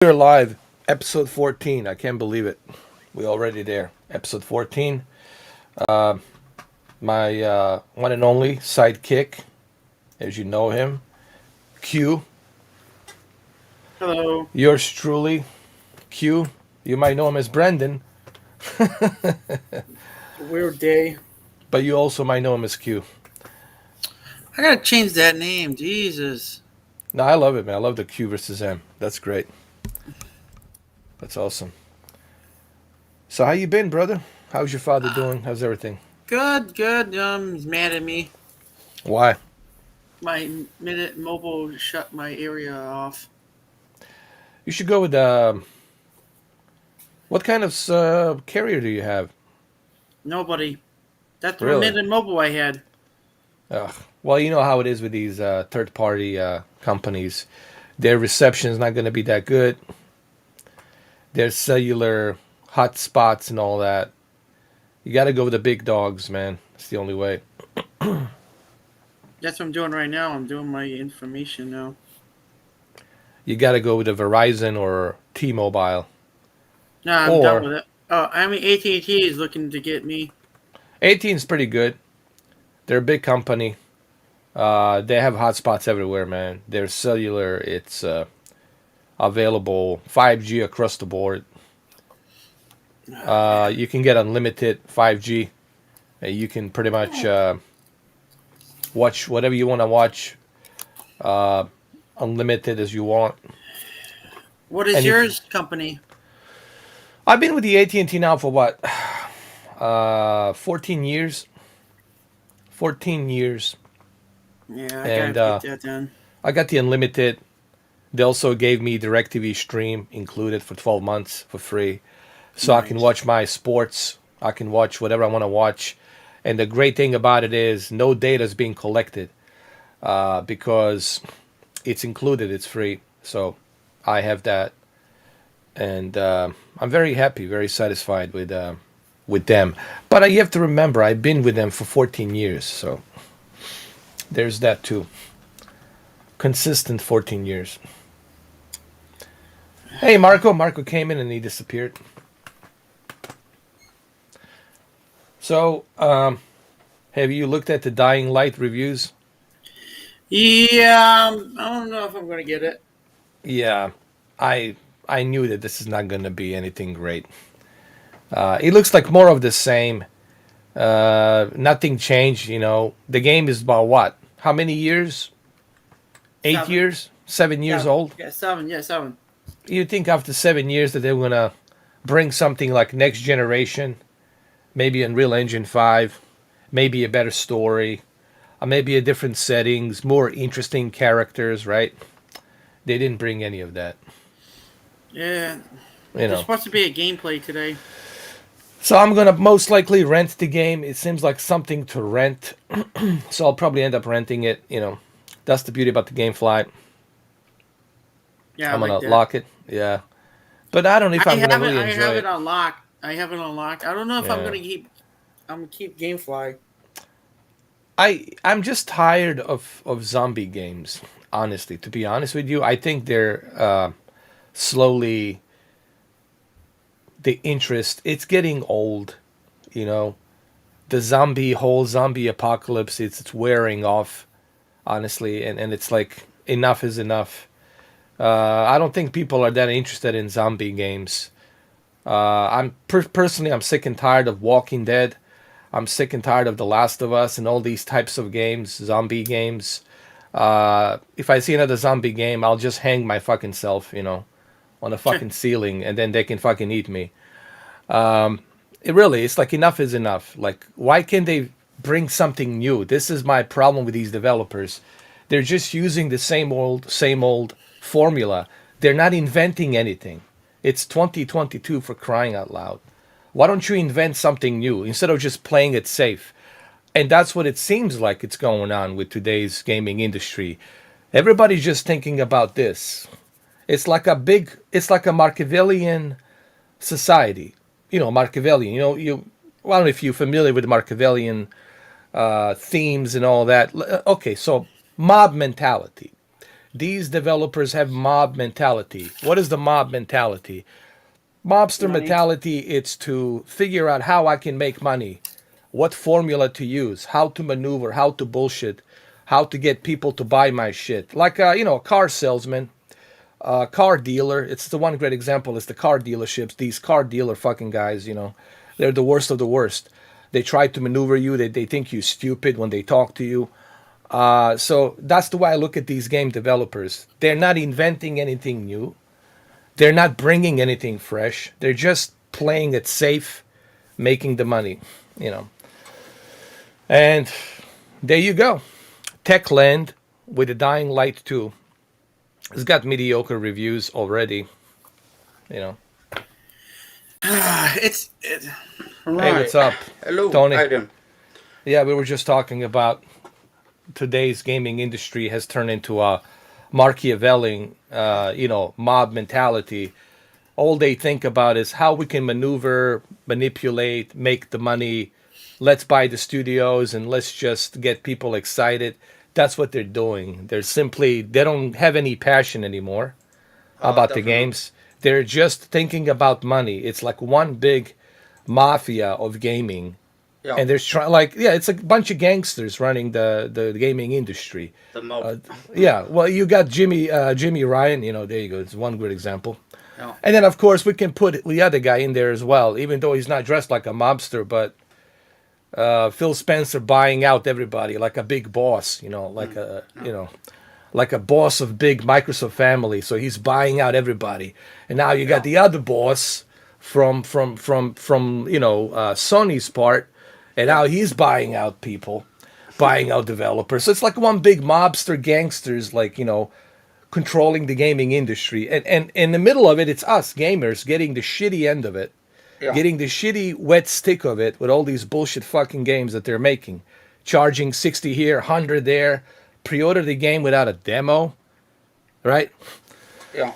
We're live, episode 14. I can't believe it. We're already there. Episode 14. My one and only sidekick, as you know him, Q. Hello. Yours truly, Q. You might know him as Brendan, Weird day. but you also might know him as Q. I gotta change that name. Jesus. No, I love it, man. I love the Q versus M. That's great. That's awesome. So how you been, brother? How's your father doing? How's everything? Good, good. He's mad at me. Why? My minute mobile shut my area off. You should go with what kind of carrier do you have? Nobody. That's what Really? minute mobile I had. Ugh. Well, you know how it is with these third-party companies. Their reception is not going to be that good. Their cellular hotspots and all that. You got to go with the big dogs, man. It's the only way. That's what I'm doing right now. I'm doing my information now. You got to go with the Verizon or T-Mobile. Nah, I'm done Or with it. Oh, I mean AT&T is looking to get me. AT&T is pretty good. They're a big company. They have hotspots everywhere, man. Their cellular, it's available 5G across the board. You can get unlimited 5G. You can pretty much watch whatever you want to watch, uh, unlimited as you want. What is And if yours company? I've been with the AT&T now for what, 14 years, 14 years, Yeah, I gotta and get that done. I got the unlimited. They also gave me DirecTV Stream included for 12 months for free, so I can Nice. watch my sports. I can watch whatever I want to watch. And the great thing about it is no data is being collected because it's included. It's free. So I have that, and I'm very happy, very satisfied with them. But you have to remember, I've been with them for 14 years, so there's that too. Consistent 14 years. Hey, Marco. Marco came in and he disappeared. So, have you looked at the Dying Light reviews? Yeah, I don't know if I'm gonna get it. Yeah, I I knew that this is not going to be anything great. It looks like more of the same. Nothing changed. The game is about what? How many years? 8 Seven. years? 7 years Seven. old? Yeah, seven. Yeah, seven. You think after 7 years that they're going to bring something like next generation, maybe Unreal Engine 5, maybe a better story, maybe a different settings, more interesting characters, right? They didn't bring any of that, Yeah, you there's know. supposed to be a gameplay today. So I'm gonna most likely rent the game. It seems like something to rent, so I'll probably end up renting it. That's the beauty about the GameFly. Yeah, I I'm gonna like that. lock it. Yeah, but I don't know if I I'm gonna have it. really I enjoy have it it. unlocked. I have it unlocked. I don't know if I'm Yeah, gonna keep. I'm gonna keep GameFly. I'm just tired of zombie games. Honestly, to be honest with you, I think they're slowly the interest. It's getting old. You know, the whole zombie apocalypse. It's wearing off. Honestly, and it's like enough is enough. I don't think people are that interested in zombie games. Personally, I'm sick and tired of Walking Dead. I'm sick and tired of The Last of Us and all these types of games, zombie games. If I see another zombie game, I'll just hang my fucking self, on the fucking ceiling, and then they can fucking eat me. It's like enough is enough. Like, why can't they bring something new? This is my problem with these developers. They're just using the same old formula. They're not inventing anything. It's 2022 for crying out loud. Why don't you invent something new instead of just playing it safe? And that's what it seems like it's going on with today's gaming industry. Everybody's just thinking about this. It's like a Machiavellian society. Machiavellian. I don't know if you're familiar with Machiavellian themes and all that. Okay, so mob mentality. these developers have mob mentality. What is the mob mentality? Mobster Money. mentality, it's to figure out how I can make money, what formula to use, how to maneuver, how to bullshit, how to get people to buy my shit. Like, a car salesman, car dealer. It's the one great example is the car dealerships. These car dealer fucking guys, they're the worst of the worst. They try to maneuver you. They think you're stupid when they talk to you. So that's the way I look at these game developers. They're not inventing anything new. They're not bringing anything fresh. They're just playing it safe, making the money, And there you go. Techland with the Dying Light 2. It's got mediocre reviews already, It's Right. Hey, what's up? Hello, Tony? Adam. Yeah, we were just talking about today's gaming industry has turned into a Machiavellian, mob mentality. All they think about is how we can maneuver, manipulate, make the money. Let's buy the studios and let's just get people excited. That's what they're doing. They don't have any passion anymore about the definitely. games. They're just thinking about money. It's like one big mafia of gaming. Yeah, And there's it's a bunch of gangsters running the gaming industry. the mob. Yeah, well, you got Jimmy Ryan. There you go. It's one good example. Yeah. And then, of course, we can put the other guy in there as well, even though he's not dressed like a mobster, but Phil Spencer buying out everybody like a big boss, like a boss of big Microsoft family. So he's buying out everybody. And now you got the other boss from Sony's part, and now he's buying out people, buying out developers. So it's like one big mobster gangsters, controlling the gaming industry. And in the middle of it, it's us gamers getting the shitty end of it, Yeah. getting the shitty wet stick of it with all these bullshit fucking games that they're making, charging 60 here, 100 there, pre-order the game without a demo, right? Yeah.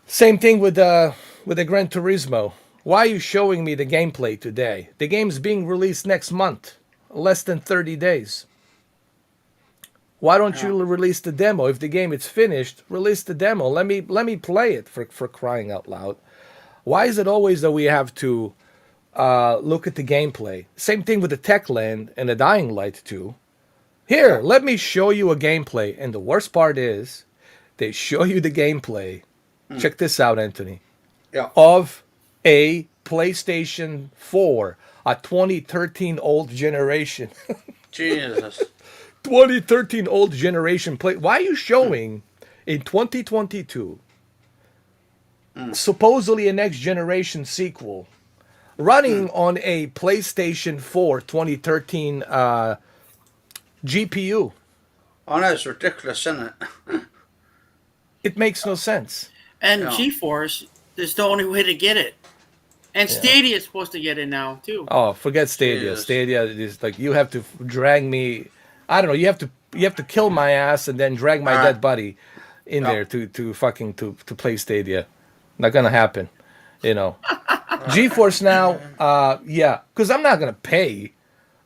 Same thing with the Gran Turismo. Why are you showing me the gameplay today? The game's being released next month, less than 30 days. Why don't you release the demo? If the game is finished, release the demo. Let me play it for crying out loud. Why is it always that we have to look at the gameplay? Same thing with the Techland and the Dying Light 2. Here, let me show you a gameplay. And the worst part is, they show you the gameplay. Check this out, Anthony. Yeah. Of a PlayStation 4, a 2013 old generation. Jesus. 2013 old generation play. Why are you showing in 2022 supposedly a next generation sequel running on a PlayStation 4 2013 GPU? Oh, no, it's ridiculous, isn't it? It makes no sense. and Yeah. GeForce is the only way to get it. And Stadia is supposed to get it now too. Oh, forget Stadia. Jesus. Stadia is like you have to drag me. I don't know. You have to kill my ass and then drag my dead body in there to fucking to play Stadia. Not gonna happen. GeForce Now. Because I'm not gonna pay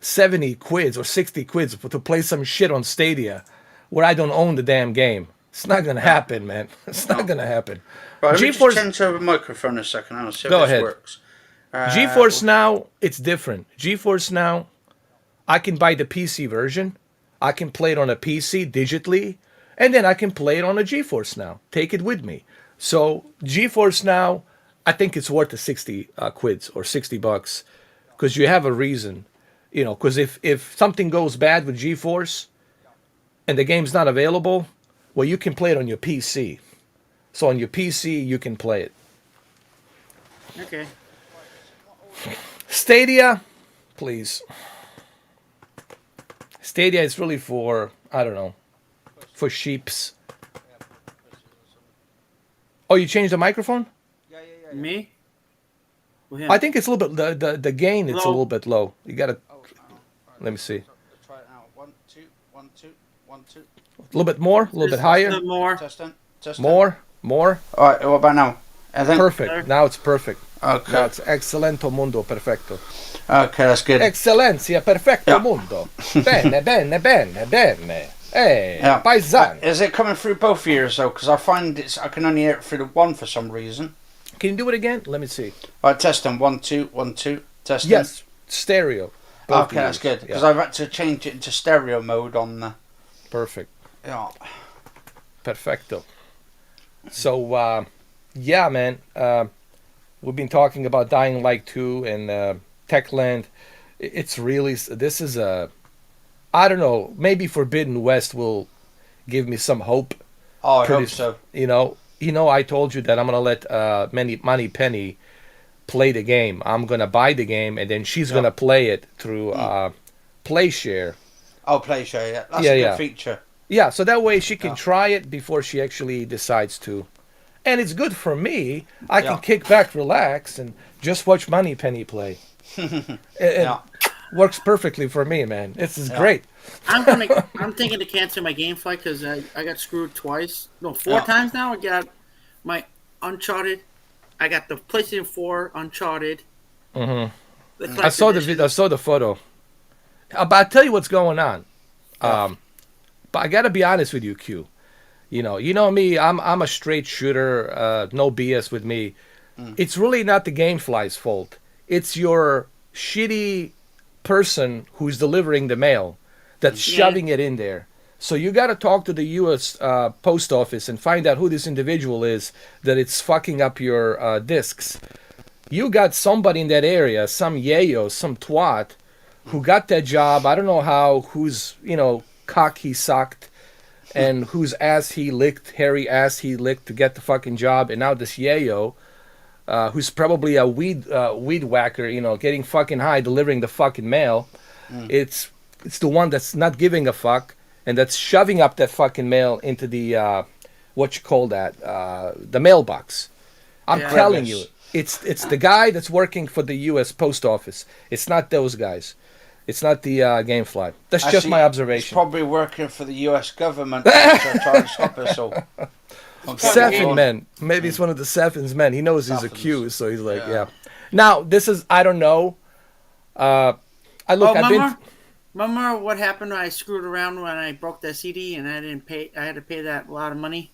70 quids or 60 quids to play some shit on Stadia where I don't own the damn game. It's not gonna happen, man. It's not gonna happen. Right, let me GeForce- just change over the microphone a second and I'll see if Go this ahead. works. GeForce Now, it's different. GeForce Now, I can buy the PC version. I can play it on a PC digitally, and then I can play it on a GeForce Now. Take it with me. So GeForce Now, I think it's worth the 60 quids or $60 because you have a reason. Because if something goes bad with GeForce and the game's not available, well, you can play it on your PC. So on your PC, you can play it. Okay. Stadia, please. Stadia is really for, I don't know, for sheeps. Oh, you changed the microphone? Me? Well, him. I think it's a little bit, the gain, it's a Low. little bit low. You gotta, let me see. Let's try it now. 1, 2, 1, 2, 1, 2. A little bit more, a little bit Just higher. the more. Testing. More. Alright, what about now? Anything? Perfect. Now it's perfect. Okay. Now it's excellento mundo perfetto. Okay, that's good. Excellencia perfecto Yeah. mundo. Bene, bene, bene, bene. Hey, Yeah. paisan. Is it coming through both ears though? Because I find I can only hear it through the one for some reason. Can you do it again? Let me see. Right, testing 1 2 1 2. Testing. Yes, stereo. Both Okay, that's ears. good because Yeah. I've had to change it into stereo mode on the. Perfect. Yeah. Perfecto. So, yeah, man. We've been talking about Dying Light 2 and Techland. It's really, this is a, I don't know, maybe Forbidden West will give me some hope. Oh, I Pretty hope so. You know, I told you that I'm gonna let Money Penny play the game. I'm gonna buy the game, and then she's gonna play it through PlayShare. Oh, play show, yeah. That's Yeah, a good yeah. feature. Yeah, so that way she can Yeah. try it before she actually decides to. And it's good for me. I can Yeah. kick back, relax, and just watch Money Penny play. It Yeah. works perfectly for me, man. This is Yeah. great. I'm thinking to cancel my GameFly because I got screwed twice. No, 4 Yeah. times now. I got my Uncharted. I got the PlayStation 4 Uncharted. Hmm The I collector's saw the edition. I saw the photo. But I'll tell you what's going on. Yeah. But I gotta be honest with you, Q. You know me. I'm a straight shooter. No BS with me. It's really not the GameFly's fault. It's your shitty person who's delivering the mail that's Yeah. shoving it in there. So you got to talk to the U.S. Post Office and find out who this individual is that it's fucking up your discs. You got somebody in that area, some yayo, some twat, who got that job. I don't know how, whose, cock he sucked and whose ass he licked, hairy ass he licked to get the fucking job. And now this yayo, who's probably a weed whacker, getting fucking high, delivering the fucking mail. It's the one that's not giving a fuck and that's shoving up that fucking mail into the what you call that, the mailbox. I'm Yeah. telling you, Crevice. it's the guy that's working for the U.S. Post Office. It's not those guys. It's not the GameFly. That's just Actually, my It's observation. probably working for the US government to try and stop us all. Seven men. Maybe it's one of the Seven's men. He knows he's Sevens. accused, so he's like, Yeah. yeah. Now this is I don't know. I've been. Remember what happened when I screwed around when I broke that CD and I didn't pay? I had to pay that a lot of money.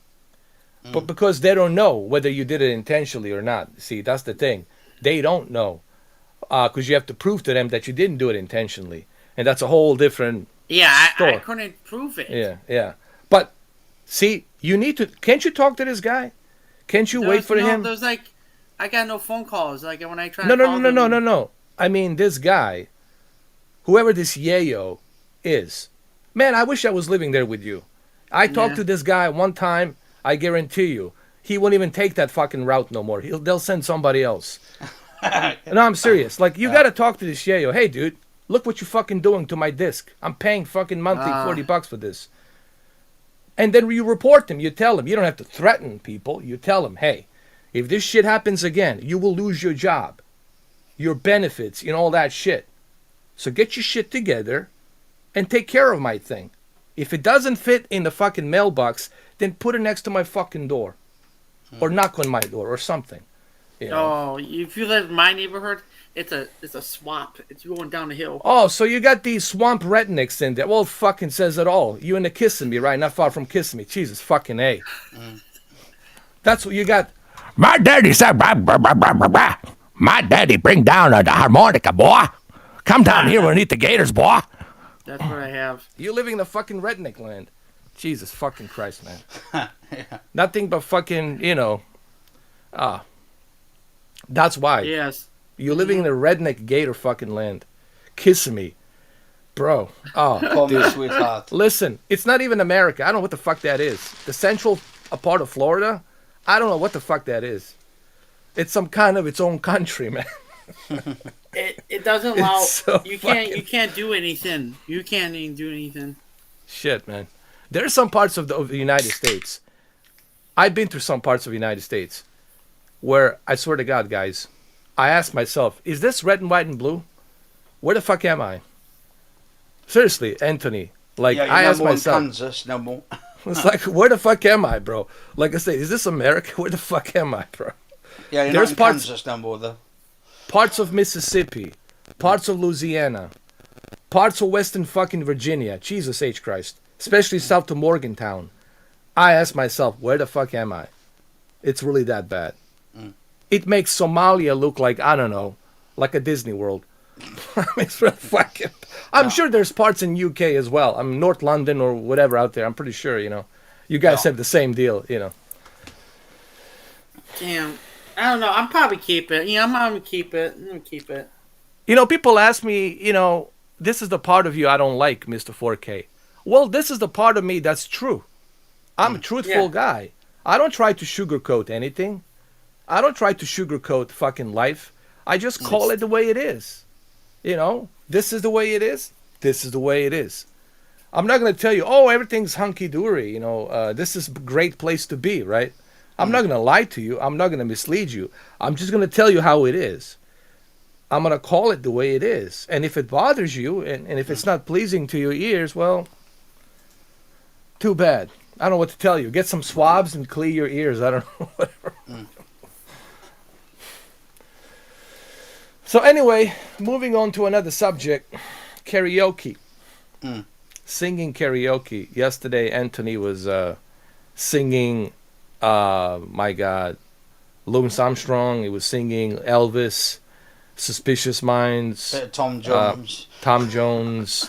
But because they don't know whether you did it intentionally or not. See, that's the thing. They don't know. Because you have to prove to them that you didn't do it intentionally. And that's a whole different... Yeah, I Store. couldn't prove it. Yeah. But, see, you need to... Can't you talk to this guy? Can't you wait for him? There's like, I got no phone calls. Like when I try. No. to call them, No. I mean, this guy, whoever this yayo is, man, I wish I was living there with you. I talked Yeah. to this guy one time. I guarantee you, he won't even take that fucking route no more. They'll send somebody else. No, I'm serious. Like, you got to talk to this yayo. Hey, dude, look what you fucking doing to my disc. I'm paying fucking monthly $40 for this. And then you report him. You tell him. You don't have to threaten people. You tell him, hey, if this shit happens again, you will lose your job, your benefits, all that shit. So get your shit together and take care of my thing. If it doesn't fit in the fucking mailbox, then put it next to my fucking door. Or knock on my door or something. Oh, if you live in my neighborhood, it's a swamp. It's going down the hill. Oh, so you got these swamp rednecks in there. Well, fucking says it all. You in the Kissimmee, right? Not far from Kissimmee. Jesus fucking A. That's what you got. My daddy said, blah, blah, blah, blah, blah, blah. My daddy bring down the harmonica, boy. Come down here and eat the gators, boy. That's what I have. You living in the fucking redneck land. Jesus fucking Christ, man. Nothing but fucking, that's why. Yes. You're living in a redneck gator fucking land. Kissimmee. Bro. Oh, Call me sweetheart. listen, it's not even America. I don't know what the fuck that is. The central part of Florida, I don't know what the fuck that is. It's some kind of its own country, man. It doesn't allow so you fucking- can't do anything. You can't even do anything. Shit, man. There are some parts of the United States. I've been through some parts of the United States where, I swear to God, guys, I ask myself, is this red and white and blue? Where the fuck am I? Seriously, Anthony. Like, Yeah, you're I no ask more in myself, Kansas, no more. it's like, where the fuck am I, bro? Like I say, is this America? Where the fuck am I, bro? Yeah, you're There's not in parts- Kansas no more, though. Parts of Mississippi, parts of Louisiana, parts of Western fucking Virginia. Jesus H. Christ. especially south to Morgantown. I ask myself, where the fuck am I? It's really that bad. It makes Somalia look like, I don't know, like a Disney World. It's real fucking. I'm sure there's parts in UK as well. I'm North London or whatever out there. I'm pretty sure, You guys have the same deal, Damn. I don't know. I'm probably keep it. I'm gonna keep it. I'm gonna keep it. People ask me, this is the part of you I don't like, Mr. 4K. Well, this is the part of me that's true. I'm a truthful guy. I don't try to sugarcoat anything. I don't try to sugarcoat fucking life. I just call it the way it is. This is the way it is. This is the way it is. I'm not going to tell you, oh, everything's hunky-dory. This is a great place to be, right? I'm not going to lie to you. I'm not going to mislead you. I'm just going to tell you how it is. I'm going to call it the way it is. And if it bothers you, and if it's not pleasing to your ears, well, too bad. I don't know what to tell you. Get some swabs and clear your ears. I don't know. Whatever. So anyway, moving on to another subject, karaoke. Singing karaoke. Yesterday, Anthony was singing, my God, Louis Armstrong. He was singing Elvis, Suspicious Minds. Bit of Tom Jones. Tom Jones.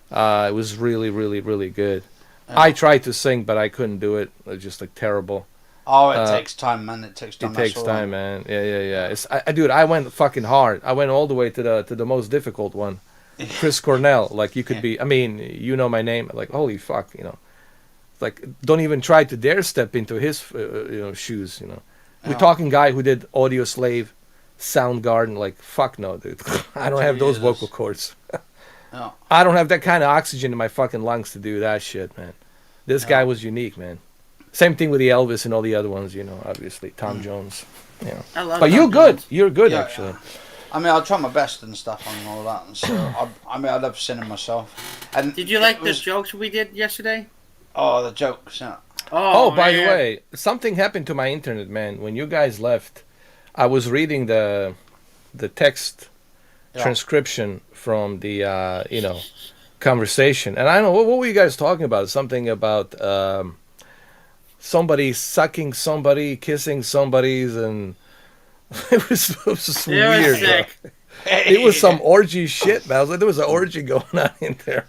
It was really, really, really good. I tried to sing, but I couldn't do it. It was just terrible. Oh, it takes time, man. It takes time. It takes time, man. Yeah. Dude, I went fucking hard. I went all the way to the most difficult one. Chris Cornell. Like, you could be, you know my name. Like, holy fuck, Like, don't even try to dare step into his, shoes, We're talking guy who did Audio Slave, Soundgarden. Like, fuck no, dude. I don't have those vocal cords. I don't have that kind of oxygen in my fucking lungs to do that shit, man. This guy was unique, man. Same thing with the Elvis and all the other ones, obviously. Tom Jones. I love But Tom you're good. Jones. You're good, Yeah, actually. yeah. I try my best and stuff and all that. And so, I love singing myself. And Did you like it the was- jokes we did yesterday? Oh, the jokes. Yeah. Oh, by the man. way, something happened to my internet, man. When you guys left, I was reading the text transcription from the, conversation. And I don't know, what were you guys talking about? Something about somebody sucking somebody, kissing somebody's, and it was just It weird. was sick. Bro. It was some orgy shit, man. I was like, there was an orgy going on in there.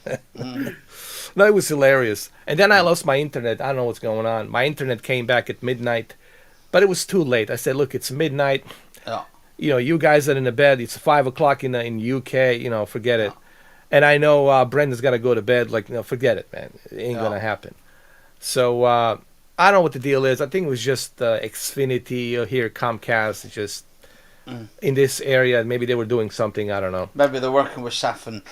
No, it was hilarious. And then I lost my internet. I don't know what's going on. My internet came back at midnight, but it was too late. I said, look, it's midnight. Yeah. You guys are in the bed. It's 5 o'clock in UK. Forget it. And I know Brendan's got to go to bed. Like, forget it, man. It ain't going to happen. So I don't know what the deal is. I think it was just Xfinity or here, Comcast, just in this area. Maybe they were doing something. I don't know. Maybe they're working with Safin.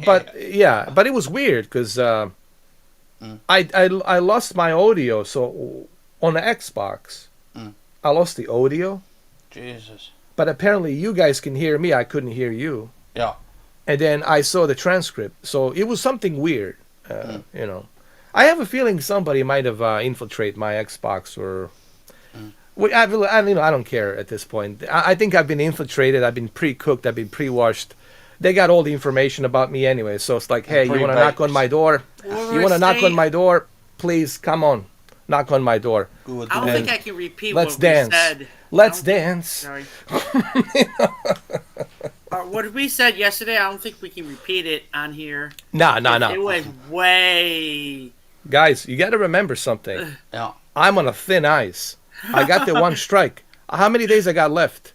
But it was weird because I lost my audio. So on the Xbox, I lost the audio. Jesus. But apparently you guys can hear me. I couldn't hear you. Yeah. And then I saw the transcript. So it was something weird. I have a feeling somebody might have infiltrated my Xbox or. I don't care at this point. I think I've been infiltrated. I've been pre-cooked. I've been pre-washed. They got all the information about me anyway. So it's like, hey, you want to knock on my door? You want to knock on my door? Please, come on. Knock on my door. Good. I don't think I can repeat Let's what dance. we said. Let's dance. Sorry. What we said yesterday, I don't think we can repeat it on here. No. It was way. Guys, you got to remember something. Yeah. I'm on a thin ice. I got the one strike. How many days I got left?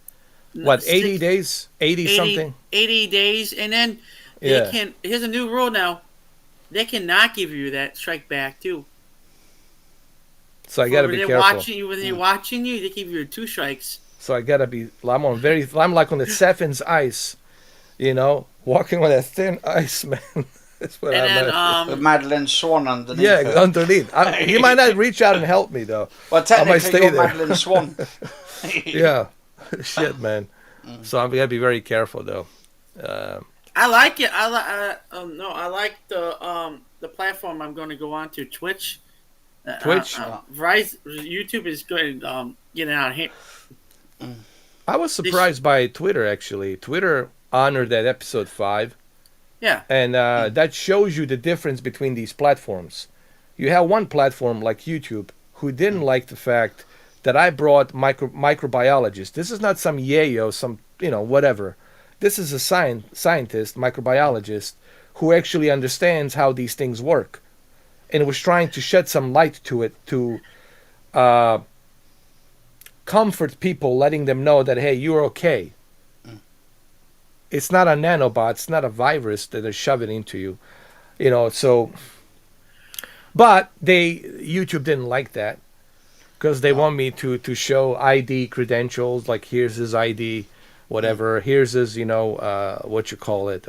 What, 80 days? 80 something? 80 days, and then they Yeah. can. Here's a new rule now. They cannot give you that strike back too. So I got to When be they're careful. watching you, when they're watching you, they give you 2 strikes. So I got to be, I'm like on the Saffin's ice, walking on that thin ice, man. That's what And I'm then at. With Madeline Swan underneath. Yeah, her. underneath. He might not reach out and help me, though. Well, might technically, stay you're there. Madeline Swan. Yeah. Shit, man. So I'm going to be very careful, though. I like it. I like the platform I'm going to go on to, Twitch. Twitch? Verizon, YouTube is good. Getting out here. I was surprised by Twitter, actually. Twitter honored that episode 5. Yeah. And that shows you the difference between these platforms. You have one platform like YouTube who didn't like the fact that I brought microbiologists. This is not some yayo, some whatever. This is a scientist, microbiologist, who actually understands how these things work, and was trying to shed some light to it to comfort people, letting them know that, hey, you're okay. It's not a nanobot. It's not a virus that they're shoving into you, So, but YouTube didn't like that because they want me to show ID credentials, like here's his ID, whatever. Here's his, what you call it,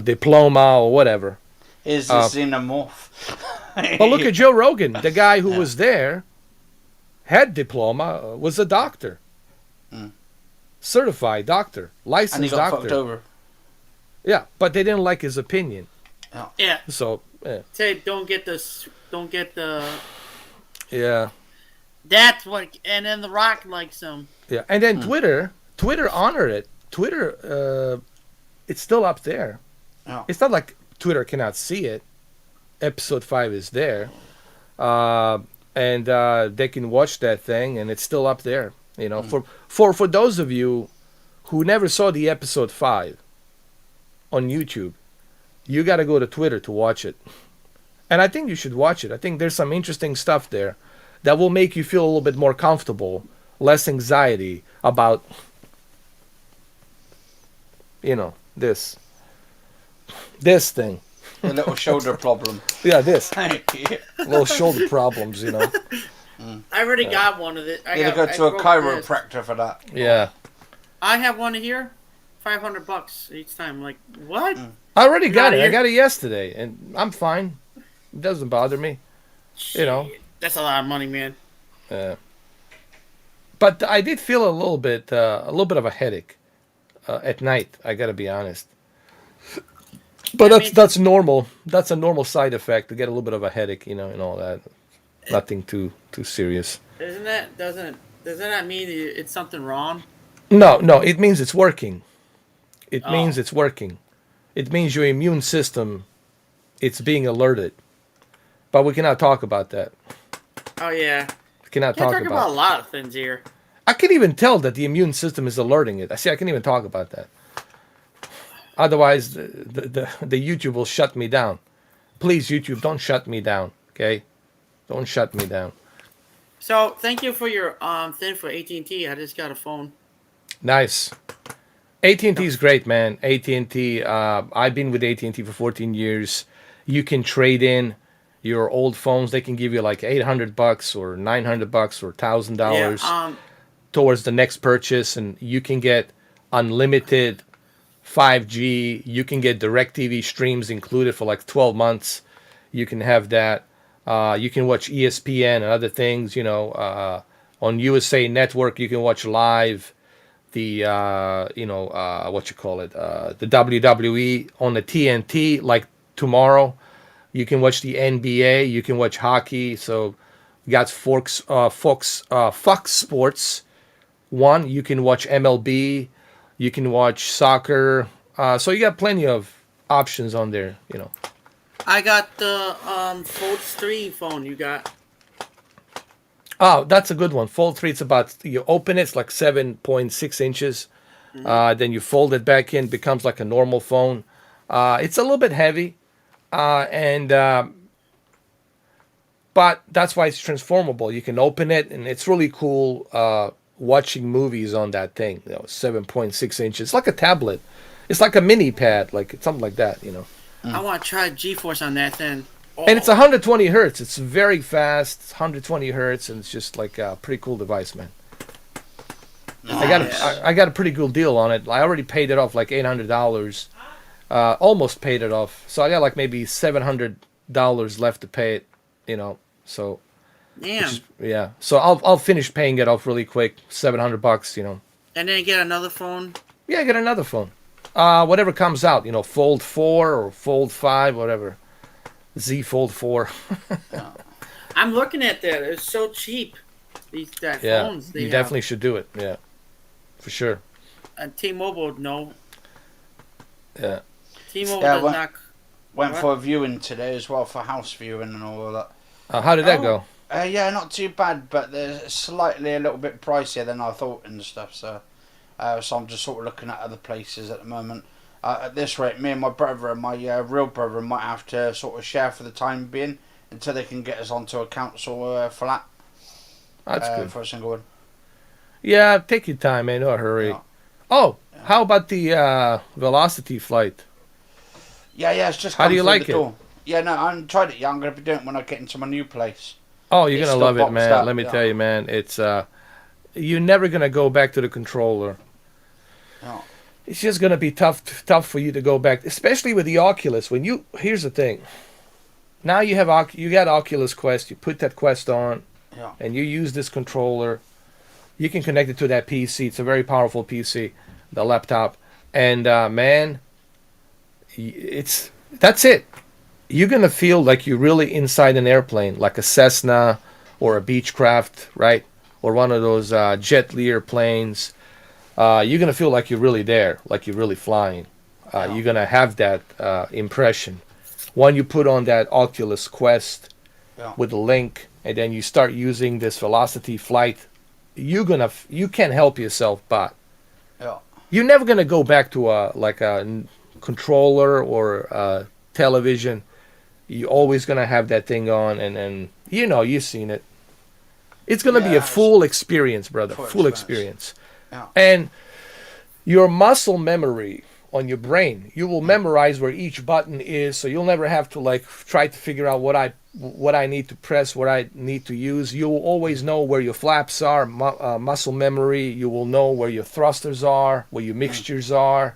diploma or whatever. Is a xenomorph. But look at Joe Rogan, the guy who was there, had diploma, was a doctor. Certified doctor, licensed And he got fucked doctor. over. Yeah, but they didn't like his opinion. Yeah. So, Say don't get the. yeah. That's what. And then The Rock likes him. Yeah. And then Twitter honored it. Twitter, it's still up there. Oh. It's not like Twitter cannot see it. Episode 5 is there. And they can watch that thing, and it's still up there. For those of you who never saw the episode 5 on YouTube, you got to go to Twitter to watch it. And I think you should watch it. I think there's some interesting stuff there that will make you feel a little bit more comfortable, less anxiety about, this thing. A little shoulder problem. Yeah, this. Yeah. Little shoulder problems, I already got one of it. You gotta go to a chiropractor for that. Yeah. I have one here, $500 each time. Like what? I already got it. I here. got it yesterday, and I'm fine. It doesn't bother me. That's a lot of money, man. But I did feel a little bit of a headache at night. I got to be honest. But that's normal. That's a normal side effect to get a little bit of a headache, and all that. Nothing too serious. Doesn't that mean it's something wrong? No, it means it's working. It means it's working. It means your immune system, it's being alerted. But we cannot talk about that. Oh yeah. We cannot Can't talk talk about a lot of things here. I can even tell that the immune system is alerting it. I can even talk about that. Otherwise, the YouTube will shut me down. Please, YouTube, don't shut me down, okay? Don't shut me down. So thank you for your thing for AT&T. I just got a phone. Nice. AT&T is great, man. AT&T. I've been with AT&T for 14 years. You can trade in your old phones. They can give you like $800 or $900 or $1,000 Yeah. towards the next purchase, and you can get unlimited 5G. You can get DirecTV streams included for like 12 months. You can have that. You can watch ESPN and other things. On USA Network, you can watch live the the WWE on the TNT like tomorrow. You can watch the NBA. You can watch hockey. So you got Fox Sports 1. You can watch MLB. You can watch soccer. So you got plenty of options on there. I got the Fold 3 phone you got. Oh, that's a good one. Fold 3, it's about, you open it, it's like 7.6 inches. Then you fold it back in, becomes like a normal phone. It's a little bit heavy. But that's why it's transformable. You can open it, and it's really cool watching movies on that thing. 7.6 inches. It's like a tablet. It's like a mini pad, like something like that, I want to try GeForce on that then. Oh. And it's 120 hertz. It's very fast. It's 120 hertz, and it's just like a pretty cool device, man. Nice. I got a pretty cool deal on it. I already paid it off like $800. Almost paid it off. So I got like maybe $700 left to pay it, So Damn. yeah. So I'll finish paying it off really quick. $700, And then get another phone. Yeah, get another phone. Whatever comes out, Fold 4 or Fold 5, whatever. Z Fold 4. I'm looking at that. It's so cheap. These phones. You definitely should do it. Yeah, for sure. And T-Mobile, no. Yeah. T-Mobile Yeah, does what- not. Went What? for a viewing today as well, for house viewing and all of that. How did that Oh. go? Yeah, not too bad, but they're slightly a little bit pricier than I thought and stuff. So I'm just sort of looking at other places at the moment. At this rate, me and my brother and my real brother might have to sort of share for the time being until they can get us onto a council flat That's good. for a single one. Yeah, take your time, man. No hurry. Yeah. Oh, how about the Velocity flight? Yeah, it's just How come do you through like the it? door. Yeah, no, I haven't tried it yet. I'm going to be doing it when I get into my new place. Oh, you're It's gonna still love it, boxed man. up, Let me yeah. tell you, man. It's you're never gonna go back to the controller. Yeah. It's just gonna be tough for you to go back, especially with the Oculus. Here's the thing. Now you got Oculus Quest. You put that Quest on, Yeah. and you use this controller. You can connect it to that PC. It's a very powerful PC, the laptop, and man, that's it. You're gonna feel like you're really inside an airplane, like a Cessna or a Beechcraft, right? Or one of those Jet Lear planes. You're gonna feel like you're really there, like you're really flying. You're gonna have that impression when you put on that Oculus Quest Yeah. with the link, and then you start using this Velocity flight. You can't help yourself, but Yeah. you're never gonna go back to a controller or a television. You're always gonna have that thing on, and you've seen it. It's gonna be Yeah, a full experience, brother. full Full experience. experience. Yeah. And your muscle memory on your brain, you will memorize where each button is, so you'll never have to try to figure out what I need to press, what I need to use. You will always know where your flaps are, muscle memory. You will know where your thrusters are, where your mixtures are,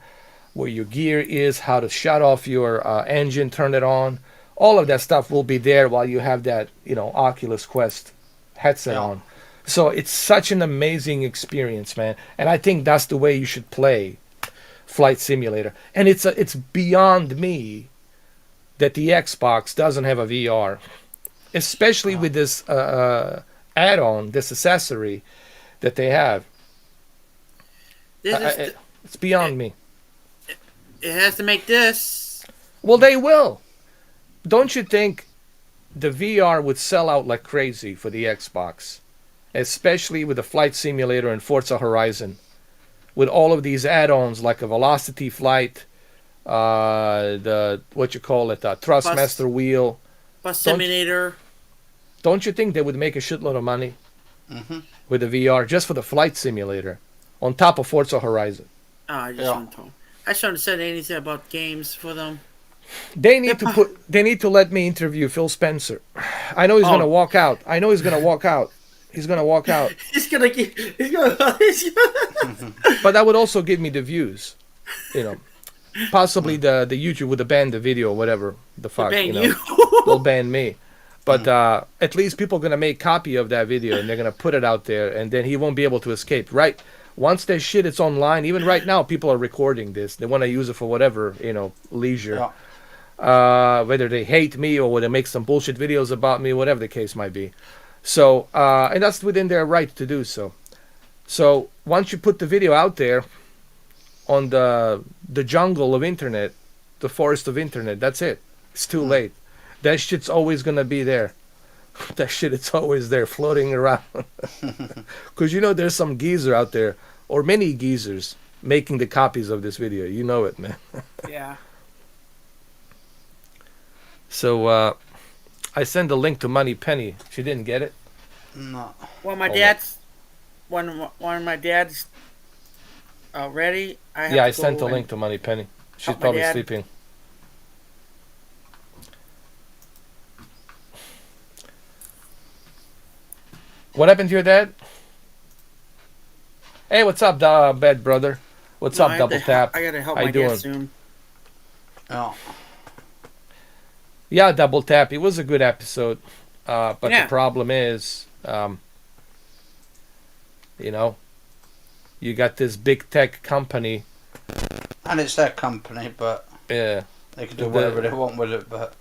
where your gear is, how to shut off your engine, turn it on. All of that stuff will be there while you have that, Oculus Quest headset Yeah. on. So it's such an amazing experience, man. And I think that's the way you should play Flight Simulator. And it's beyond me that the Xbox doesn't have a VR, especially with this add-on, this accessory that they have. This is, It's beyond me. it has to make this. Well, they will. Don't you think the VR would sell out like crazy for the Xbox, especially with the Flight Simulator and Forza Horizon, with all of these add-ons like a Velocity Flight, the Thrustmaster wheel. Bus Don't- Simulator. Don't you think they would make a shitload of money Mhm. with the VR just for the Flight Simulator, on top of Forza Horizon? Oh, I just Yeah. want to. I shouldn't have said anything about games for them. They need to let me interview Phil Spencer. I know he's Oh. gonna walk out. He's gonna walk out. He's gonna get. He's gonna. But that would also give me the views, possibly the YouTube would ban the video or whatever the fuck, ban you know, you. they'll ban me. But at least people are gonna make copy of that video and they're gonna put it out there, and then he won't be able to escape. Right? Once that shit is online, even right now, people are recording this. They want to use it for whatever, leisure. Yeah. Whether they hate me or whether they make some bullshit videos about me, whatever the case might be. So, and that's within their right to do so. So once you put the video out there on the jungle of internet, the forest of internet, that's it. It's too late. That shit's always gonna be there. That shit, it's always there, floating around. Because there's some geezer out there, or many geezers, making the copies of this video. You know it, man. Yeah. So I sent a link to Money Penny. She didn't get it. No. When my Hold dad's. When my dad's. Ready. I have Yeah, to I sent a go and- link to Money Penny. She's help my probably dad. sleeping. What happened to your dad? Hey, what's up, bad brother? What's No, up, I have Double to- Tap? I gotta help How my you doing? dad soon. Yeah. Yeah, Double Tap. It was a good episode, but Yeah. the problem is, you got this big tech company. And it's their company, but Yeah. they can do whatever they want with it. But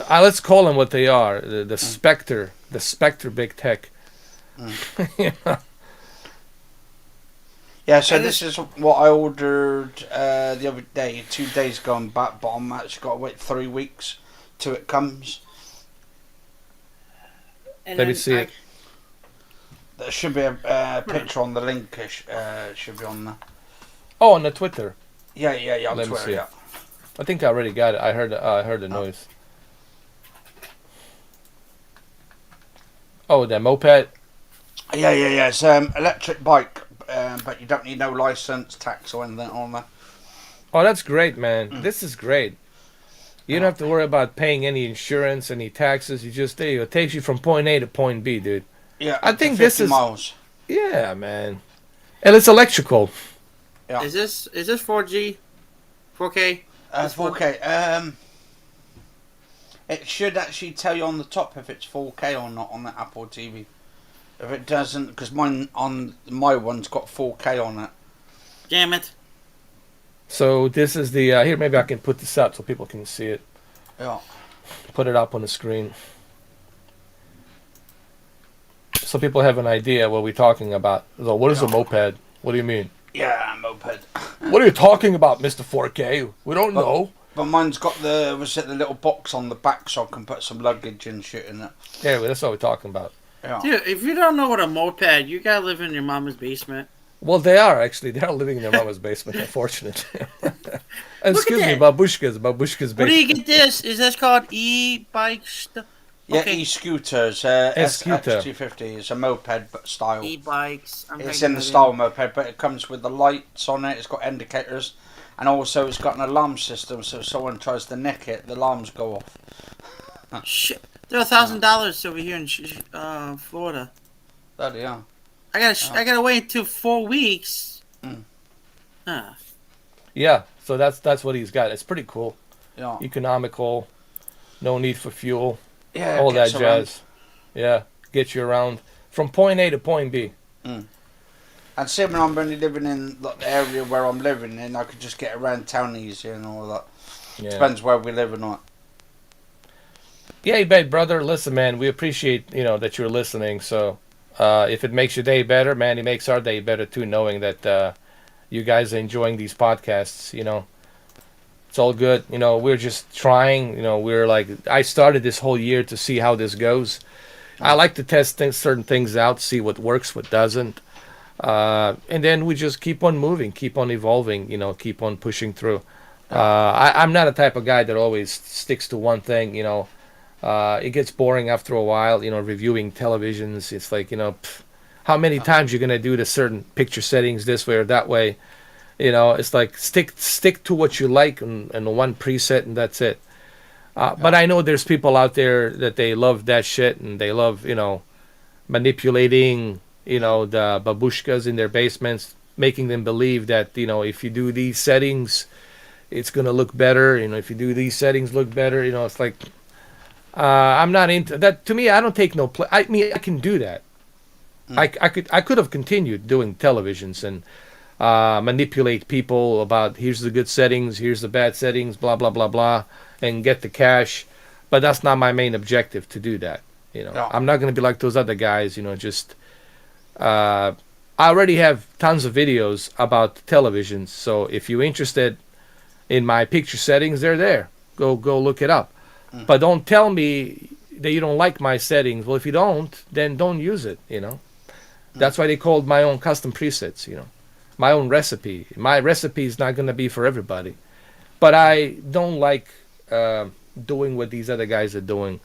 Let's call them what they are. The Spectre. The Spectre Big Tech. You know? Yeah, so And this is what I ordered the other day, 2 days gone back, but I'm actually got to wait 3 weeks till it comes. And Let me then see it. There should be a picture on the link. Should be on there. Oh, on the Twitter. Yeah, on Let me Twitter, see. yeah. I think I already got it. I heard the noise. Oh, the moped. Yeah. It's electric bike, but you don't need no license, tax, or anything on there. Oh, that's great, man. This is great. You don't have to worry about paying any insurance, any taxes. You just it takes you from point A to point B, dude. Yeah, I up to think this 50 is- miles. Yeah, man. And it's electrical. Yeah. Is this 4G, 4K? 4K. It should actually tell you on the top if it's 4K or not on the Apple TV. If it doesn't, because my one's got 4K on it. Damn it! So this is the here. Maybe I can put this up so people can see it. Yeah. Put it up on the screen, so people have an idea what we're talking about. So, what is a moped? What do you mean? Yeah, moped. What are you talking about, Mr. 4K? We don't know. But mine's got the little box on the back so I can put some luggage and shit in it. Yeah, well, that's what we're talking about. Yeah. Dude, if you don't know what a moped, you gotta live in your mama's basement. Well, they are actually. They are living in their mama's basement, unfortunately. Excuse me, that. Babushka's Where do you basement. get this? Is this called e-bikes? Yeah, Okay. e-scooters. E-scooter. SX250 is a moped but style. E-bikes. I'm It's typing in the that style moped, but it comes with the lights on it. It's got indicators, and also it's got an alarm system. So if someone tries to nick it, the alarms go off. Shit, they're $1,000 over here in Florida. Bloody hell. I gotta wait until 4 weeks. Huh. Yeah, so that's what he's got. It's pretty cool. Yeah. Economical, no need for fuel, Yeah. all that gets around. jazz. Yeah, get you around from point A to point B. And see, when I'm only living in like, the area where I'm living in, I could just get around town easy and all that. Yeah. Depends where we live or not. Yeah, you bet, brother. Listen, man, we appreciate that you're listening. So if it makes your day better, man, it makes our day better too, knowing that you guys are enjoying these podcasts. It's all good. We're just trying. We're like, I started this whole year to see how this goes. I like to test certain things out, see what works, what doesn't, and then we just keep on moving, keep on evolving. Keep on pushing through. I'm not a type of guy that always sticks to one thing. It gets boring after a while, reviewing televisions. It's like, how many times you're going to do the certain picture settings this way or that way. It's like stick to what you like and one preset and that's it. But I know there's people out there that they love that shit and they love, manipulating, the babushkas in their basements, making them believe that, if you do these settings, it's going to look better. If you do these settings look better, it's like, I'm not into that. To me, I don't take no play. I mean, I can do that. I could have continued doing televisions and manipulate people about here's the good settings, here's the bad settings, blah blah blah blah, and get the cash. But that's not my main objective to do that. Yeah. I'm not gonna be like those other guys. Just I already have tons of videos about televisions. So if you're interested in my picture settings, they're there. Go look it up. But don't tell me that you don't like my settings. Well, if you don't, then don't use it, That's why they called my own custom presets, My own recipe. My recipe is not going to be for everybody. But I don't like doing what these other guys are doing.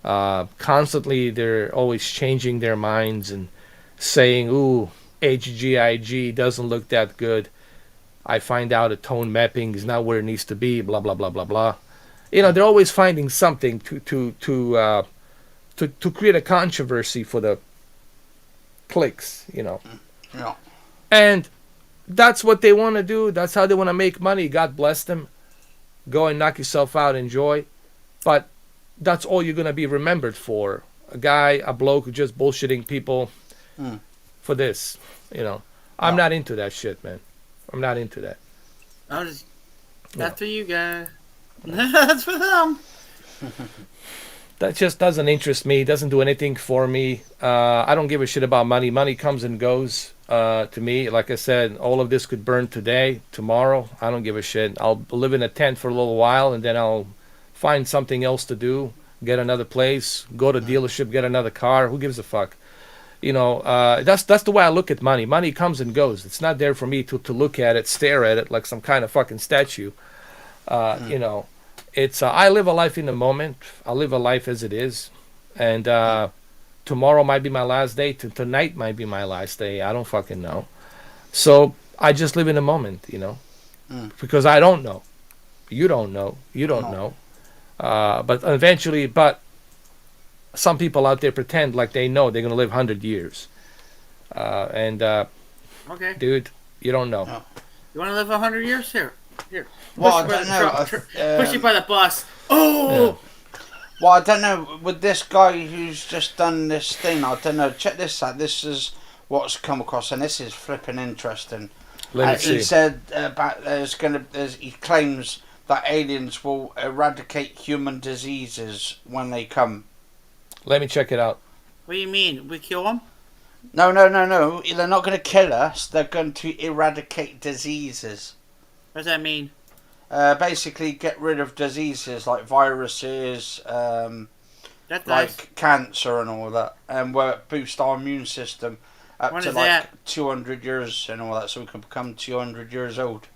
Constantly, they're always changing their minds and saying, ooh, HGIG doesn't look that good. I find out a tone mapping is not where it needs to be, blah, blah, blah, blah, blah. They're always finding something to create a controversy for the clicks, Yeah. And that's what they want to do. That's how they want to make money. God bless them. Go and knock yourself out, enjoy. But that's all you're going to be remembered for. A guy, a bloke who just bullshitting people for this, I'm not into that shit, man. I'm not into that. That's for you guys. That's for them. That just doesn't interest me. Doesn't do anything for me. I don't give a shit about money. Money comes and goes. To me, like I said, all of this could burn today, tomorrow. I don't give a shit. I'll live in a tent for a little while, and then I'll find something else to do. Get another place. Go to dealership. Get another car. Who gives a fuck? You know, that's the way I look at money. Money comes and goes. It's not there for me to look at it, stare at it like some kind of fucking statue. You know, it's I live a life in the moment. I live a life as it is, and tomorrow might be my last day. Tonight might be my last day. I don't fucking know. So I just live in the moment, you know, because I don't know. You don't know. You don't know. But eventually, some people out there pretend like they know they're gonna live 100 years, Okay. dude, you don't know. No. You want to live 100 years? Here. Well, I Push don't you know. by the push you by the bus. Oh! Well, I don't know. With this guy who's just done this thing, I don't know. Check this out. This is what's come across, and this is flipping interesting. Let me He see. said about he claims that aliens will eradicate human diseases when they come. Let me check it out. What do you mean? We kill them? No. They're not going to kill us. They're going to eradicate diseases. What does that mean? Basically, get rid of diseases like viruses, That's like nice. cancer and all that, and boost our immune system up When to is like that? 200 years and all that, so we can become 200 years old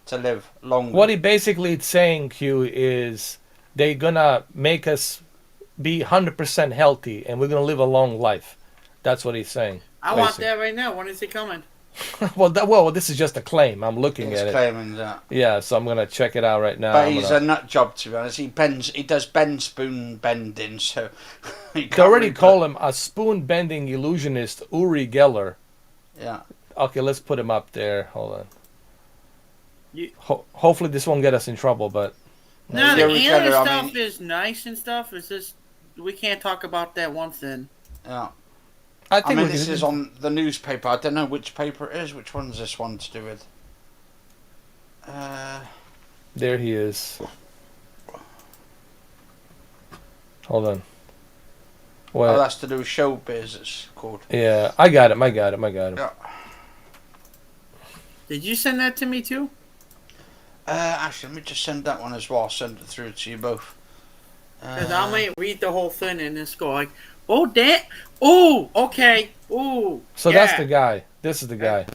to live longer. What he basically is saying, Q, is they're gonna make us be 100% healthy, and we're gonna live a long life. That's what he's saying. I want basically. that right now. When is it coming? Well, this is just a claim. I'm looking He's at it. claiming that. Yeah, so I'm gonna check it out right now. But I'm he's gonna- a nut job, to be honest. He does bend spoon bending, so They already call him a spoon bending illusionist, Uri Geller. Yeah. Okay, let's put him up there. Hold on. You- Hopefully this won't get us in trouble, but No, the Yeah, we alien gotta, I stuff mean- is nice and stuff. It's just we can't talk about that one thing. Yeah. I I think mean, we this can- is on the newspaper. I don't know which paper it is. Which one's this one to do with? There he is. Hold on. Oh, Well, that's to do with showbiz. It's called. yeah, I got him. Yeah. Did you send that to me too? Actually, let me just send that one as well. I'll send it through to you both. Because I might read the whole thing and just go like, oh, that. Oh, okay. Oh. So yeah. that's the guy. This is the guy.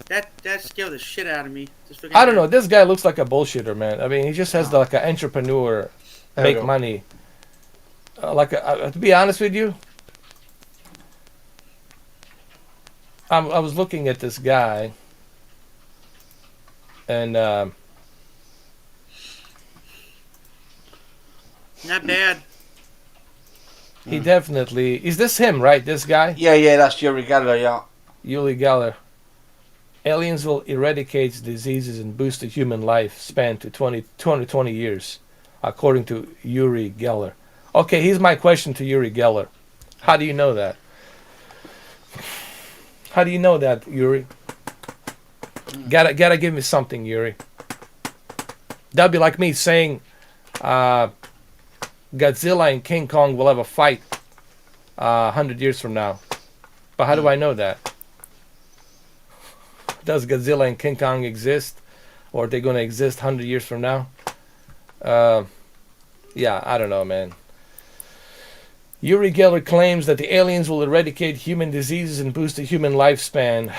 That scared the shit out of me. Just looking I at don't it. know. This guy looks like a bullshitter, man. I mean, he just has like an entrepreneur, There we make go. money. To be honest with you, I was looking at this guy, and Not bad. he definitely is this him, right? This guy, Yeah, that's Yuri Geller, yeah. Uli Geller. Aliens will eradicate diseases and boost the human lifespan to 220 years, according to Uri Geller. Okay, here's my question to Uri Geller. How do you know that? How do you know that, Yuri? Gotta give me something, Yuri. That'd be like me saying Godzilla and King Kong will have a fight 100 years from now. But how do I know that? Does Godzilla and King Kong exist? Or are they going to exist 100 years from now? Yeah, I don't know, man. Uri Geller claims that the aliens will eradicate human diseases and boost the human lifespan.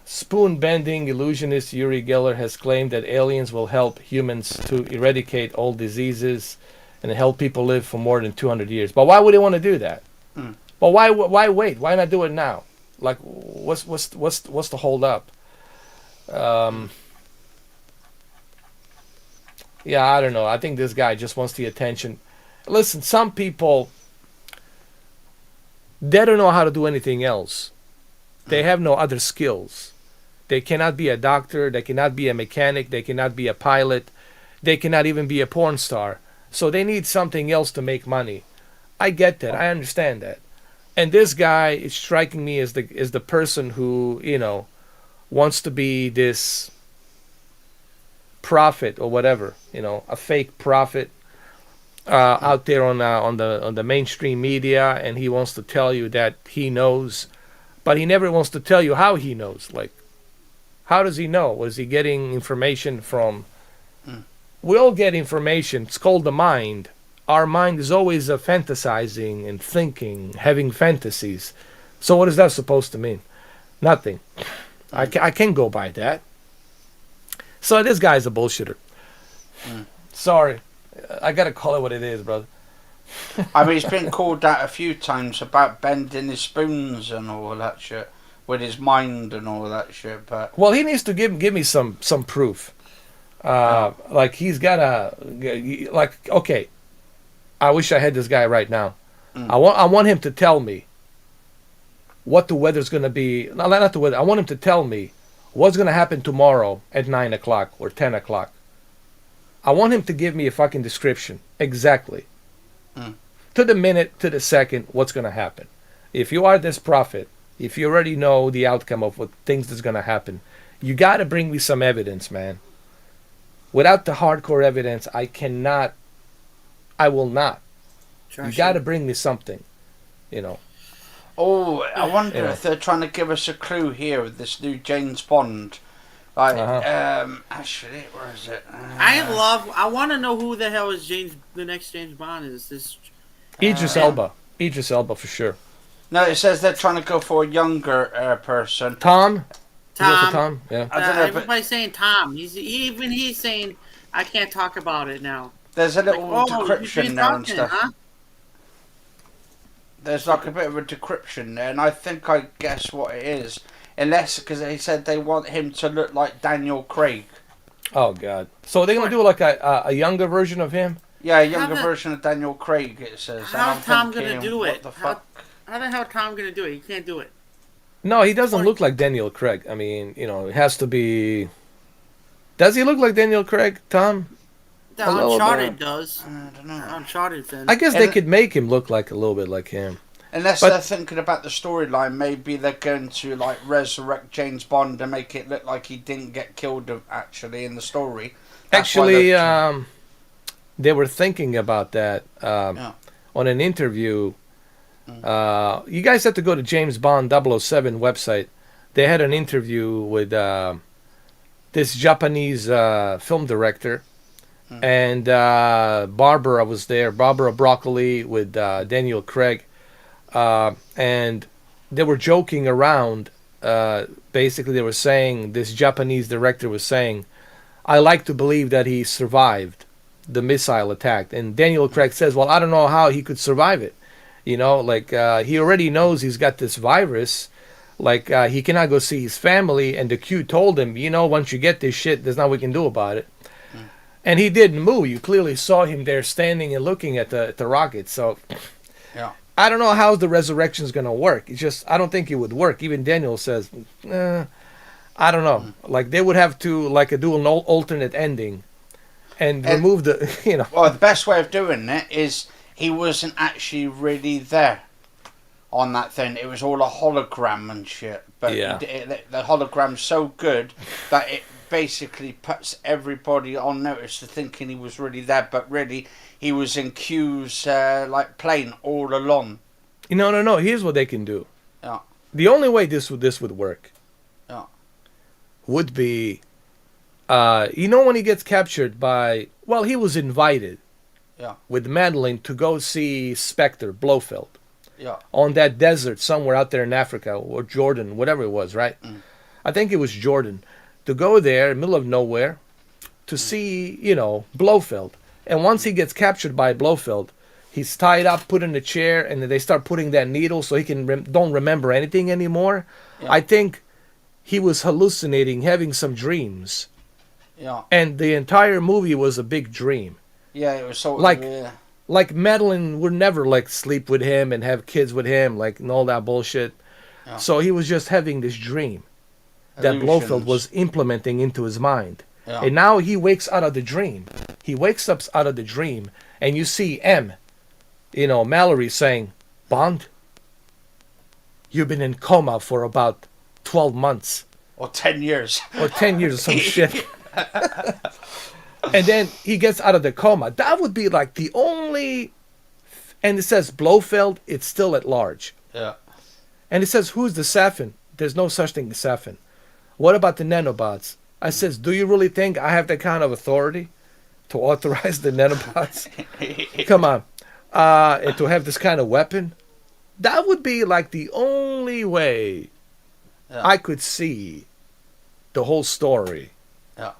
Spoon-bending illusionist Uri Geller has claimed that aliens will help humans to eradicate all diseases and help people live for more than 200 years. But why would they want to do that? Well, why wait? Why not do it now? Like, what's the hold up? Yeah, I don't know. I think this guy just wants the attention. Listen, some people, they don't know how to do anything else. They have no other skills. They cannot be a doctor. They cannot be a mechanic. They cannot be a pilot. They cannot even be a porn star. So they need something else to make money. I get that. I understand that. And this guy is striking me as the person who, wants to be this prophet or whatever, a fake prophet out there on the mainstream media, and he wants to tell you that he knows but he never wants to tell you how he knows. Like, how does he know? Was he getting information from? We all get information. It's called the mind. Our mind is always fantasizing and thinking, having fantasies. So what is that supposed to mean? Nothing. I can't go by that. So this guy's a bullshitter. Sorry. I gotta call it what it is, brother. I mean, he's been called out a few times about bending his spoons and all that shit with his mind and all that shit. But Well, he needs to give me some proof. Like he's gotta like okay. I wish I had this guy right now. I want him to tell me what the weather's gonna be. No, not the weather. I want him to tell me what's gonna happen tomorrow at 9 o'clock or 10 o'clock. I want him to give me a fucking description exactly, to the minute, to the second, what's gonna happen. If you are this prophet, if you already know the outcome of what things that's gonna happen, you gotta bring me some evidence, man. Without the hardcore evidence, I cannot. I will not. You got to bring me something, you know. oh, I wonder Yeah. if they're trying to give us a clue here with this new James Bond. Like, actually, where is it? I want to know who the hell is the next James Bond is. This Idris Elba. Idris Elba for sure. No, it says they're trying to go for a younger person. Tom. You go for Tom. Tom. Yeah. I don't know, but Everybody's saying Tom. He's saying I can't talk about it now. there's a Like, little oh, decryption he's there and talking, stuff. huh? There's like a bit of a decryption there, and I think I guess what it is. Unless, because they said they want him to look like Daniel Craig. Oh God. So they're gonna do like a younger version of him. Yeah, a younger the- version of Daniel Craig, it says. And How's I'm Tom gonna thinking, do what it? the fuck? How the hell Tom gonna do it? He can't do it. No, he doesn't look like Daniel Craig. I mean, you know, it has to be. Does he look like Daniel Craig, Tom? The A little Uncharted bit. does. I don't know. Uncharted then. I guess they And- could make him look like a little bit like him. Unless But- they're thinking about the storyline, maybe they're going to like resurrect James Bond and make it look like he didn't get killed actually in the story. That's why Actually, they're- they were thinking about that Yeah. on an interview. You guys have to go to James Bond 007 website. They had an interview with this Japanese film director, and Barbara was there. Barbara Broccoli with Daniel Craig, and they were joking around. Basically, they were saying this Japanese director was saying, "I like to believe that he survived the missile attack," and Daniel Craig says, "Well, I don't know how he could survive it. You know, like he already knows he's got this virus. Like he cannot go see his family, and the Q told him, you know, once you get this shit, there's nothing we can do about it." And he didn't move. You clearly saw him there standing and looking at the rocket. So Yeah. I don't know how the resurrection is going to work. It's just, I don't think it would work. Even Daniel says, I don't know. Like they would have to do an alternate ending and remove the, you know. Well, the best way of doing it is he wasn't actually really there on that thing. It was all a hologram and shit. But Yeah. the hologram's so good that it basically puts everybody on notice to thinking he was really there, but really he was in Q's plane all along. No. Here's what they can do. Yeah. The only way this would work Yeah. would be, when he gets captured by, well, he was invited Yeah. with Madeline to go see Spectre Blofeld Yeah. on that desert somewhere out there in Africa or Jordan, whatever it was, right? I think it was Jordan. To go there, in the middle of nowhere, to see, Blofeld. And once he gets captured by Blofeld, he's tied up, put in a chair, and then they start putting that needle so he can don't remember anything anymore. Yeah. I think he was hallucinating, having some dreams. Yeah. And the entire movie was a big dream. Yeah, it was sort Like- of... Like Madeline would never sleep with him and have kids with him, and all that bullshit. Yeah. So he was just having this dream that Blofeld illusions. was implementing into his mind. Yeah. And now he wakes out of the dream. He wakes up out of the dream, and you see Mallory saying, "Bond, you've been in coma for about 12 months Or 10 years. or 10 years or some shit." And then he gets out of the coma. That would be like the only... And it says Blofeld, it's still at large. Yeah. And it says, who's the Safin? There's no such thing as Safin. What about the nanobots? I says, do you really think I have that kind of authority to authorize the nanobots? Come on. And to have this kind of weapon? That would be like the only way I could see the whole story Yeah.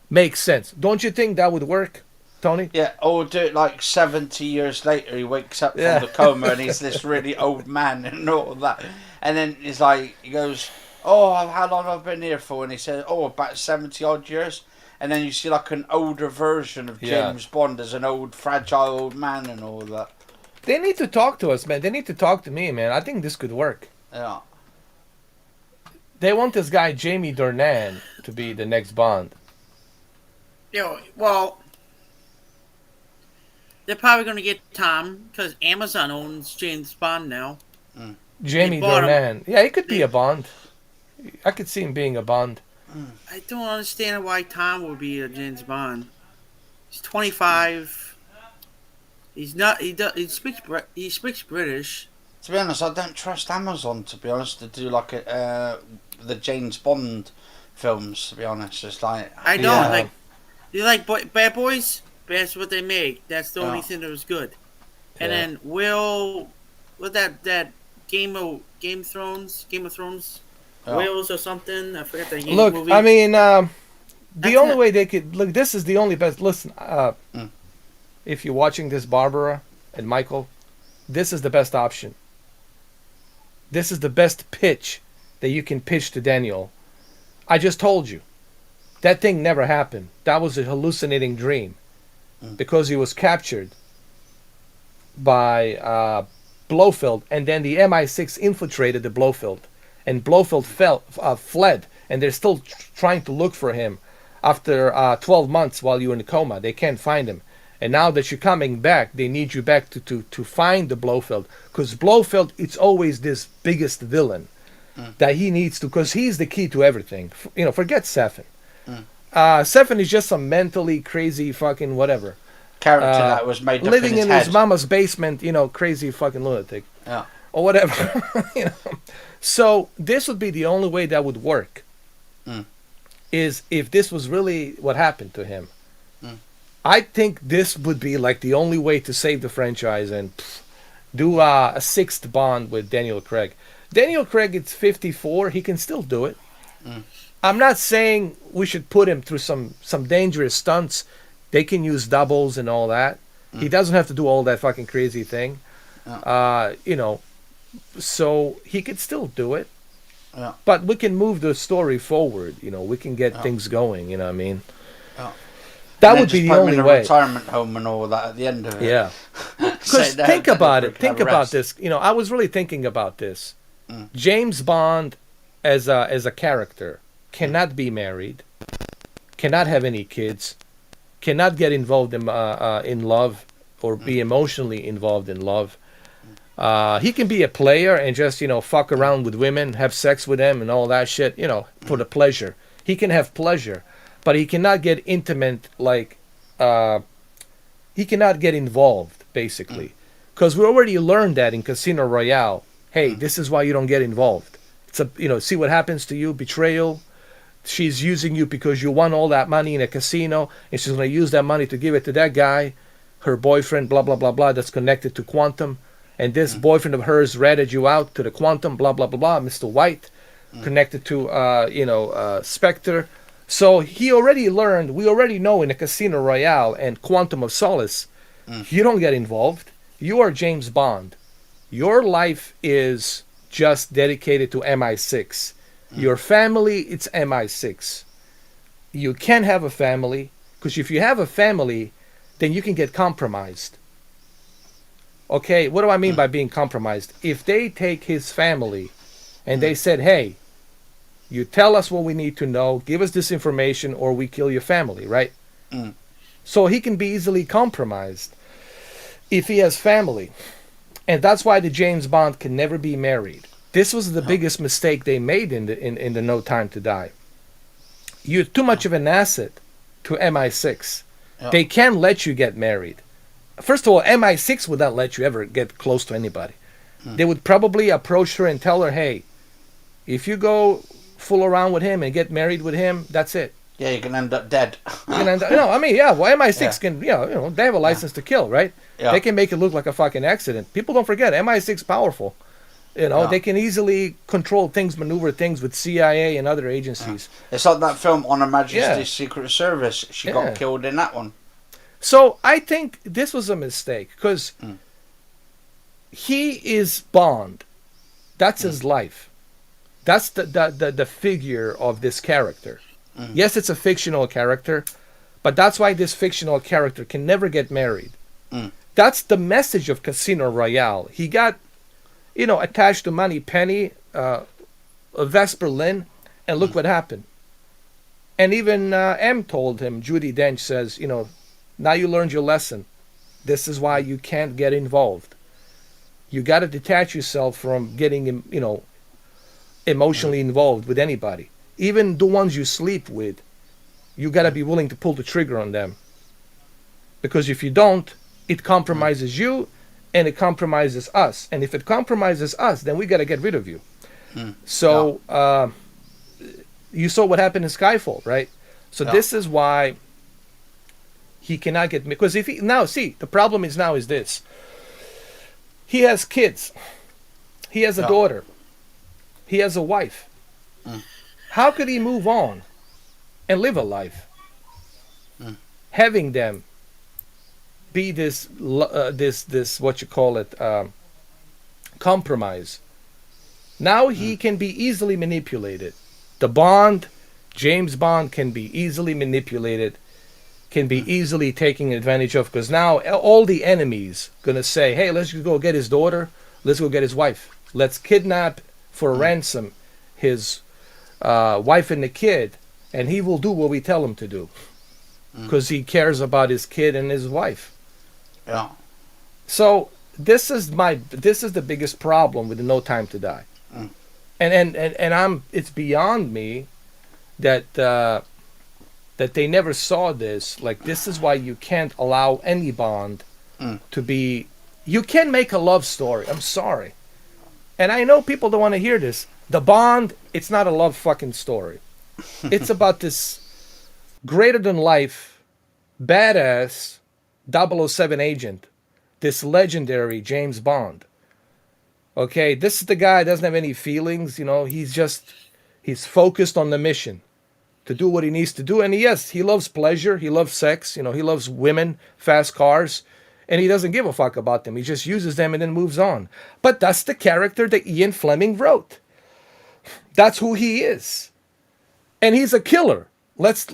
make sense. Don't you think that would work, Tony? Yeah, or do it like 70 years later, he wakes up Yeah. from the coma and he's this really old man and all that. And then he's like, he goes, oh, how long have I been here for? And he says, oh, about 70 odd years. And then you see like an older version of Yeah. James Bond as an old, fragile old man and all that. They need to talk to us, man. They need to talk to me, man. I think this could work. Yeah. They want this guy, Jamie Dornan, to be the next Bond. Well, they're probably going to get Tom because Amazon owns James Bond now. Jamie bought him. Dornan. Yeah, he could be a Bond. I could see him being a Bond. I don't understand why Tom would be a James Bond. He's 25. He's not. He speaks British. To be honest, I don't trust Amazon, to be honest, to do like the James Bond films, to be honest. It's like... I know. Yeah. Like, you like Bad Boys? That's what they make. That's the only Yeah. thing that was good. Yeah. And then what that Game of Thrones, Yeah. Wales or something. I forget the Look, movie. I mean, the That's only it. way they could... Look, this is the only best... Listen, if you're watching this, Barbara and Michael, this is the best option. This is the best pitch that you can pitch to Daniel. I just told you. That thing never happened. That was a hallucinating dream. Because he was captured by Blofeld, and then the MI6 infiltrated the Blofeld. And Blofeld fled, and they're still trying to look for him after 12 months while you're in a coma. They can't find him. And now that you're coming back, they need you back to find the Blofeld. Because Blofeld, it's always this biggest villain that he needs to, because he's the key to everything. Forget Safin. Safin is just some mentally crazy fucking whatever. Character that was made up Living in his in head. his mama's basement, crazy fucking lunatic. Yeah. Or whatever. So this would be the only way that would work. Is if this was really what happened to him. I think this would be like the only way to save the franchise and do a sixth Bond with Daniel Craig. Daniel Craig, it's 54. He can still do it. I'm not saying we should put him through some dangerous stunts. They can use doubles and all that. He doesn't have to do all that fucking crazy thing. So he could still do it. Yeah. But we can move the story forward. We can get things going. You know what I mean? Yeah. That And then would be just the put him only in a way. retirement home and all that at the end of it. Yeah. Say Because that, think then about we it. can Think have about rest. this. I was really thinking about this. James Bond, as a character, cannot be married, cannot have any kids, cannot get involved in love or be emotionally involved in love. He can be a player and just fuck around with women, have sex with them, and all that shit. For the pleasure. He can have pleasure, but he cannot get intimate. He cannot get involved, basically, because we already learned that in Casino Royale. Hey, this is why you don't get involved. It's see what happens to you, betrayal. She's using you because you won all that money in a casino, and she's going to use that money to give it to that guy, her boyfriend, blah, blah, blah, blah, that's connected to Quantum. And this boyfriend of hers ratted you out to the Quantum, blah, blah, blah, blah, Mr. White, connected to, Spectre. So we already know in a Casino Royale and Quantum of Solace, you don't get involved. You are James Bond. Your life is just dedicated to MI6. Your family, it's MI6. You can have a family, because if you have a family, then you can get compromised. Okay, what do I mean by being compromised? If they take his family and they said, hey, you tell us what we need to know, give us this information, or we kill your family, right? So he can be easily compromised if he has family. And that's why the James Bond can never be married. This was the biggest mistake they made in the No Time to Die. You're too much of an asset to MI6. Yeah. They can't let you get married. First of all, MI6 would not let you ever get close to anybody. they would probably approach her and tell her, hey, if you go fool around with him and get married with him, that's it. Yeah, you can end up dead. You can end up, no, I mean, yeah, well, MI6 Yeah. can, they have a license to kill, right? Yeah. They can make it look like a fucking accident. People don't forget, MI6 powerful. Yeah. They can easily control things, maneuver things with CIA and other agencies. It's like that film On Her Majesty's Yeah. Secret Service. She Yeah. got killed in that one. So I think this was a mistake because he is Bond. That's his life. That's the figure of this character. Yes, it's a fictional character, but that's why this fictional character can never get married. That's the message of Casino Royale. He got, attached to Money Penny, Vesper Lynn, and look what happened. And even M told him, Judi Dench says, now you learned your lesson. This is why you can't get involved. You got to detach yourself from getting, emotionally involved with anybody. Even the ones you sleep with, you got to be willing to pull the trigger on them. Because if you don't, it compromises you and it compromises us. And if it compromises us, then we got to get rid of you. So you saw what happened in Skyfall, right? So this is why he cannot get, because if he now see the problem is this. He has kids. He has a daughter. He has a wife. How could he move on and live a life? Having them be this what you call it, compromise. Now he can be easily manipulated. James Bond can be easily manipulated, can be easily taken advantage of, because now all the enemies gonna say, hey, let's go get his daughter, let's go get his wife, let's kidnap for ransom his wife and the kid, and he will do what we tell him to do, because he cares about his kid and his wife. Yeah. So this is the biggest problem with No Time to Die. And it's beyond me that they never saw this. Like, this is why you can't allow any Bond to be. You can make a love story. I'm sorry, and I know people don't want to hear this. The Bond, it's not a love fucking story. It's about this greater than life, badass 007 agent, this legendary James Bond. Okay, this is the guy doesn't have any feelings. He's focused on the mission to do what he needs to do. And yes, he loves pleasure. He loves sex. He loves women, fast cars, and he doesn't give a fuck about them. He just uses them and then moves on. But that's the character that Ian Fleming wrote. That's who he is. And he's a killer. Let's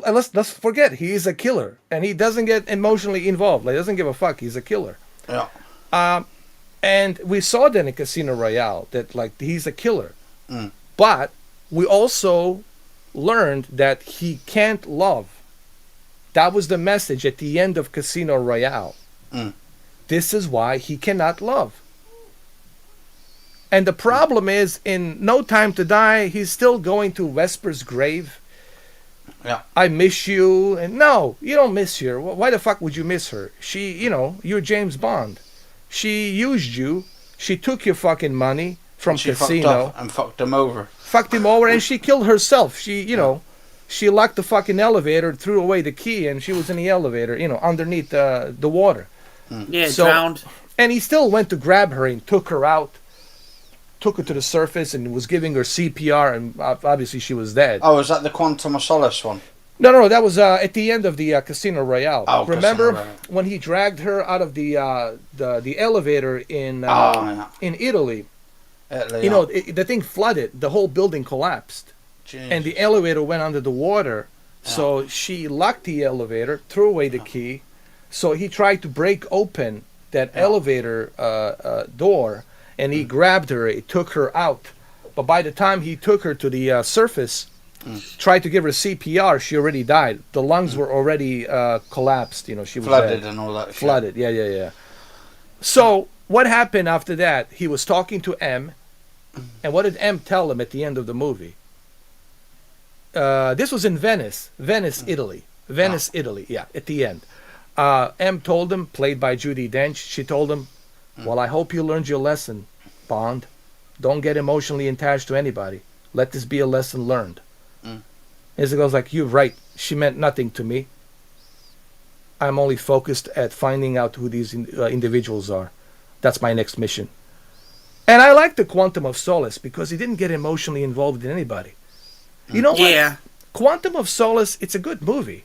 forget he is a killer, and he doesn't get emotionally involved. Like, he doesn't give a fuck. He's a killer. Yeah. And we saw that in Casino Royale, that he's a killer. But we also learned that he can't love. That was the message at the end of Casino Royale. This is why he cannot love. And the problem is, in No Time to Die, he's still going to Vesper's grave. Yeah. I miss you. And no, you don't miss her. Why the fuck would you miss her? She, you're James Bond. She used you. She took your fucking money from She Casino. fucked up and fucked him over. Fucked him over, and she killed herself. She locked the fucking elevator, threw away the key, and she was in the elevator, underneath the water. Yeah, So- drowned. And he still went to grab her and took her out, took her to the surface, and was giving her CPR, and obviously she was dead. Oh, is that the Quantum of Solace one? No, that was at the end of the Casino Royale. Oh, Remember Casino Royale. when he dragged her out of the elevator in Yeah. in Italy? Italy, The thing flooded. The whole building collapsed, Jeez. and the elevator went under the water. So she locked the elevator, threw away the key. So he tried to break open that elevator door, and he grabbed her. He took her out. But by the time he took her to the surface, tried to give her CPR, she already died. The lungs were already collapsed. She was flooded dead. and all that. Flooded. Yeah. So what happened after that? He was talking to M, and what did M tell him at the end of the movie? This was in Venice, Italy. Italy. Yeah, at the end. M told him, played by Judi Dench, she told him, well, I hope you learned your lesson. Bond. Don't get emotionally attached to anybody. Let this be a lesson learned. As it goes like, you're right. She meant nothing to me. I'm only focused at finding out who these individuals are. That's my next mission. And I like the Quantum of Solace because he didn't get emotionally involved in anybody. You know what? Yeah. Quantum of Solace, it's a good movie,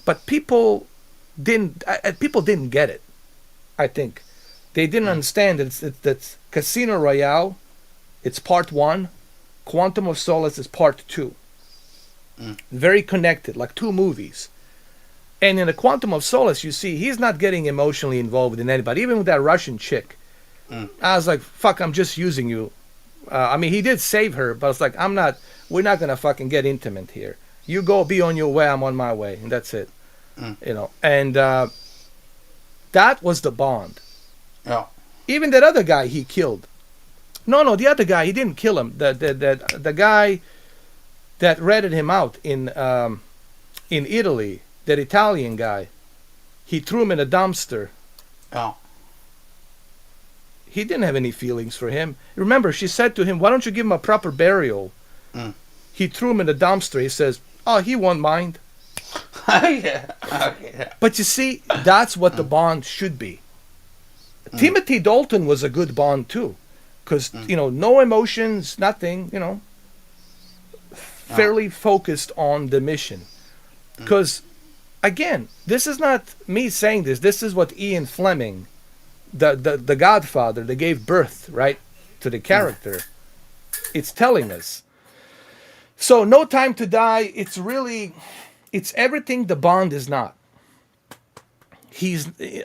but people didn't get it. I think they didn't understand that Casino Royale, it's part 1, Quantum of Solace is part 2. Very connected, like 2 movies. And in the Quantum of Solace, you see he's not getting emotionally involved in anybody, even with that Russian chick. I was like, fuck, I'm just using you. I mean, he did save her, but it's like, we're not gonna fucking get intimate here. You go be on your way, I'm on my way, and that's it. You know, and that was the Bond. Yeah. Even that other guy he killed. No, the other guy, he didn't kill him. The guy that ratted him out in Italy, that Italian guy, he threw him in a dumpster. Yeah. He didn't have any feelings for him. Remember, she said to him, why don't you give him a proper burial? He threw him in a dumpster. He says, oh, he won't mind. Yeah. Okay. But you see, that's what the Bond should be. Timothy Dalton was a good Bond too. Because, you know, no emotions, nothing, you know. Fairly focused on the mission. Because, again, this is not me saying this. This is what Ian Fleming, the Godfather, that gave birth, right, to the character. It's telling us. So, No Time to Die, it's everything the Bond is not.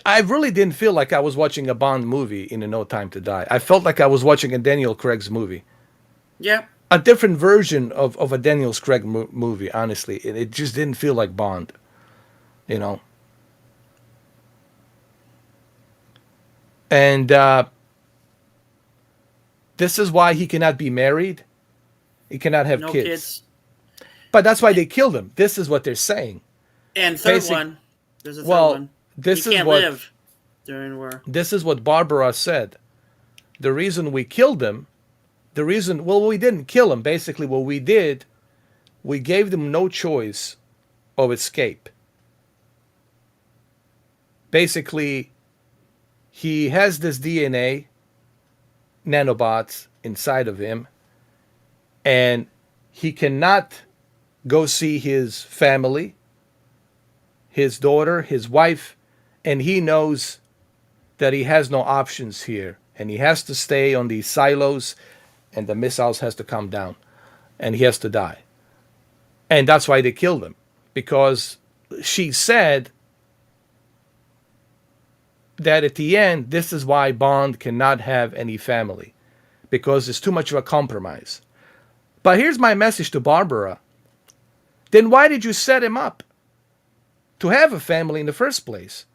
I really didn't feel like I was watching a Bond movie in a No Time to Die. I felt like I was watching a Daniel Craig's movie. Yeah. A different version of a Daniel Craig movie, honestly. It just didn't feel like Bond, you know. And this is why he cannot be married. He cannot have No kids. kids. But that's why they killed him. This is what they're saying. And third Basic- one. There's a third Well, one. this He is can't what live during war. this is what Barbara said. The reason we killed him, we didn't kill him. Basically, what we did, we gave them no choice of escape. Basically, he has this DNA, nanobots inside of him, and he cannot go see his family, his daughter, his wife, and he knows that he has no options here, and he has to stay on these silos, and the missiles has to come down, and he has to die. And that's why they killed him, because she said that at the end, this is why Bond cannot have any family, because it's too much of a compromise. But here's my message to Barbara. Then why did you set him up to have a family in the first place?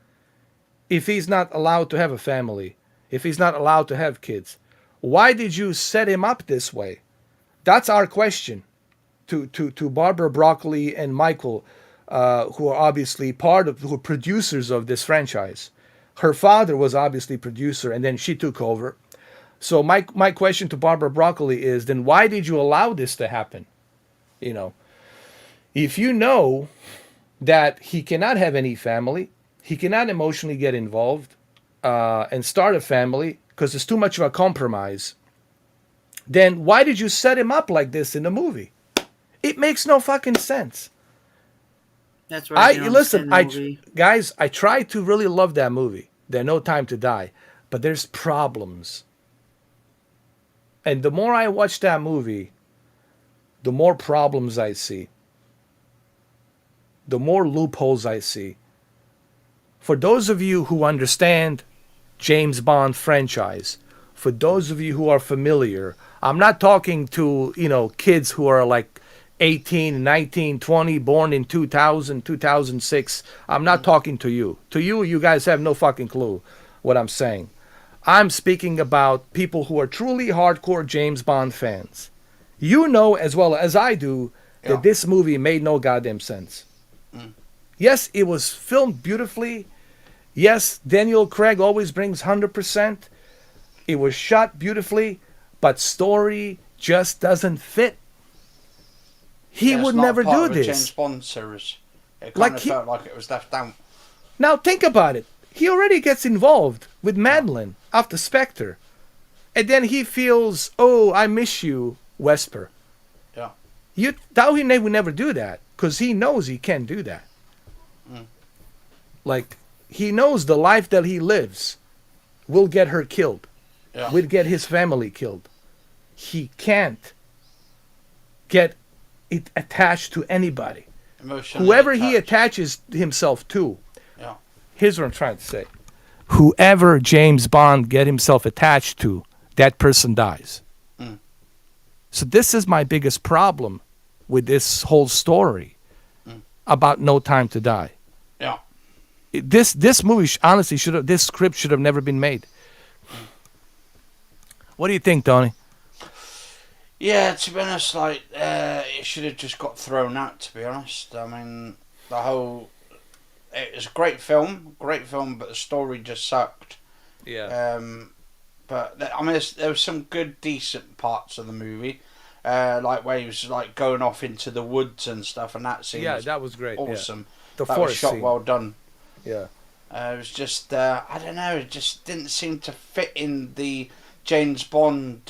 If he's not allowed to have a family, if he's not allowed to have kids, why did you set him up this way? That's our question to Barbara Broccoli and Michael, who are obviously who are producers of this franchise. Her father was obviously producer, and then she took over. So my question to Barbara Broccoli is, then why did you allow this to happen? You know, if you know that he cannot have any family, he cannot emotionally get involved and start a family because it's too much of a compromise, then why did you set him up like this in the movie? It makes no fucking sense. That's right. Listen, guys, I try to really love that movie. There's No Time to Die, but there's problems. And the more I watch that movie, the more problems I see. The more loopholes I see. For those of you who understand James Bond franchise, for those of you who are familiar, I'm not talking to, kids who are like 18, 19, 20, born in 2000, 2006. I'm not talking to you. To you, you guys have no fucking clue what I'm saying. I'm speaking about people who are truly hardcore James Bond fans. You know as well as I do that this movie made no goddamn sense. Yes, it was filmed beautifully. Yes, Daniel Craig always brings 100%. It was shot beautifully. but story just doesn't fit. He Yeah, it's would not never part do of a this. James Bond series. It kind Like of he- felt like it was left out. Now think about it. He already gets involved with Madeline after Spectre. And then he feels, oh, I miss you, Wesper. Yeah. He would never do that because he knows he can't do that. Like, he knows the life that he lives will get her killed, Yeah. will get his family killed. He can't get it attached to anybody. Emotionally Whoever he attached. attaches himself to, Yeah. here's what I'm trying to say. Whoever James Bond get himself attached to, that person dies. Mm. So this is my biggest problem with this whole story about No Time to Die. Yeah. This movie honestly this script should have never been made. What do you think, Tony? Yeah, to be honest, like, it should have just got thrown out, to be honest. I mean, it was a great film, but the story just sucked. Yeah. I mean, there was some good, decent parts of the movie, like where he was like going off into the woods and stuff, and that scene was that was great. awesome. The that was forest shot scene. well done. Yeah. It was just, I don't know, it just didn't seem to fit in the James Bond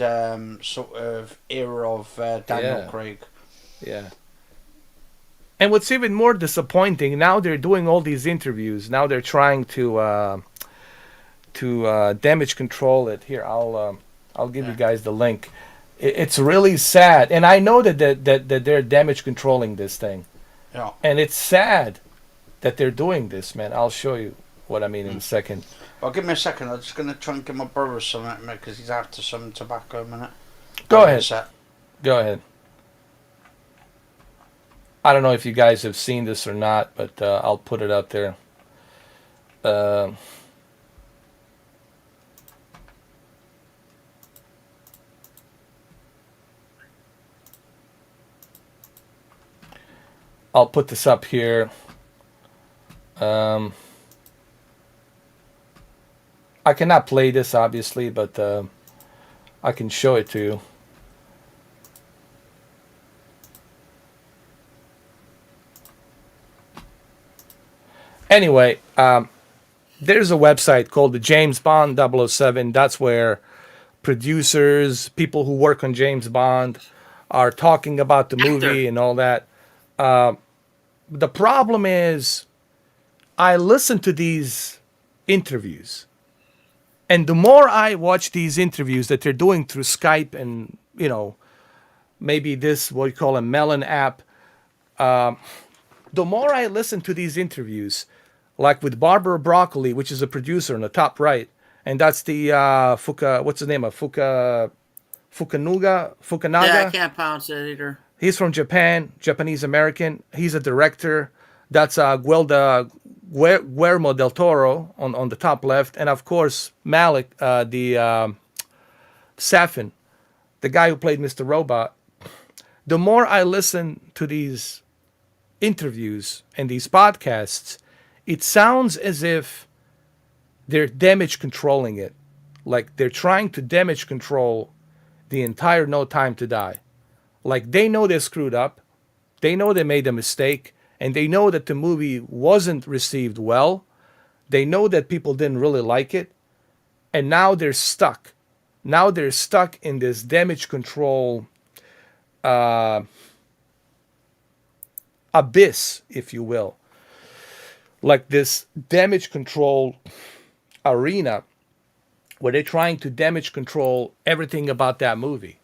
sort of era of Daniel Yeah. Craig. Yeah. And what's even more disappointing, now they're doing all these interviews. Now they're trying to damage control it. Here, I'll give you guys the link. It's really sad, and I know that they're damage controlling this thing, Yeah. and it's sad that they're doing this, man. I'll show you what I mean in a second. Well, give me a second. I'm just going to try and give my brother some because he's after some tobacco a minute. Go Give me a ahead. sec. Go ahead. I don't know if you guys have seen this or not, but I'll put it out there. I'll put this up here. I cannot play this, obviously, but I can show it to you. Anyway, there's a website called the James Bond 007. That's where producers, people who work on James Bond, are talking about the movie and all that. The problem is, I listen to these interviews, and the more I watch these interviews that they're doing through Skype and, maybe this, what you call a Melon app, the more I listen to these interviews, like with Barbara Broccoli, which is a producer on the top right, and that's the what's the name of Fukunaga? Yeah, I can't pronounce it either. He's from Japan, Japanese American. He's a director. That's Guillermo del Toro on the top left, and of course Malik, the Safin, the guy who played Mr. Robot. The more I listen to these interviews and these podcasts, it sounds as if they're damage controlling it, like they're trying to damage control the entire No Time to Die. Like, they know they screwed up, they know they made a mistake, and they know that the movie wasn't received well. They know that people didn't really like it, and now they're stuck. Now they're stuck in this damage control abyss, if you will. Like this damage control arena where they're trying to damage control everything about that movie,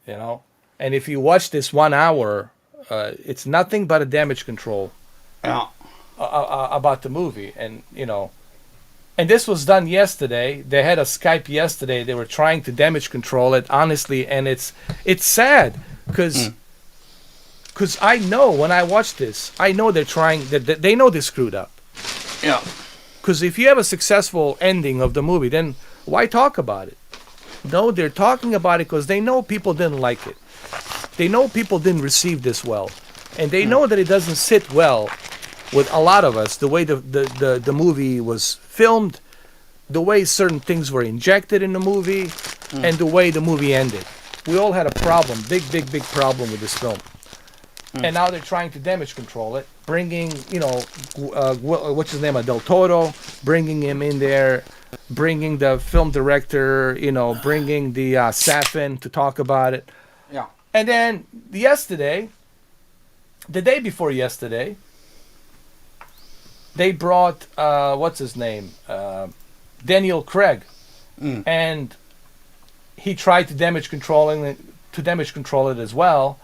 And if you watch this 1 hour, it's nothing but a damage control Yeah. about the movie. And, and this was done yesterday. They had a Skype yesterday. They were trying to damage control it, honestly. And it's sad because I know when I watch this, I know they're trying, they know they screwed up. Yeah. Because if you have a successful ending of the movie, then why talk about it? No, they're talking about it because they know people didn't like it. They know people didn't receive this well. And they know that it doesn't sit well with a lot of us, the way the movie was filmed, the way certain things were injected in the movie, and the way the movie ended. we all had a problem, big problem with this film. And now they're trying to damage control it, bringing, what's his name, Del Toro, bringing him in there, bringing the film director, bringing the Safin to talk about it. Yeah. And then yesterday, the day before yesterday, they brought, what's his name, Daniel Craig. And he tried to damage control it as well.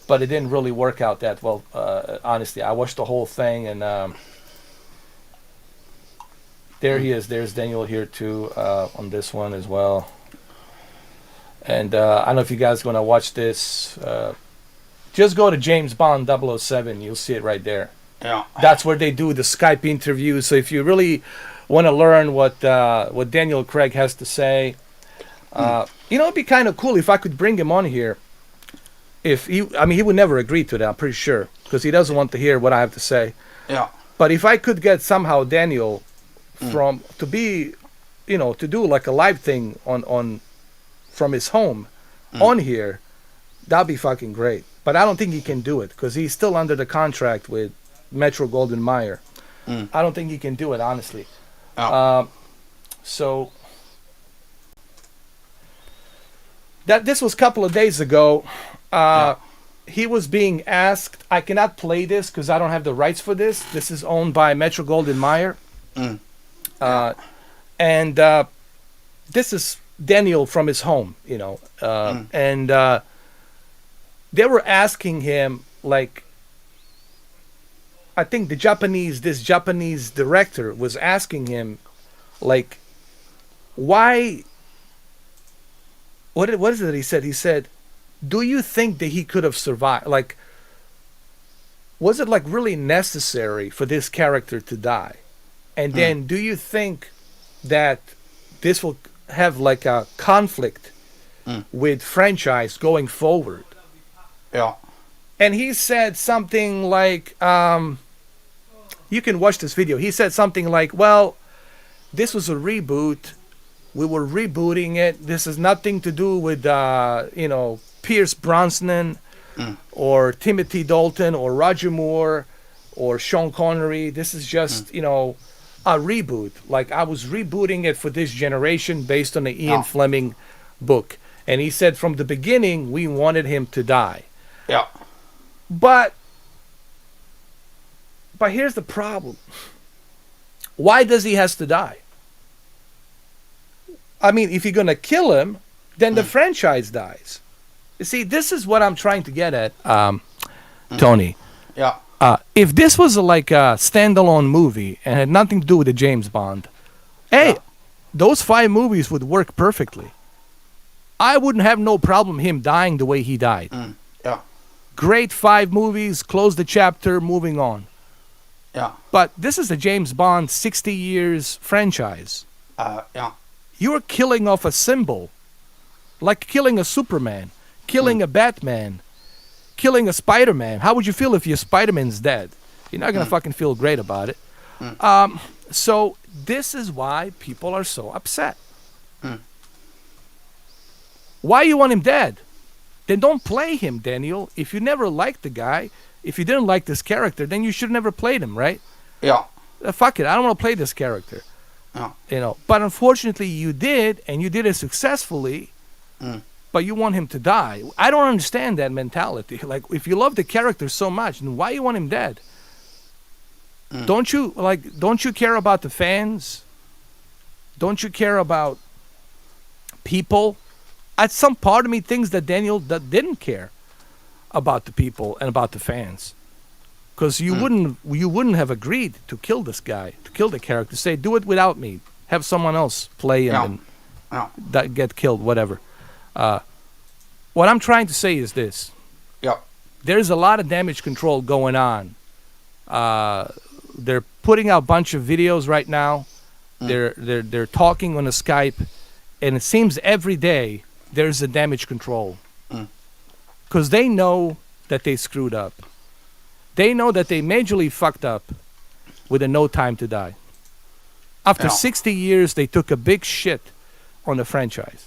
But it didn't really work out that well, honestly. I watched the whole thing, and there he is. There's Daniel here, too, on this one as well. And I don't know if you guys are going to watch this. Just go to James Bond 007. You'll see it right there. Yeah. That's where they do the Skype interviews. So if you really want to learn what Daniel Craig has to say, it'd be kind of cool if I could bring him on here. He would never agree to that, I'm pretty sure, because he doesn't want to hear what I have to say. Yeah. But if I could get somehow Daniel to do like a live thing from his home on here, that'd be fucking great. But I don't think he can do it because he's still under the contract with Metro Goldwyn Mayer. I don't think he can do it, honestly. Oh. So this was a couple of days ago. He was being asked, I cannot play this because I don't have the rights for this. This is owned by Metro Goldwyn Mayer. And this is Daniel from his home, and they were asking him, like, I think this Japanese director was asking him, like, why, what is it that he said? He said, do you think that he could have survived? Like, was it like really necessary for this character to die? And then do you think that this will have like a conflict with franchise going forward? Yeah. And he said something like, you can watch this video. He said something like, well, this was a reboot. We were rebooting it. This has nothing to do with, Pierce Brosnan or Timothy Dalton or Roger Moore or Sean Connery. This is just, a reboot. Like, I was rebooting it for this generation based on the Ian Fleming book. And he said from the beginning, we wanted him to die. Yeah. But here's the problem. Why does he has to die? I mean, if you're going to kill him, then the franchise dies. You see, this is what I'm trying to get at, Tony. Yeah. If this was like a standalone movie and had nothing to do with the James Bond, those 5 movies would work perfectly. I wouldn't have no problem him dying the way he died. Yeah. Great 5 movies, close the chapter, moving on. Yeah. But this is the James Bond 60 years franchise. Yeah. You're killing off a symbol, like killing a Superman, killing a Batman, killing a Spider-Man. How would you feel if your Spider-Man's dead? You're not going to fucking feel great about it. So this is why people are so upset. Why you want him dead? Then don't play him, Daniel. If you never liked the guy, if you didn't like this character, then you should have never played him, right? Yeah. Fuck it, I don't want to play this character. Yeah. But unfortunately you did, and you did it successfully. But you want him to die. I don't understand that mentality. Like, if you love the character so much, then why you want him dead? Don't you care about the fans? Don't you care about people? At some part of me thinks that Daniel didn't care about the people and about the fans, because you wouldn't have agreed to kill this guy, to kill the character. Say, do it without me. Have someone else play him and get killed, whatever. What I'm trying to say is this. Yeah. There's a lot of damage control going on. They're putting out a bunch of videos right now. They're talking on a Skype, and it seems every day there's a damage control, because they know that they screwed up. They know that they majorly fucked up with a No Time to Die. After 60 years, they took a big shit on the franchise.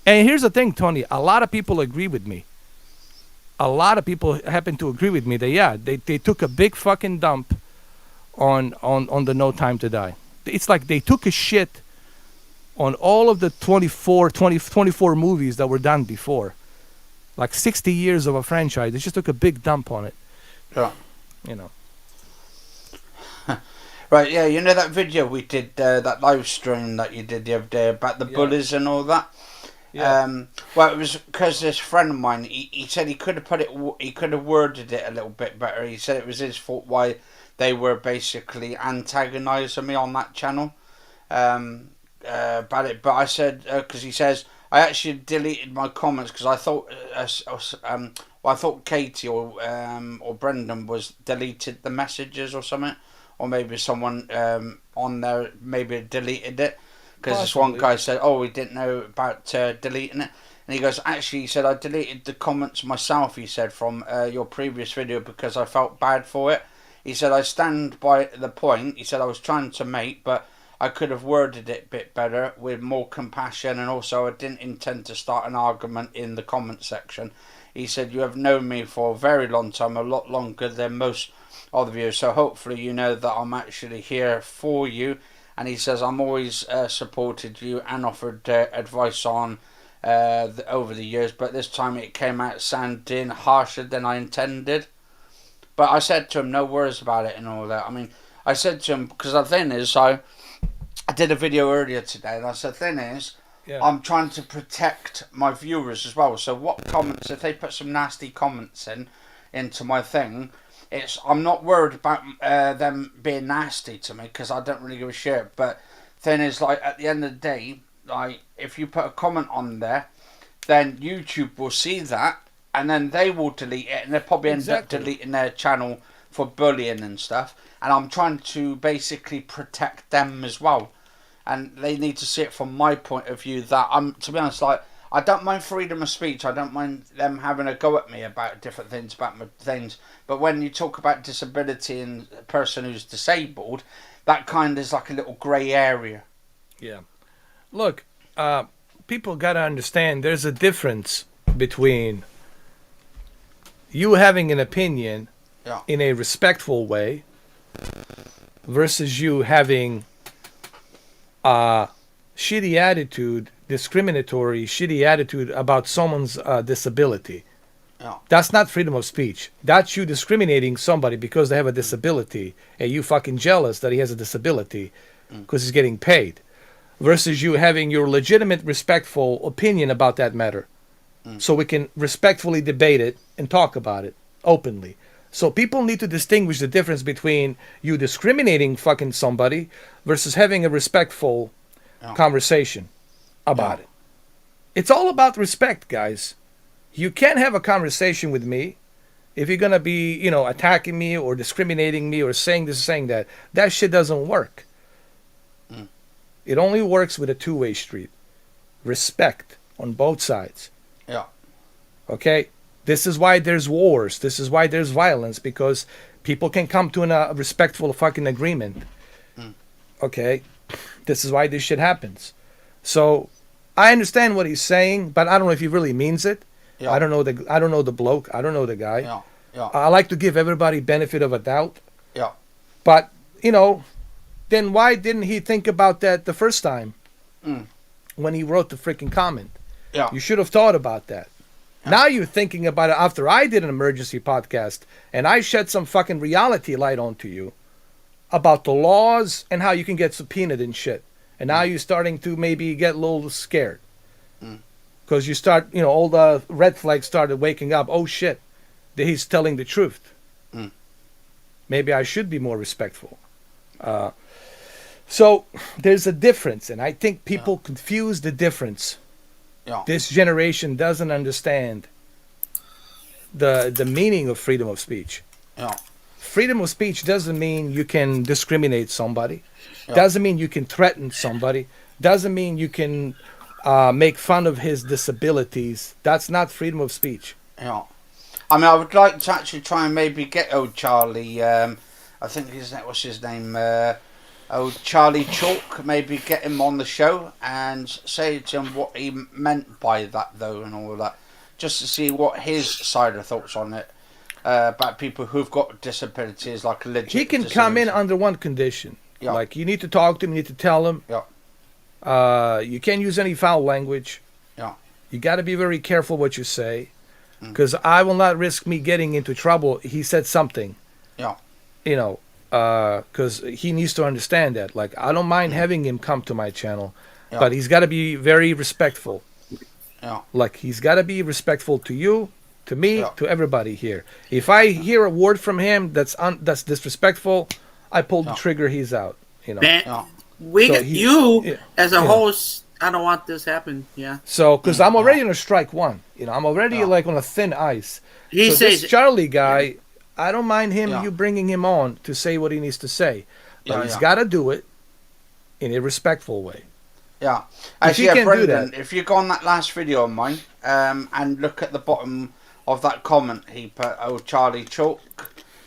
And here's the thing, Tony. A lot of people agree with me. A lot of people happen to agree with me that, yeah, they took a big fucking dump on the No Time to Die. It's like they took a shit on all of the 24 movies that were done before. Like 60 years of a franchise. They just took a big dump on it. Yeah. You know. Right, yeah, you know that video we did, that live stream that you did the other day about the bullies and all that? Yeah. Well, it was because this friend of mine, he said he could have worded it a little bit better. He said it was his fault why they were basically antagonising me on that channel about it. But I said, because he says, I actually deleted my comments because I thought, I thought Katie or Brendan was deleted the messages or something. Or maybe someone on there maybe deleted it. Because this one guy said, oh, we didn't know about deleting it. And he goes, actually, he said, I deleted the comments myself, he said, from your previous video because I felt bad for it. He said, I stand by the point. He said, I was trying to make, but I could have worded it a bit better with more compassion. And also, I didn't intend to start an argument in the comment section. He said, you have known me for a very long time, a lot longer than most of you, so hopefully you know that I'm actually here for you. And he says I'm always supported you and offered advice on over the years, but this time it came out sounding harsher than I intended. But I said to him, no worries about it and all that. I mean, I said to him, because the thing is, I did a video earlier today and I said, the thing is, I'm trying to protect my viewers as well. So what comments, if they put some nasty comments into my thing, I'm not worried about them being nasty to me because I don't really give a shit. But thing is, like, at the end of the day, like, if you put a comment on there, then YouTube will see that and then they will delete it and they'll probably end up deleting their channel for bullying and stuff. And I'm trying to basically protect them as well. And they need to see it from my point of view that to be honest, like, I don't mind freedom of speech. I don't mind them having a go at me about different things, about my things. But when you talk about disability and a person who's disabled, that kind of is like a little grey area. Yeah. Look, people got to understand there's a difference between you having an opinion in a respectful way versus you having a shitty attitude, discriminatory, shitty attitude about someone's disability. That's not freedom of speech. That's you discriminating somebody because they have a disability and you fucking jealous that he has a disability because he's getting paid. Versus you having your legitimate, respectful opinion about that matter. So we can respectfully debate it and talk about it openly. So people need to distinguish the difference between you discriminating fucking somebody versus having a respectful conversation about it. It's all about respect, guys. You can't have a conversation with me if you're going to be, attacking me or discriminating me or saying this or saying that. That shit doesn't work. It only works with a two-way street. Respect on both sides. Yeah. Okay? This is why there's wars. This is why there's violence, because people can come to a respectful fucking agreement. Okay? This is why this shit happens. So I understand what he's saying, but I don't know if he really means it. Yeah. I don't know the bloke. I don't know the guy. Yeah. Yeah. I like to give everybody benefit of a doubt. Yeah. But, then why didn't he think about that the first time when he wrote the freaking comment? Yeah. You should have thought about that. Yeah. Now you're thinking about it after I did an emergency podcast and I shed some fucking reality light onto you about the laws and how you can get subpoenaed and shit. And now you're starting to maybe get a little scared. Because you start, all the red flags started waking up. Oh shit, he's telling the truth. Maybe I should be more respectful. So there's a difference, and I think people confuse the difference. This generation doesn't understand the meaning of freedom of speech. Freedom of speech doesn't mean you can discriminate somebody. Doesn't mean you can threaten somebody. Doesn't mean you can make fun of his disabilities. That's not freedom of speech. I mean, I would like to actually try and maybe get old Charlie. I think what's his name? Oh, Charlie Chalk, maybe get him on the show and say to him what he meant by that, though, and all of that, just to see what his side of thoughts on it about people who've got disabilities, like a legit. He can come in disability. under one condition. Yeah. Like you need to talk to him. You need to tell him. Yeah. You can't use any foul language. Yeah. You got to be very careful what you say, Mm. because I will not risk me getting into trouble. He said something. Yeah. You know, because he needs to understand that. Like, I don't mind having him come to my channel, Yeah. but he's got to be very respectful. Yeah. Like, he's got to be respectful to you, to me, Yeah. to everybody here. If I hear a word from him that's disrespectful, I pull the Yeah. trigger. He's out. You know. Man, Yeah. we So got he- you yeah, as a yeah. host. I don't want this happen. Yeah. So, because I'm already on a strike one. You know, I'm already Yeah. like on a thin ice. He So says this Charlie guy, I don't mind him, Yeah. you bringing him on to say what he needs to say. But Yeah, he's yeah. got to do it in a respectful way. Yeah. If Actually, you yeah, can't do Brendan, that- if you go on that last video of mine and look at the bottom of that comment he put, oh, Charlie Chalk,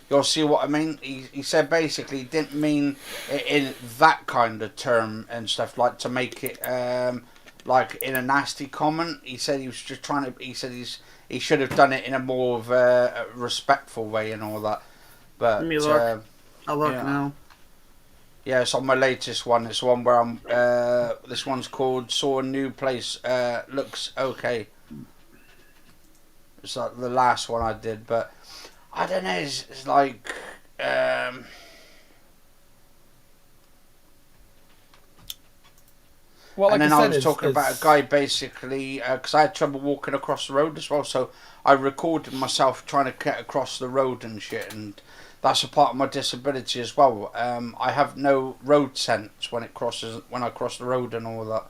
you'll see what I mean. He said basically he didn't mean it in that kind of term and stuff, like to make it like in a nasty comment. He said he was just trying to, he said he should have done it in a more of a respectful way and all that. But Let me look. I'll look yeah. now. yeah, it's on my latest one. It's one where I'm. This one's called "Saw a New Place." Looks okay. It's like the last one I did, but I don't know. It's like. Well, And like then I said, was it's- talking about a it's- guy basically because I had trouble walking across the road as well, so I recorded myself trying to get across the road and shit, and that's a part of my disability as well. I have no road sense when I cross the road and all that.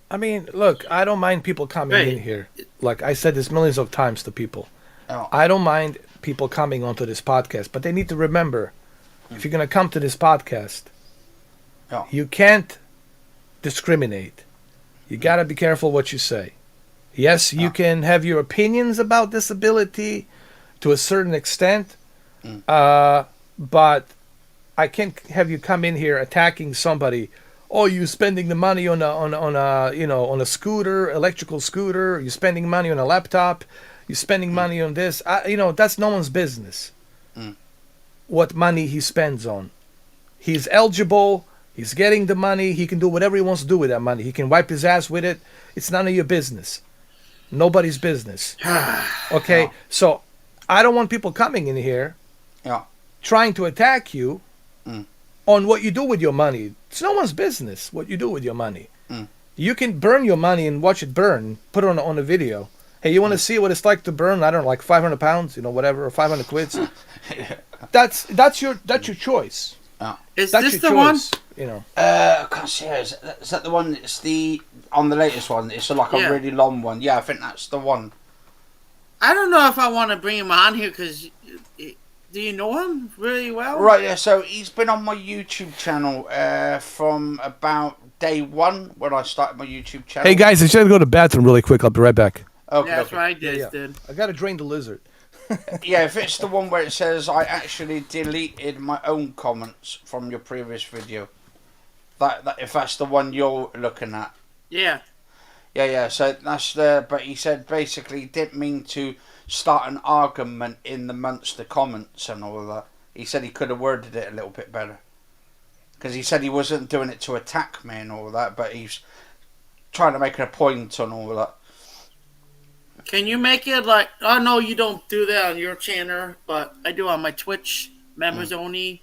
I mean, look, I don't mind people coming Right. in here. Like I said this millions of times to people. Oh. I don't mind people coming onto this podcast, but they need to remember, if you're going to come to this podcast, Yeah. you can't discriminate. You got to be careful what you say. Yes, you can have your opinions about disability to a certain extent, but I can't have you come in here attacking somebody. Oh, you spending the money on a scooter, electrical scooter. You're spending money on a laptop. You're spending money on this. That's no one's business. What money he spends on. He's eligible. He's getting the money. He can do whatever he wants to do with that money. He can wipe his ass with it. It's none of your business. Nobody's business. Okay? Yeah. So I don't want people coming in here Yeah. trying to attack you Mm. on what you do with your money. It's no one's business what you do with your money. Mm. You can burn your money and watch it burn. Put it on a video. Hey, you want to see what it's like to burn? I don't know, like 500 pounds, whatever, or 500 quids. That's your choice. Is That's this your the one? choice. I can't see it. Is that the one? It's on the latest one. It's like a Yeah. really long one. Yeah, I think that's the one. I don't know if I want to bring him on here because do you know him really well? Right, yeah, so he's been on my YouTube channel from about day one when I started my YouTube channel. Hey guys, I should go to the bathroom really quick. I'll be right back. Okay, Yeah, that's okay. what I did. Yeah. I gotta drain the lizard. Yeah, if it's the one where it says I actually deleted my own comments from your previous video. That if that's the one you're looking at. Yeah. Yeah, so that's the... But he said basically he didn't mean to start an argument in the Munster comments and all of that. He said he could have worded it a little bit better. Because he said he wasn't doing it to attack me and all that, but he's trying to make a point on all of that. Can you make it like? Oh no, you don't do that on your channel, but I do on my Twitch. Members only,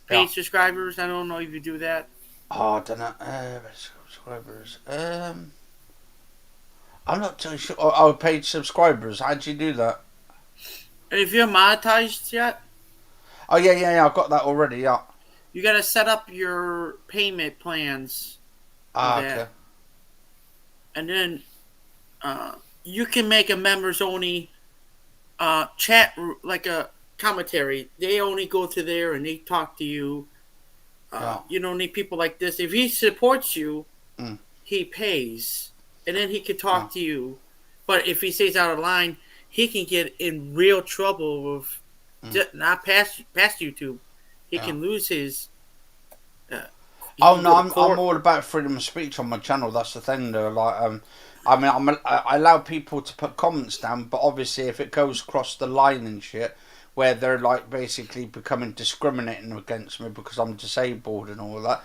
paid Yeah. subscribers. I don't know if you do that. Oh, I don't know. Subscribers. I'm not too sure. Oh, paid subscribers. How'd you do that? If you're monetized yet, Oh, yeah. I've got that already, yeah. you gotta set up your payment plans, Ah, Yeah. okay. and then you can make a members only chat like a commentary. They only go to there and they talk to you. Yeah. You don't need people like this. If he supports you, Mm. he pays, and then he can talk Yeah. to you. But if he stays out of line, he can get in real trouble with not past YouTube. he can lose his. He Oh can no, go to I'm court. all about freedom of speech on my channel. That's the thing, though. Like, I mean, I allow people to put comments down, but obviously, if it goes across the line and shit, where they're like basically becoming discriminating against me because I'm disabled and all that,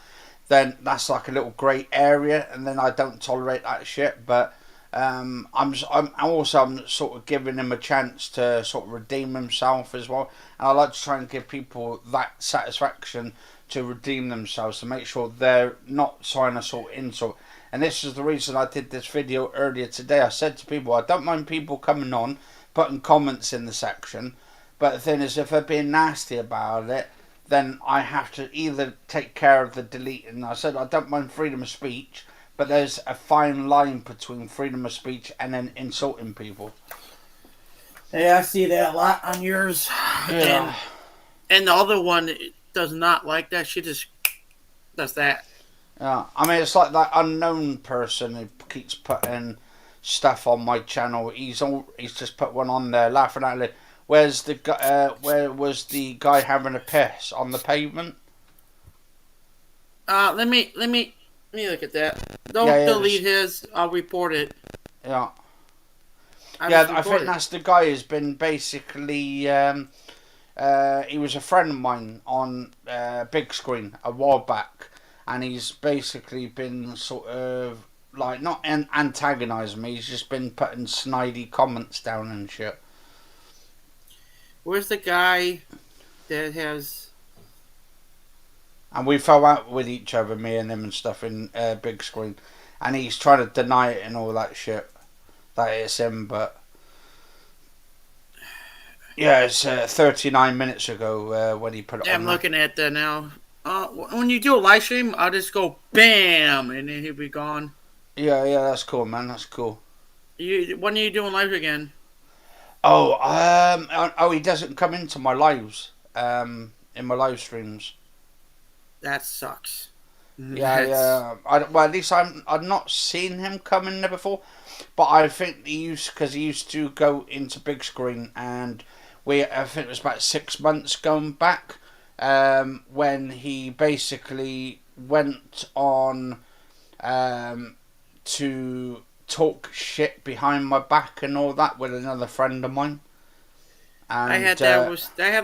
then that's like a little grey area, and then I don't tolerate that shit. But I'm sort of giving him a chance to sort of redeem himself as well, and I like to try and give people that satisfaction to redeem themselves, to make sure they're not trying to sort of insult. And this is the reason I did this video earlier today. I said to people, I don't mind people coming on, putting comments in the section, but the thing is, if they're being nasty about it, then I have to either take care of the deleting. I said I don't mind freedom of speech, but there's a fine line between freedom of speech and then insulting people. Yeah, I see that a lot on yours. Yeah. And the other one does not like that. She just does that. Yeah, I mean, it's like that unknown person who keeps putting stuff on my channel. He's just put one on there, laughing at it. Where's the guy? Where was the guy having a piss on the pavement? Let me look at that. Don't Yeah, delete his. I'll report it. Yeah, I I think that's the guy who's been basically. He was a friend of mine on big screen a while back, and he's basically been sort of like not antagonising me. He's just been putting snidey comments down and shit. Where's the guy that has? And we fell out with each other, me and him and stuff, in big screen, and he's trying to deny it and all that shit that it's him, but. Yeah, it's 39 minutes ago when he put it Yeah, on. I'm looking at that now. When you do a live stream, I'll just go bam, and then he'll be gone. Yeah, that's cool, man. That's cool. When are you doing live again? He doesn't come into my lives, in my live streams. That sucks. Yeah. Well, at least I've not seen him come in there before, but I think he used to go into big screen, and I think it was about 6 months going back, when he basically went on to talk shit behind my back and all that with another friend of mine. And I have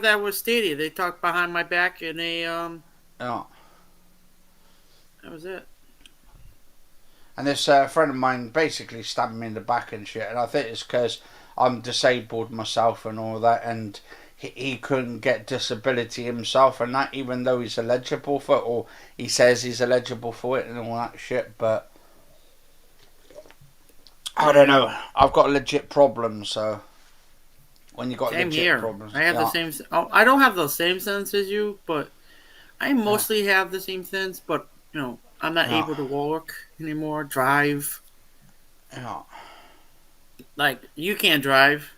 that with Stadia. They talked behind my back, and they yeah. That was it. And this friend of mine basically stabbed me in the back and shit, and I think it's because I'm disabled myself and all that, and he couldn't get disability himself and that, even though he's eligible for it, or he says he's eligible for it and all that shit, but I don't know. I've got a legit problem, so when you got Same legit here. problems, I have the same. Oh, I don't have the same sense as you, but I mostly have the same sense. But I'm not able to walk anymore, drive. Yeah. Like you can't drive.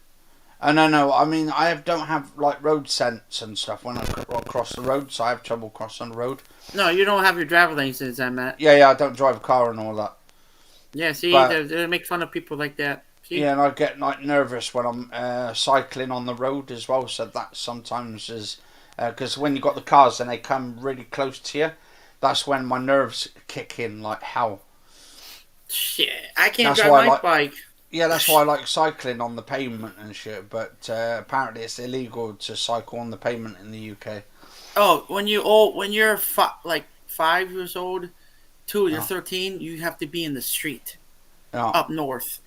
No. I mean, don't have like road sense and stuff when I cross the road, so I have trouble crossing the road. No, you don't have your driver license, I'm at. Yeah, I don't drive a car and all that. Yeah, see, But- they make fun of people like that. See? Yeah, and I get like nervous when I'm cycling on the road as well. So that sometimes is because when you got the cars and they come really close to you, that's when my nerves kick in like hell. Shit, I can't That's drive why I my like- bike. Yeah, that's why I like cycling on the pavement and shit. But apparently it's illegal to cycle on the pavement in the UK. Oh, when you're 5 years old, you're 13, you have to be in the street. Yeah. Up north,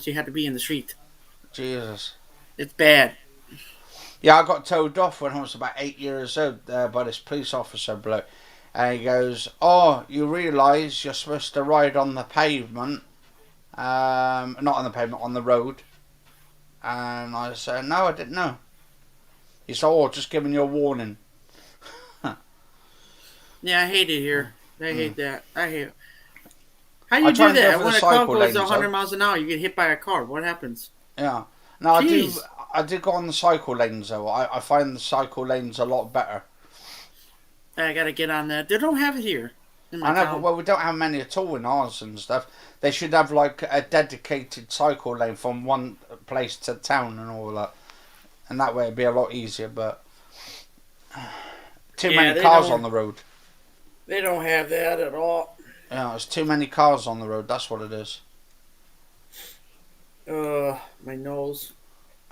you have to be in the street. Jesus. It's bad. Yeah, I got told off when I was about 8 years old by this police officer bloke. And he goes, "Oh, you realise you're supposed to ride on the pavement, not on the pavement, on the road." And I said, "No, I didn't know." He said, "Oh, just giving you a warning." Yeah, I hate it here. I hate that. I hate it. How do I you try do and go that? for the When a car cycle goes lanes, 100 though. miles an hour, you get hit by a car. What happens? Yeah. No, Jeez. I do go on the cycle lanes though. I find the cycle lanes a lot better. I gotta get on that. They don't have it here. In my I know, town. but well, we don't have many at all in ours and stuff. They should have like a dedicated cycle lane from one place to town and all that, and that way it'd be a lot easier. But too Yeah, many they cars don't- on the road. They don't have that at all. Yeah, there's too many cars on the road. That's what it is. My nose.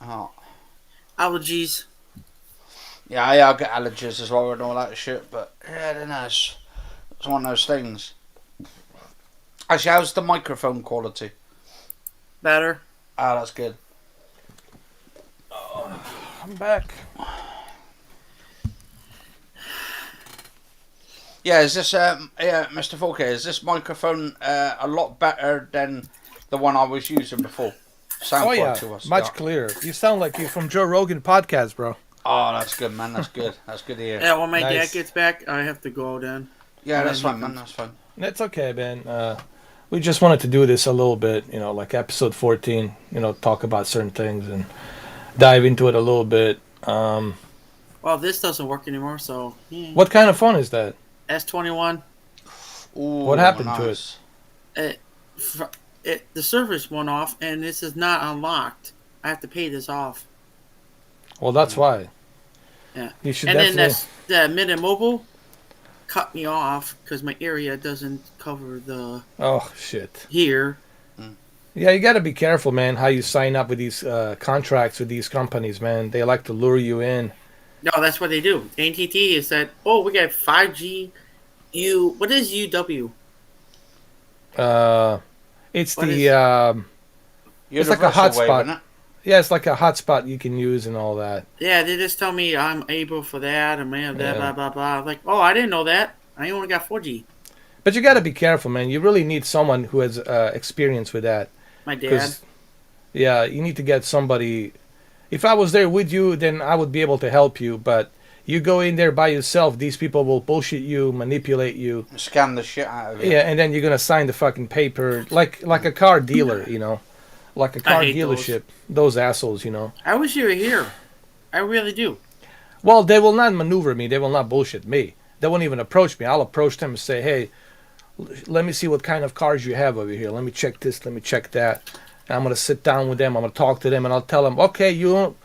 Oh. Allergies. Yeah, I get allergies as well and all that shit. But yeah, I don't know. It's one of those things. Actually, how's the microphone quality? Better. Ah, that's good. I'm back. Yeah, is this Mr. 4K? Is this microphone a lot better than the one I was using before? Sound Oh yeah, quality was much yeah. clearer. You sound like you from Joe Rogan podcast, bro. Oh, that's good, man. That's good. That's good to hear. Yeah, when my Nice. dad gets back, I have to go then. Yeah, that's Yeah, fine, man. That's fine. That's okay, man. We just wanted to do this a little bit, like episode 14. Talk about certain things and dive into it a little bit. Well, this doesn't work anymore, so. Yeah. What kind of phone is that? S21. Ooh, What happened to nice. The service went off, and this is not unlocked. I have to pay this off. Well, that's why. Yeah. You should And then definitely. the Minute Mobile cut me off because my area doesn't cover the Oh shit. here. Yeah, you got to be careful, man. How you sign up with these contracts with these companies, man. They like to lure you in. No, that's what they do. AT&T is that. Oh, we got 5G. What is UW? It's What the It's like a Universal hotspot. wave, isn't it? yeah, it's like a hotspot you can use and all that. Yeah, they just tell me I'm able for that and man, that, Yeah. blah blah blah. I'm like, oh, I didn't know that. I only got 4G. But you got to be careful, man. You really need someone who has experience with that. My dad. 'Cause, yeah, you need to get somebody. If I was there with you, then I would be able to help you. But you go in there by yourself, these people will bullshit you, manipulate you. Scan the shit out of it. Yeah, and then you're gonna sign the fucking paper like a car dealer, like a car hate those. dealership. Those assholes, I wish you were here. I really do. Well, they will not maneuver me. They will not bullshit me. They won't even approach me. I'll approach them and say, "Hey, let me see what kind of cars you have over here. Let me check this. Let me check that." And I'm gonna sit down with them. I'm gonna talk to them, and I'll tell them, "Okay, you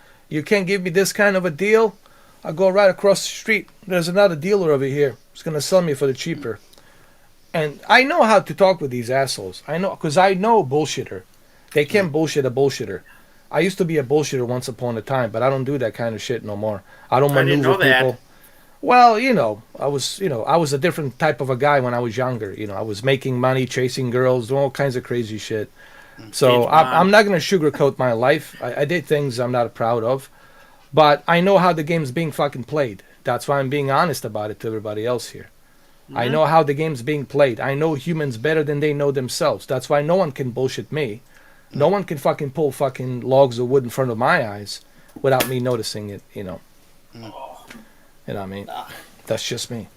can't give me this kind of a deal. I'll go right across the street. There's another dealer over here. He's gonna sell me for the cheaper." And I know how to talk with these assholes. I know, because I know a bullshitter. They can bullshit a bullshitter. I used to be a bullshitter once upon a time, but I don't do that kind of shit no more. I don't I didn't maneuver know that. people. Well, I was a different type of a guy when I was younger. I was making money, chasing girls, doing all kinds of crazy shit. So Change I'm not going to sugarcoat my life. I did things I'm not proud of, but I know how the game's being fucking played. That's why I'm being honest about it to everybody else here. I know how the game's being played. I know humans better than they know themselves. That's why no one can bullshit me. No one can fucking pull fucking logs of wood in front of my eyes without me noticing it, You know what I mean? That's just me.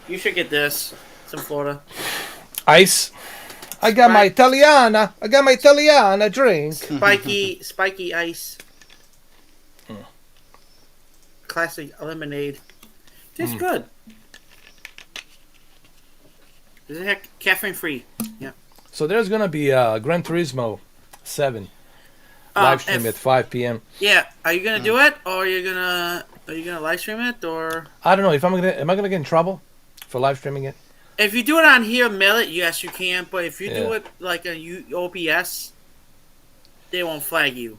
You should get this. It's in Florida. Ice. I got my Italiana. I got my Italiana drink. Spiky ice. Classic lemonade. Tastes good. Is it caffeine free? Yeah. So there's gonna be Gran Turismo 7 live stream at 5 p.m. Yeah. Are you gonna do it, or are you gonna live stream it, or I don't know if am I gonna get in trouble for live streaming it. if you do it on here, mail it. Yes, you can. But if you do Yeah. it like a OBS, they won't flag you.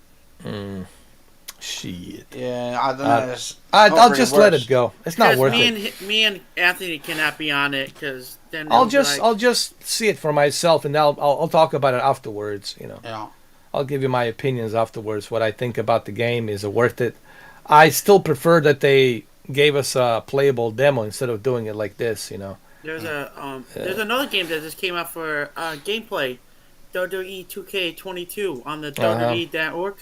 Shit. Yeah, I don't know. It's I'll not really just let worse. it go. It's not worth it. Me and Anthony cannot be on it because then I'll they'll be like, just see it for myself, and I'll talk about it afterwards. Yeah. I'll give you my opinions afterwards. What I think about the game, is it worth it? I still prefer that they gave us a playable demo instead of doing it like this. There's there's another game that just came out for gameplay, WWE 2K22 on the WWE.org.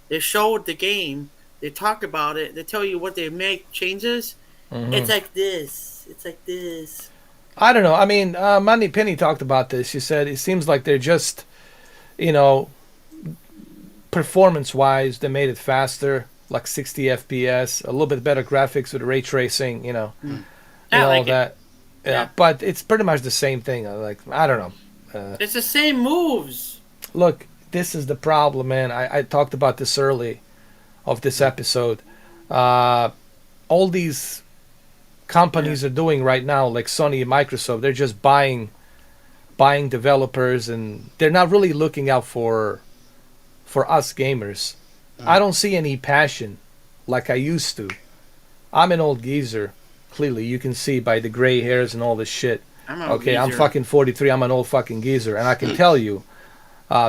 They showed the game. They talk about it. They tell you what they make changes. It's like this. It's like this. I don't know. I mean, Money Penny talked about this. She said it seems like they're just, performance-wise, they made it faster, like 60 FPS, a little bit better graphics with ray tracing, and I all like it. that. Yeah, but it's pretty much the same thing. I don't know. It's the same moves. Look, this is the problem, man. I talked about this early of this episode. All these companies are doing right now, like Sony and Microsoft. They're just buying developers, and they're not really looking out for us gamers. I don't see any passion like I used to. I'm an old geezer. Clearly, you can see by the gray hairs and all this shit. I'm an Okay, I'm geezer. fucking 43. I'm an old fucking geezer, and I can tell you,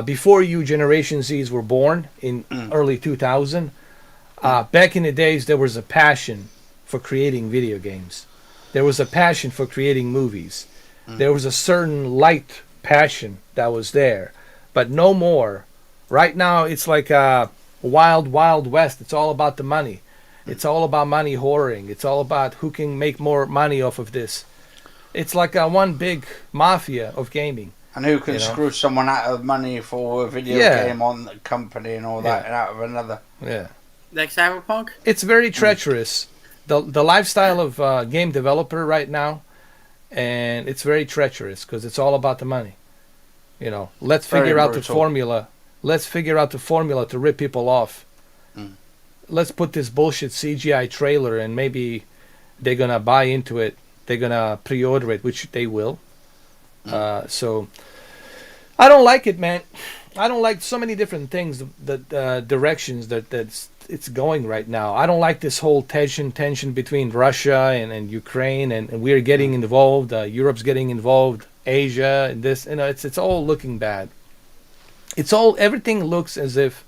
before you Generation Zs were born in early 2000, back in the days there was a passion for creating video games. There was a passion for creating movies. There was a certain light passion that was there, but no more. Right now, it's like a wild, wild west. It's all about the money. It's all about money whoring. It's all about who can make more money off of this. It's like a one big mafia of gaming. And who can You know? screw someone out of money for a video Yeah. game on the company and all that, Yeah. and out of another. Yeah. Like Cyberpunk? It's very treacherous. The lifestyle of game developer right now, and it's very treacherous because it's all about the money. You know, let's Very figure out the brutal. formula. Let's figure out the formula to rip people off. Mm. Let's put this bullshit CGI trailer, and maybe they're gonna buy into it. They're gonna pre-order it, which they will. So I don't like it, man. I don't like so many different things, the directions that's it's going right now. I don't like this whole tension between Russia and Ukraine, and we're getting involved. Europe's getting involved. Asia and this, it's all looking bad. Everything looks as if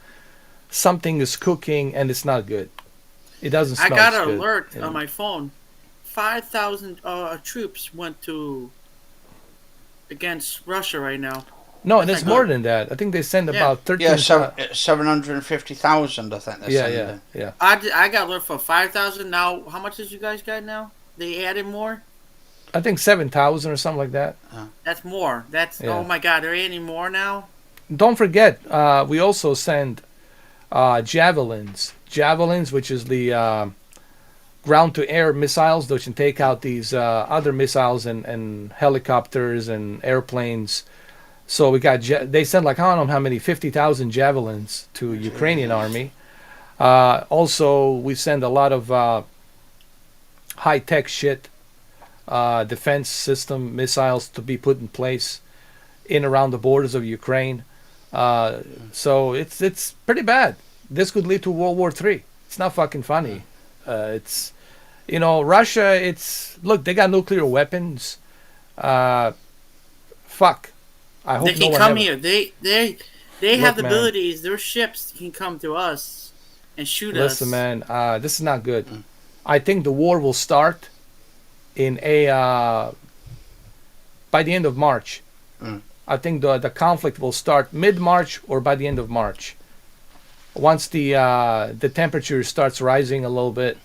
something is cooking and it's not good. It doesn't I smell got as an good, alert you know. on my phone. 5,000 troops went to against Russia right now. No, That's there's not more good. than that. I think they send Yeah. about 13. Yeah, so 750,000, I think they're yeah, sending. yeah. I got alert for 5,000. Now, how much did you guys got now? They added more? I think 7,000 or something like that. That's more. That's Yeah. Oh my God, they're adding more now. Don't forget, we also send javelins. Javelins, which is the ground-to-air missiles, which can take out these other missiles and helicopters and airplanes. So we got they sent like I don't know how many 50,000 javelins to Ukrainian army. Also, we send a lot of high-tech shit, defense system missiles to be put in place in around the borders of Ukraine. So it's pretty bad. This could lead to World War III. It's not fucking funny. It's Russia. Look, they got nuclear weapons. Fuck. I hope They no can one come ever- here. They Look, have the man. abilities. Their ships can come to us and shoot Listen, us. man, this is not good. I think the war will start in by the end of March. I think the conflict will start mid-March or by the end of March. Once the temperature starts rising a little bit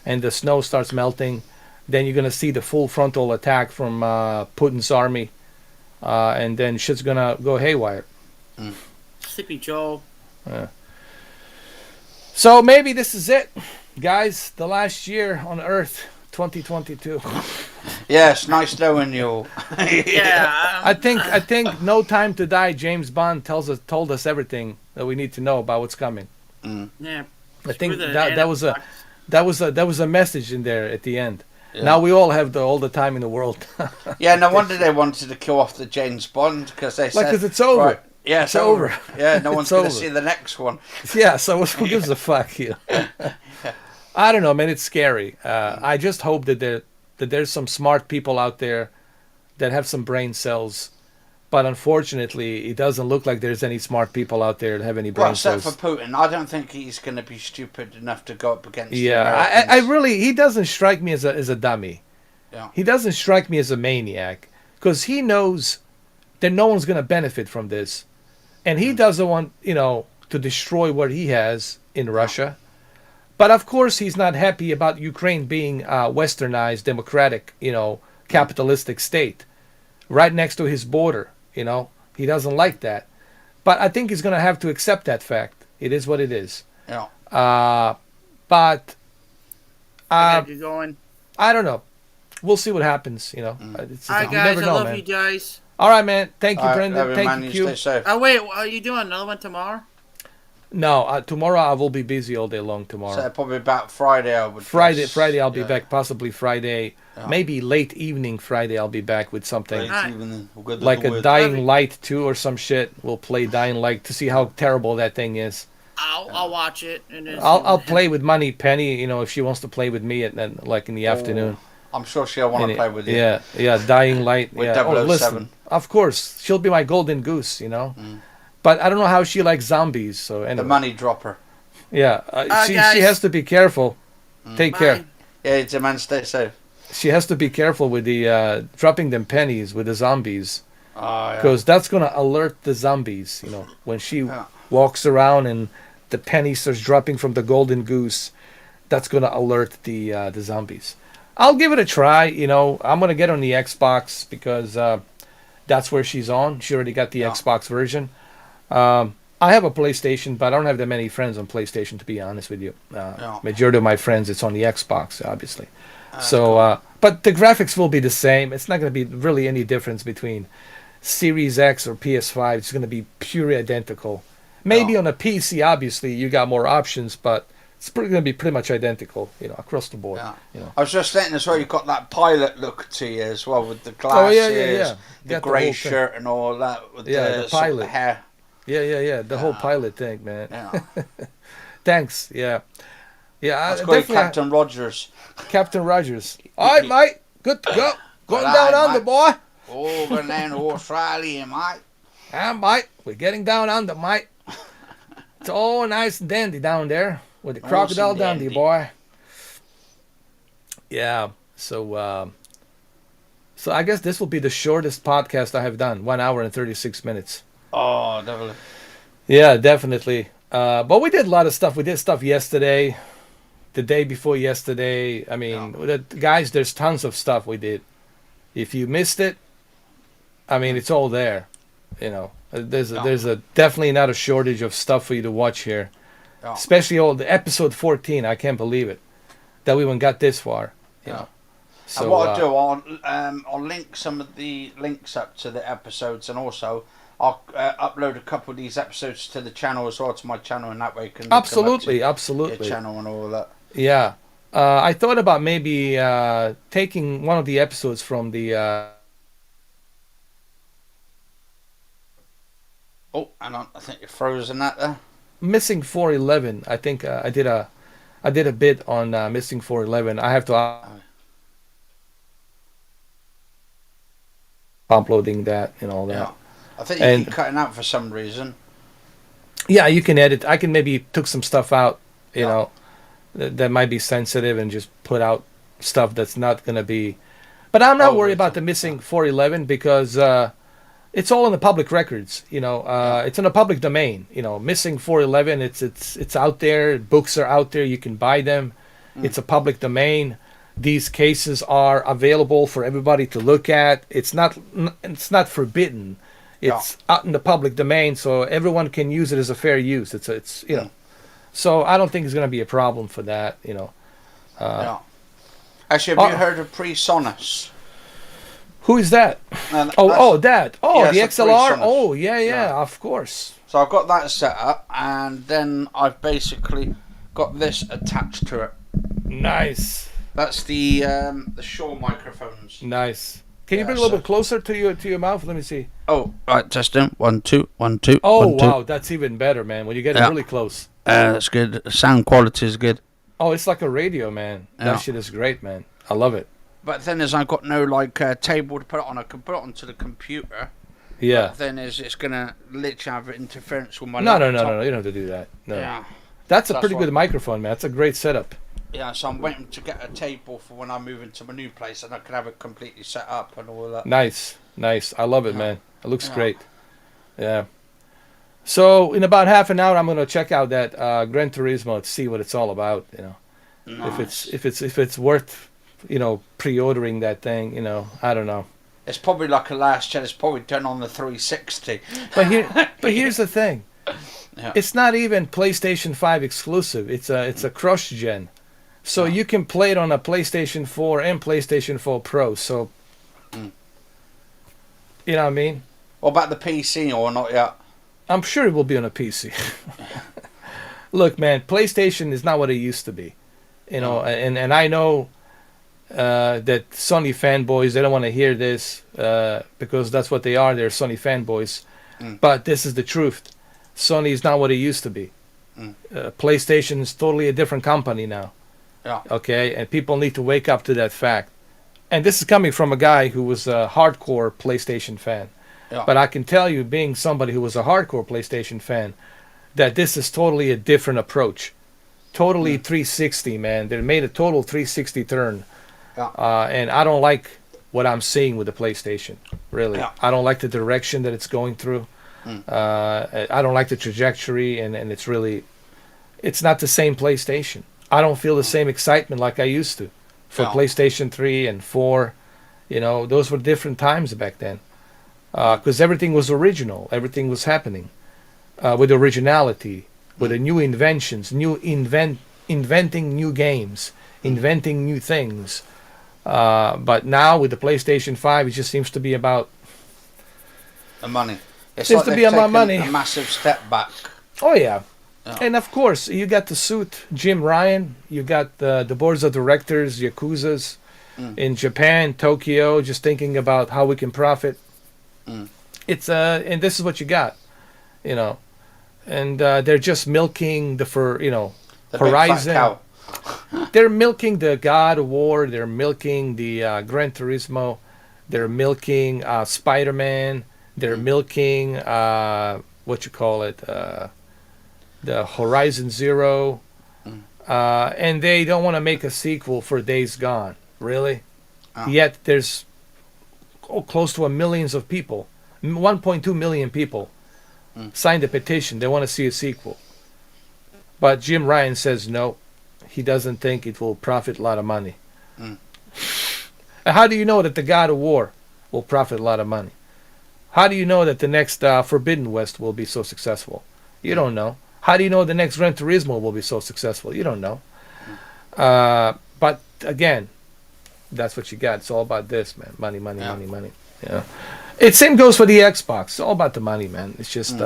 and the snow starts melting, then you're gonna see the full frontal attack from Putin's army, and then shit's gonna go haywire. Sleepy Joe. So maybe this is it, guys. The last year on Earth, 2022. Yeah, it's nice knowing you all. Yeah. I think No Time to Die. James Bond told us everything that we need to know about what's coming. Yeah. I think Screw the that was a message in there at the end. Now we all have all the time in the world. Yeah, no wonder they wanted to kill off the James Bond because they said, 'cause it's over. Right, yeah, it's over. Yeah, no one's It's going to over. see the next one. Yeah, so who gives a fuck? You? I don't know, man. It's scary. I just hope that there's some smart people out there that have some brain cells. But unfortunately, it doesn't look like there's any smart people out there that have any brain Well, except cells. for Putin, I don't think he's going to be stupid enough to go up against the Yeah, Americans. I really, he doesn't strike me as a dummy. Yeah. He doesn't strike me as a maniac because he knows that no one's going to benefit from this. And he doesn't want, to destroy what he has in Russia. But of course, he's not happy about Ukraine being a westernized, democratic, capitalistic state right next to his border. He doesn't like that. But I think he's going to have to accept that fact. It is what it is. Yeah. But I gotta get going. I don't know. We'll see what happens. It's All right, you guys. never I know, love man. you guys. All right, man. Thank you, All right, Brendan. love you, Thank man. you, You Q. stay safe. Oh wait, are you doing another one tomorrow? No, tomorrow I will be busy all day long tomorrow. So probably about Friday, I would guess. Friday I'll be Yeah. back, possibly Friday, Yeah. maybe late evening Friday I'll be back with something. Late Alright. evening. We'll go to Like the a woods. Dying Light 2 or some shit. We'll play Dying Light to see how terrible that thing is. I'll watch it. And then I'll play with Money Penny, if she wants to play with me like in the afternoon. I'm sure she'll want And to play with you. Yeah, Dying Light. With yeah. 007. Listen, of course, she'll be my golden goose, But I don't know how she likes zombies, so anyway. The money dropper. Yeah, she guys. has to be careful. Take Bye. care. Yeah, it's a man. Stay safe. She has to be careful with the dropping them pennies with the zombies. Oh, yeah. Because that's gonna alert the zombies. When she Yeah. walks around and the penny starts dropping from the golden goose, that's gonna alert the zombies. I'll give it a try. I'm gonna get on the Xbox because that's where she's on. She already got the Yeah. Xbox version. I have a PlayStation, but I don't have that many friends on PlayStation, to be honest with you. Yeah. Majority of my friends, it's on the Xbox, obviously. But the graphics will be the same. It's not going to be really any difference between Series X or PS5. It's going to be purely identical. Maybe Yeah. on a PC, obviously, you got more options, but it's going to be pretty much identical, across the board. Yeah. I was just thinking as well, you've got that pilot look to you as well with the Oh, glasses, yeah. the Got the grey whole thing. shirt and all that with Yeah, the sort of pilot. hair. Yeah. The whole pilot thing, man. Yeah. Thanks. Yeah. Yeah, Let's go definitely. Captain Rogers. Captain Rogers. All right, mate. Good to go. Going Good down eye, under, mate. boy. Over there in Australia, mate. Yeah, mate. We're getting down under, mate. It's all nice and dandy down there with the Nice crocodile and Dundee, dandy. boy. Yeah. So I guess this will be the shortest podcast I have done. 1 hour and 36 minutes. Oh, definitely. Yeah, definitely. But we did a lot of stuff. We did stuff yesterday, the day before yesterday. I mean, guys, there's tons of stuff we did. If you missed it, I mean, it's all there. There's a definitely not a shortage of stuff for you to watch here. Yeah. Especially all the episode 14. I can't believe it that we even got this far. You Yeah. know. So And what I'll do, I'll link some of the links up to the episodes, and also I'll upload a couple of these episodes to the channel as well, to my channel, and that way you can look them up absolutely, to absolutely. your channel and all that. Yeah. I thought about maybe taking one of the episodes from the. Oh, hang on, I think you're frozen that there. Missing 411. I think I did a bit on Missing 411. I have to uploading that and all that. Yeah. I think you And- keep cutting out for some reason. Yeah, you can edit. I can maybe took some stuff out. You Yeah. know, that might be sensitive and just put out stuff that's not gonna be. But I'm not worried about the Missing 411 because it's all in the public records. It's in a public domain. Missing 411. It's out there. Books are out there. You can buy them. It's a public domain. These cases are available for everybody to look at. It's not forbidden. It's out in the public domain, so everyone can use it as a fair use. So I don't think it's going to be a problem for that. Yeah. Actually, have you heard of PreSonus? Who is that? And Oh, that's- that. Oh, yeah, the it's a XLR. PreSonus. Oh, yeah, Yeah. of course. So I've got that set up, and then I've basically got this attached to it. Nice, That's the Shure microphones. nice. Can you Yeah, bring a little so- bit closer to your mouth? Let me see. Oh, right, testing. 1, 2, 1, 2. Oh, 1, 2. wow, that's even better, man. When you get it Yeah. really close. That's good. The sound quality is good. Oh, it's like a radio, man. Yeah. That shit is great, man. I love it. But then is I've got no table to put it on. I can put it onto the computer. Yeah. But then is it's gonna literally have interference with my No, laptop. no. You don't have to do that. No. Yeah. That's a That's pretty what- good microphone, man. That's a great setup. Yeah, so I'm waiting to get a table for when I move into my new place, and I can have it completely set up and all that. Nice. I love it, Yeah. man. It looks Yeah. great. Yeah. So in about half an hour, I'm gonna check out that Gran Turismo to see what it's all about. Nice. If it's worth, pre-ordering that thing. I don't know. It's probably like a last gen. It's probably done on the 360. But here's the thing. Yeah. It's not even PlayStation 5 exclusive. It's a cross gen. So you can play it on a PlayStation 4 and PlayStation 4 Pro. So you know what I mean? What about the PC or not yet? I'm sure it will be on a PC. look, man, PlayStation is not what it used to be. You know, and I know that Sony fanboys, they don't want to hear this because that's what they are. They're Sony fanboys. But this is the truth. Sony is not what it used to be. PlayStation is totally a different company now. Yeah. Okay, and people need to wake up to that fact. And this is coming from a guy who was a hardcore PlayStation fan. Yeah. But I can tell you, being somebody who was a hardcore PlayStation fan, that this is totally a different approach. Totally 360, man. They made a total 360 turn. Yeah. And I don't like what I'm seeing with the PlayStation, really. Yeah. I don't like the direction that it's going through. I don't like the trajectory, and it's not the same PlayStation. I don't feel the same excitement like I used to for Yeah. PlayStation 3 and 4. You know, those were different times back then. Because everything was original. Everything was happening with originality, with the new inventions, inventing new games, inventing new things. But now with the PlayStation 5, it just seems to be about, The money. It's Seems like to they've be about taken money. a massive step back. oh yeah. Yeah. And of course, you got the suit, Jim Ryan. You got the boards of directors, Yakuzas in Japan, Tokyo, just thinking about how we can profit. It's and this is what you got, you know, and they're just milking the The big fat Horizon. cow. They're milking the God of War. They're milking the Gran Turismo. They're milking Spider-Man. They're milking what you call it, the Horizon Zero, and they don't want to make a sequel for Days Gone. Really? Oh. Yet there's close to millions of people, 1.2 million people, signed a petition. They want to see a sequel. But Jim Ryan says no. He doesn't think it will profit a lot of money. How do you know that the God of War will profit a lot of money? How do you know that the next Forbidden West will be so successful? You don't know. How do you know the next Gran Turismo will be so successful? You don't know. But again, that's what you got. It's all about this, man. Money, money, Yeah. money, money. Yeah. It same goes for the Xbox. It's all about the money, man. It's just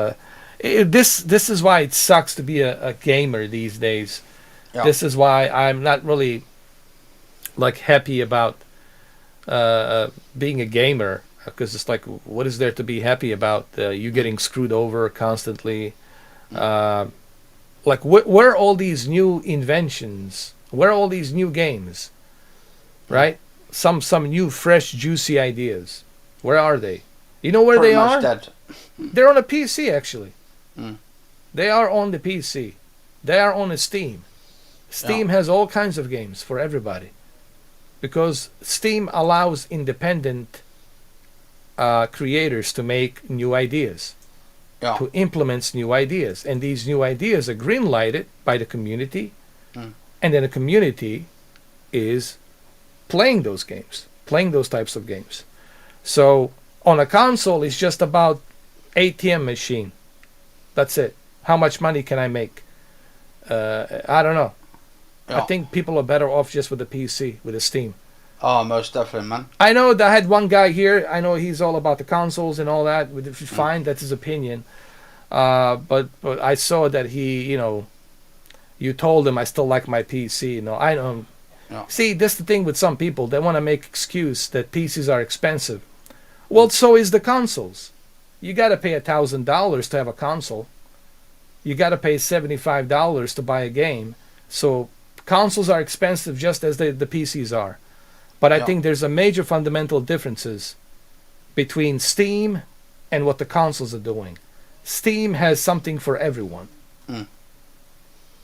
this is why it sucks to be a gamer these days. Yeah. This is why I'm not really like happy about being a gamer, because it's like, what is there to be happy about? You getting screwed over constantly. Like where are all these new inventions? Where are all these new games? Right? Some new, fresh, juicy ideas. Where are they? You know where Pretty they much are? dead. They're on a PC, actually. They are on the PC. They are on the Steam. Steam has all kinds of games for everybody, because Steam allows independent creators to make new ideas, Yeah. to implement new ideas, and these new ideas are green lighted by the community, and then the community is playing those games, playing those types of games. So on a console, it's just about ATM machine. That's it. How much money can I make? I don't know. I Yeah. think people are better off just with the PC, with the Steam. Oh, most definitely, man. I know that I had one guy here. I know he's all about the consoles and all that. Which is fine. That's his opinion. But I saw that you told him I still like my PC. I know. Yeah. See, this is the thing with some people. They want to make excuse that PCs are expensive. Well, so is the consoles. You got to pay $1,000 to have a console. You got to pay $75 to buy a game. So consoles are expensive just as the PCs are. But I Yeah. think there's a major fundamental differences between Steam and what the consoles are doing. Steam has something for everyone.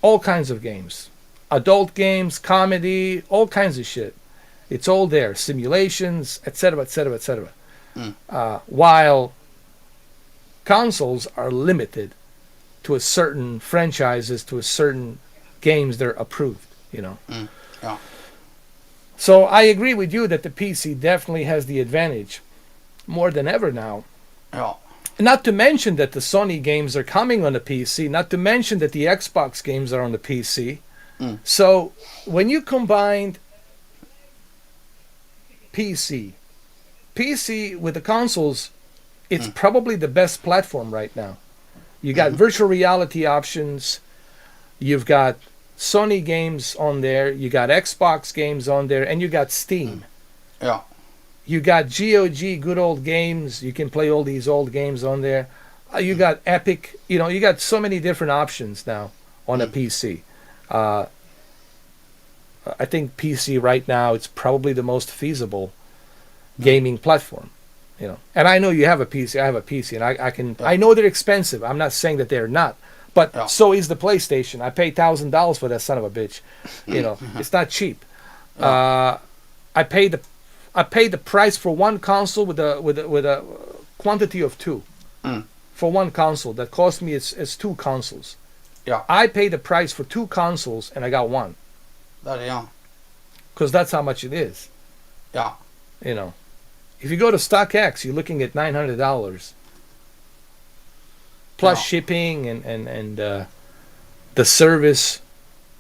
All kinds of games. Adult games, comedy, all kinds of shit. It's all there. Simulations, etc., etc., etc. While consoles are limited to a certain franchises, to a certain games they're approved, Yeah. So I agree with you that the PC definitely has the advantage more than ever now. Yeah. Not to mention that the Sony games are coming on the PC, not to mention that the Xbox games are on the PC. So when you combined PC with the consoles, it's probably the best platform right now. You got virtual reality options. You've got Sony games on there. You got Xbox games on there, and you got Steam. Yeah. You got GOG, good old games. You can play all these old games on there. You got Epic. You know, you got so many different options now on a PC. I think PC right now, it's probably the most feasible gaming platform. You know, and I know you have a PC. I have a PC, and I can. I know they're expensive. I'm not saying that they're not, but so is the PlayStation. I paid $1,000 for that son of a bitch. You know, it's not cheap. I paid the price for one console with a quantity of two. For one console that cost me it's two consoles. Yeah. I paid the price for two consoles and I got one. Bloody hell. Because that's how much it is. Yeah. You know, if you go to StockX, you're looking at $900 plus shipping and the service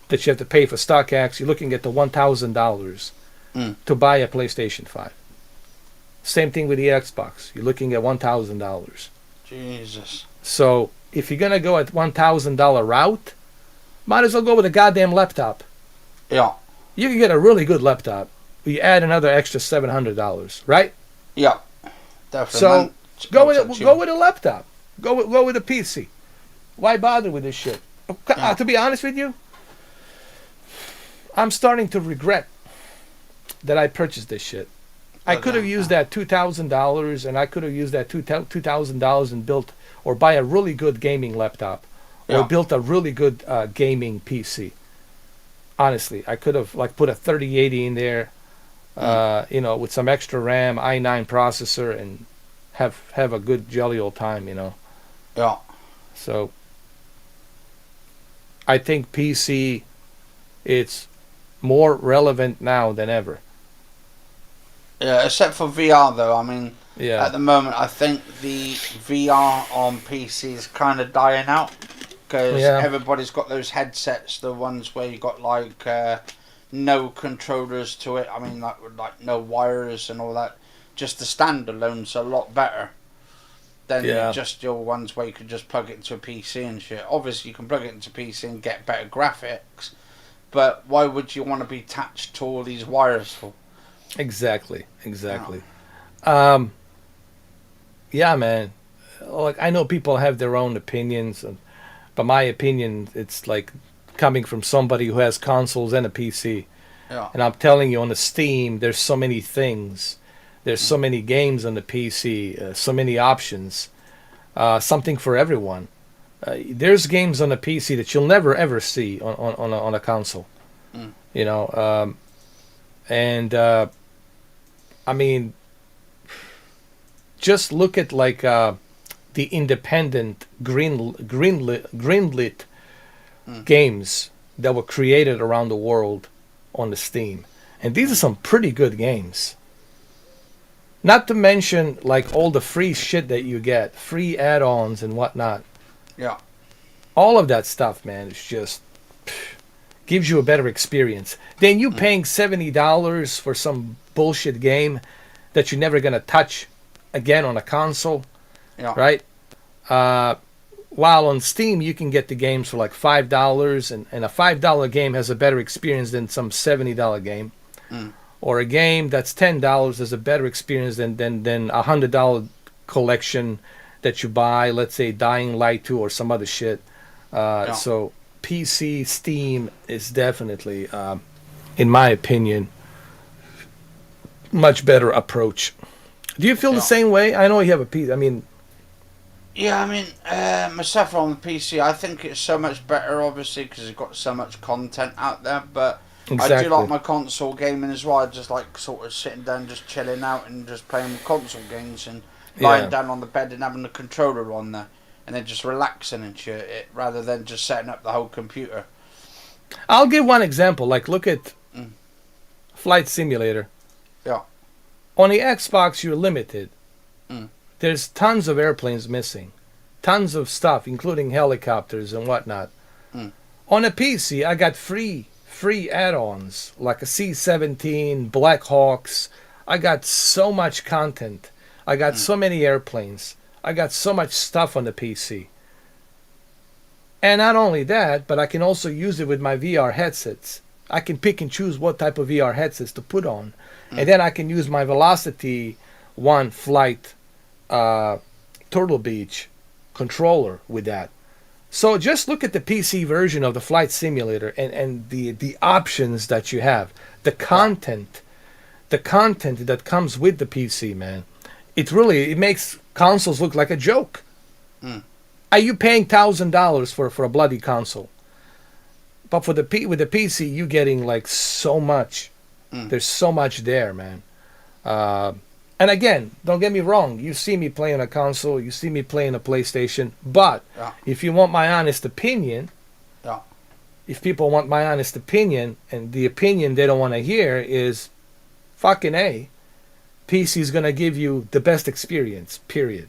that you have to pay for StockX. You're looking at the $1,000 to buy a PlayStation 5. Same thing with the Xbox. You're looking at $1,000. Jesus. So if you're gonna go at $1,000 route, might as well go with a goddamn laptop. Yeah. You can get a really good laptop. You add another extra $700, right? Yeah. Definitely. So man. go with a laptop. Go with a PC. Why bother with this shit? To be honest with you, I'm starting to regret that I purchased this shit. I could have used that $2,000, and I could have used that $2,000 and built or buy a really good gaming laptop, or built a really good gaming PC. Honestly, I could have like put a 3080 in there, you know, with some extra RAM, i9 processor, and have a good jolly old time, you know. Yeah. So I think PC, it's more relevant now than ever. Yeah, except for VR though. I mean, Yeah. at the moment, I think the VR on PC is kind of dying out because everybody's got those headsets, the ones where you got like no controllers to it. I mean, like no wires and all that. Just the standalone's a lot better than just your ones where you can just plug it into a PC and shit. Obviously, you can plug it into PC and get better graphics, but why would you want to be attached to all these wires for? Exactly. Yeah, man. Like, I know people have their own opinions, but my opinion, it's like coming from somebody who has consoles and a PC. Yeah. And I'm telling you, on the Steam, there's so many things. There's so many games on the PC, so many options, something for everyone. There's games on the PC that you'll never ever see on a console. You know, I mean, just look at like the independent greenlit games that were created around the world on the Steam, and these are some pretty good games. Not to mention like all the free shit that you get, free add-ons and whatnot. Yeah. All of that stuff, man, is just gives you a better experience than you paying $70 for some bullshit game that you're never gonna touch again on a console, right? While on Steam you can get the games for like $5, and a $5 game has a better experience than some $70 game, or a game that's $10 has a better experience than a $100 collection that you buy, let's say Dying Light 2 or some other shit. So PC Steam is definitely, in my opinion, much better approach. Do you feel the same way? I know you have a PC. I mean, yeah, I mean, myself on the PC, I think it's so much better, obviously, because it's got so much content out there. But I do like my console gaming as well. I just like sort of sitting down, just chilling out, and just playing console games, and lying down on the bed and having the controller on there, and then just relaxing and shit, rather than just setting up the whole computer. I'll give one example. Like, look at Flight Simulator. Yeah. On the Xbox, you're limited. There's tons of airplanes missing. Tons of stuff, including helicopters and whatnot. On a PC, I got free add-ons, like a C-17, Black Hawks. I got so much content. I got so many airplanes. I got so much stuff on the PC. And not only that, but I can also use it with my VR headsets. I can pick and choose what type of VR headsets to put on. And then I can use my Velocity One Flight Turtle Beach controller with that. So just look at the PC version of the flight simulator and the options that you have. The content that comes with the PC, man. It makes consoles look like a joke. Are you paying $1,000 for a bloody console? But with the PC, you're getting like so much. There's so much there, man. And again, don't get me wrong. You see me playing a console. You see me playing a PlayStation. But if you want my honest opinion, if people want my honest opinion, and the opinion they don't want to hear is, fucking A, PC is gonna give you the best experience. Period.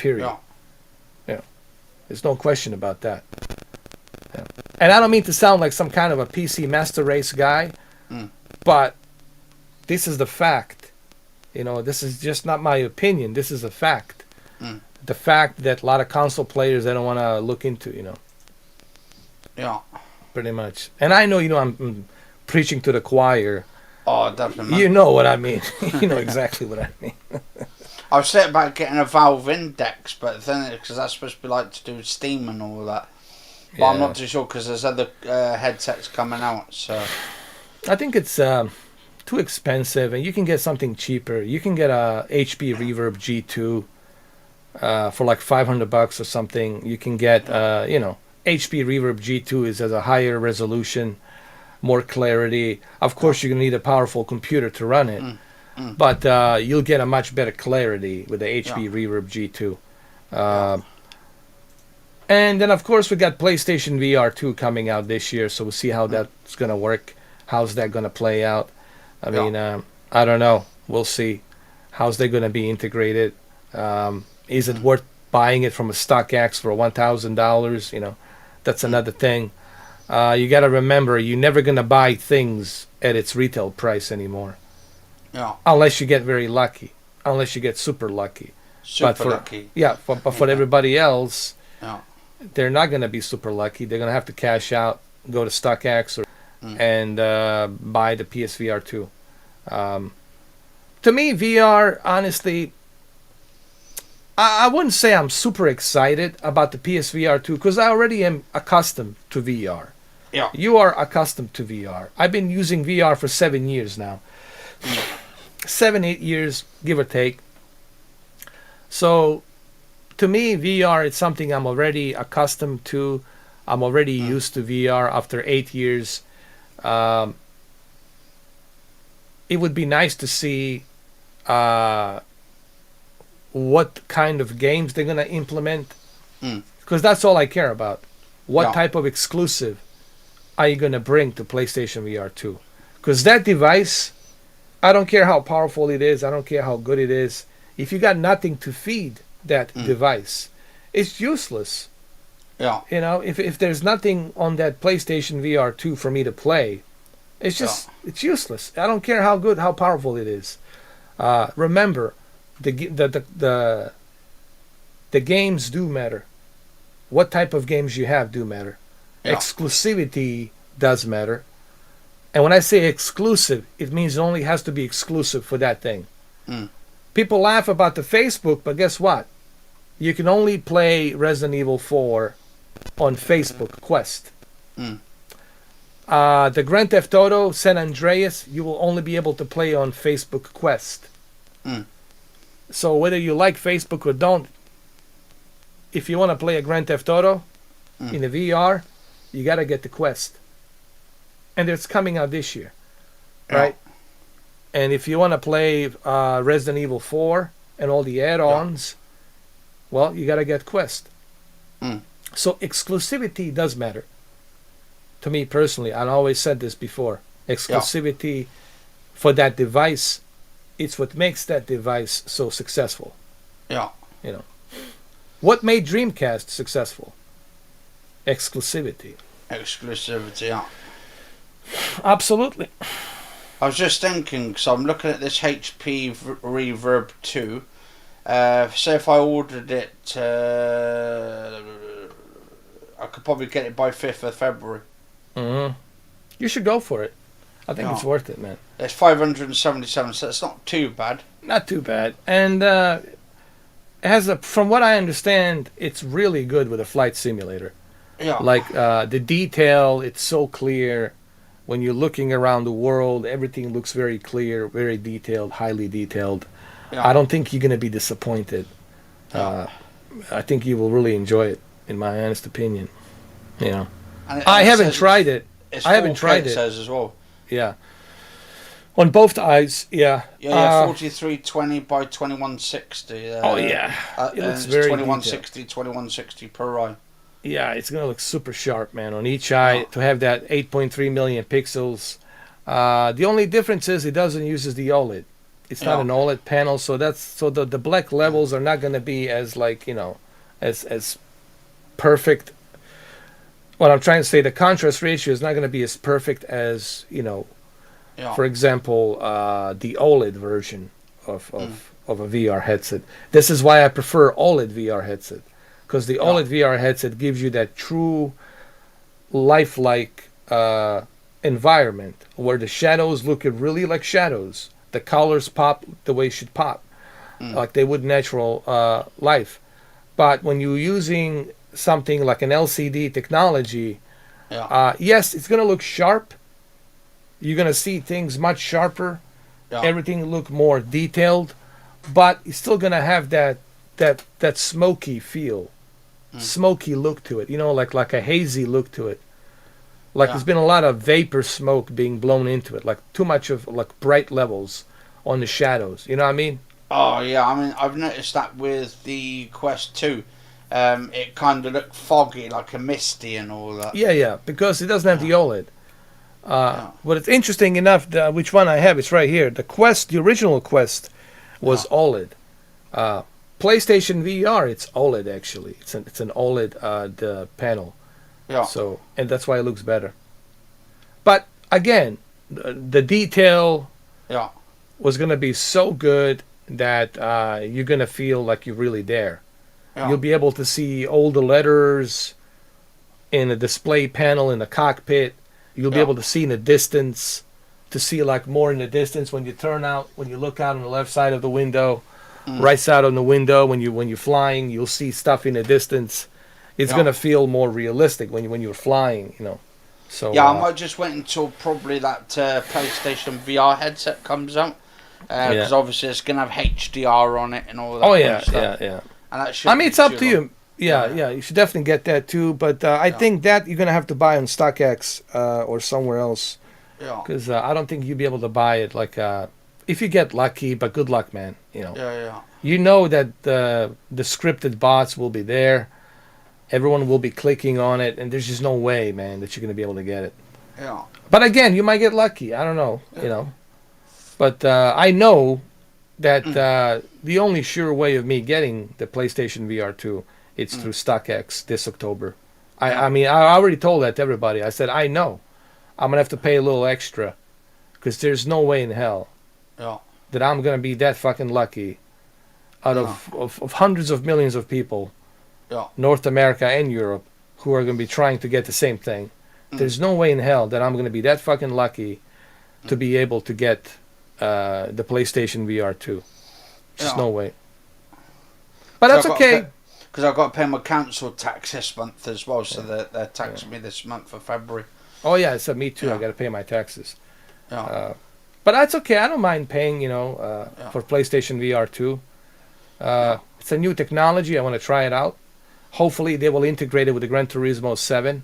Yeah. There's no question about that. Yeah. And I don't mean to sound like some kind of a PC master race guy, but this is the fact. This is just not my opinion. This is a fact. The fact that a lot of console players they don't want to look into. Yeah. Pretty much. And I know I'm preaching to the choir. Oh, definitely. You know what I mean. You know exactly what I mean. I was thinking about getting a Valve Index, but then because that's supposed to be like to do with Steam and all that. But I'm not too sure because there's other headsets coming out. So I think it's too expensive, and you can get something cheaper. You can get a HP Reverb G2 for like $500 or something. You can get HP Reverb G2 has a higher resolution, more clarity. Of course, you're gonna need a powerful computer to run it. But you'll get a much better clarity with the HP Reverb G2. And then, of course, we got PlayStation VR 2 coming out this year, so we'll see how that's going to work. How's that going to play out? I mean, I don't know. We'll see. How's that going to be integrated? Is it worth buying it from a StockX for $1,000? That's another thing. You got to remember, you're never going to buy things at its retail price anymore. Yeah. Unless you get very lucky. Unless you get super lucky. Lucky. Yeah, but for everybody else, they're not going to be super lucky. They're going to have to cash out, go to StockX, and buy the PSVR 2. To me, VR, honestly, I wouldn't say I'm super excited about the PSVR 2 because I already am accustomed to VR. Yeah. You are accustomed to VR. I've been using VR for 7 years now. 7-8 years, give or take. So, to me, VR is something I'm already accustomed to. I'm already used to VR after 8 years. It would be nice to see what kind of games they're going to implement. Because that's all I care about. What type of exclusive are you going to bring to PlayStation VR 2? Because that device, I don't care how powerful it is. I don't care how good it is. If you got nothing to feed that device, it's useless. Yeah. If there's nothing on that PlayStation VR 2 for me to play, it's just it's useless. I don't care how good, how powerful it is. Remember, the games do matter. What type of games you have do matter. Yeah. Exclusivity does matter. And when I say exclusive, it means it only has to be exclusive for that thing. People laugh about the Facebook, but guess what? You can only play Resident Evil 4 on Facebook Quest. The Grand Theft Auto San Andreas, you will only be able to play on Facebook Quest. So whether you like Facebook or don't, if you want to play a Grand Theft Auto in a VR, you got to get the Quest. And it's coming out this year, right? And if you want to play Resident Evil 4 and all the add-ons, well, you got to get Quest. So exclusivity does matter. To me personally, I always said this before. Exclusivity for that device, it's what makes that device so successful. Yeah. What made Dreamcast successful? Exclusivity. Exclusivity, yeah. Absolutely. I was just thinking, so I'm looking at this HP Reverb 2. Say if I ordered it, I could probably get it by 5th of February. Mm-hmm. You should go for it. I think it's worth it, man. It's 577, so it's not too bad. Not too bad. And it has from what I understand, it's really good with a flight simulator. Yeah. Like the detail, it's so clear. When you're looking around the world, everything looks very clear, very detailed, highly detailed. Yeah. I don't think you're going to be disappointed. I think you will really enjoy it, in my honest opinion. You know, And I it haven't says tried it. It's I haven't 4K, tried it it. says as well. Yeah. On both eyes, yeah. Yeah, 4320 by 2160. Oh yeah, it looks it's very 2160, 2160 per eye. Yeah, it's gonna look super sharp, man, on each eye to have that 8.3 million pixels. The only difference is it doesn't use the OLED. It's not an OLED panel, so the black levels are not gonna be as as perfect. What I'm trying to say, the contrast ratio is not gonna be as perfect as for example, the OLED version of a VR headset. This is why I prefer OLED VR headset. Because the OLED VR headset gives you that true lifelike environment where the shadows look really like shadows. The colors pop the way it should pop, like they would natural life. But when you're using something like an LCD technology, yes, it's going to look sharp. You're going to see things much sharper. Everything look more detailed. But it's still going to have that smoky feel. Smoky look to it, like a hazy look to it. Like there's been a lot of vapor smoke being blown into it, like too much of like bright levels on the shadows. You know what I mean? Oh yeah, I mean I've noticed that with the Quest 2. It kind of looked foggy, like a misty and all that. Yeah, because it doesn't have the OLED. But it's interesting enough, which one I have, it's right here. The original Quest was OLED. PlayStation VR, it's OLED actually. It's an OLED the panel. Yeah. So, and that's why it looks better. But again, the detail was gonna be so good that you're gonna feel like you're really there. Yeah. You'll be able to see all the letters in a display panel in the cockpit. You'll be able to see in the distance, to see like more in the distance when you look out on the left side of the window. Right side on the window when you're flying, you'll see stuff in the distance. It's gonna feel more realistic when you're flying, So I might just wait until probably that PlayStation VR headset comes out, because obviously it's gonna have HDR on it and all that. Oh kind yeah, of stuff. yeah. And that I mean, it's up to you. Yeah, you should definitely get that too. But I think that you're gonna have to buy on StockX or somewhere else. Yeah. Because I don't think you'll be able to buy it like. If you get lucky, but good luck, man. You know that the scripted bots will be there. Everyone will be clicking on it, and there's just no way, man, that you're going to be able to get it. Yeah. But again, you might get lucky. I don't know, But I know that the only sure way of me getting the PlayStation VR 2, it's through StockX this October. I mean, I already told that to everybody. I said, I know. I'm going to have to pay a little extra because there's no way in hell that I'm going to be that fucking lucky out of hundreds of millions of people, North America and Europe, who are going to be trying to get the same thing. There's no way in hell that I'm going to be that fucking lucky to be able to get the PlayStation VR 2. Just no way. But that's okay. Because I've got to pay my council tax this month as well, so they're taxing me this month for February. Oh yeah, so me too. I got to pay my taxes. But that's okay. I don't mind paying, for PlayStation VR 2. It's a new technology. I want to try it out. Hopefully they will integrate it with the Gran Turismo 7.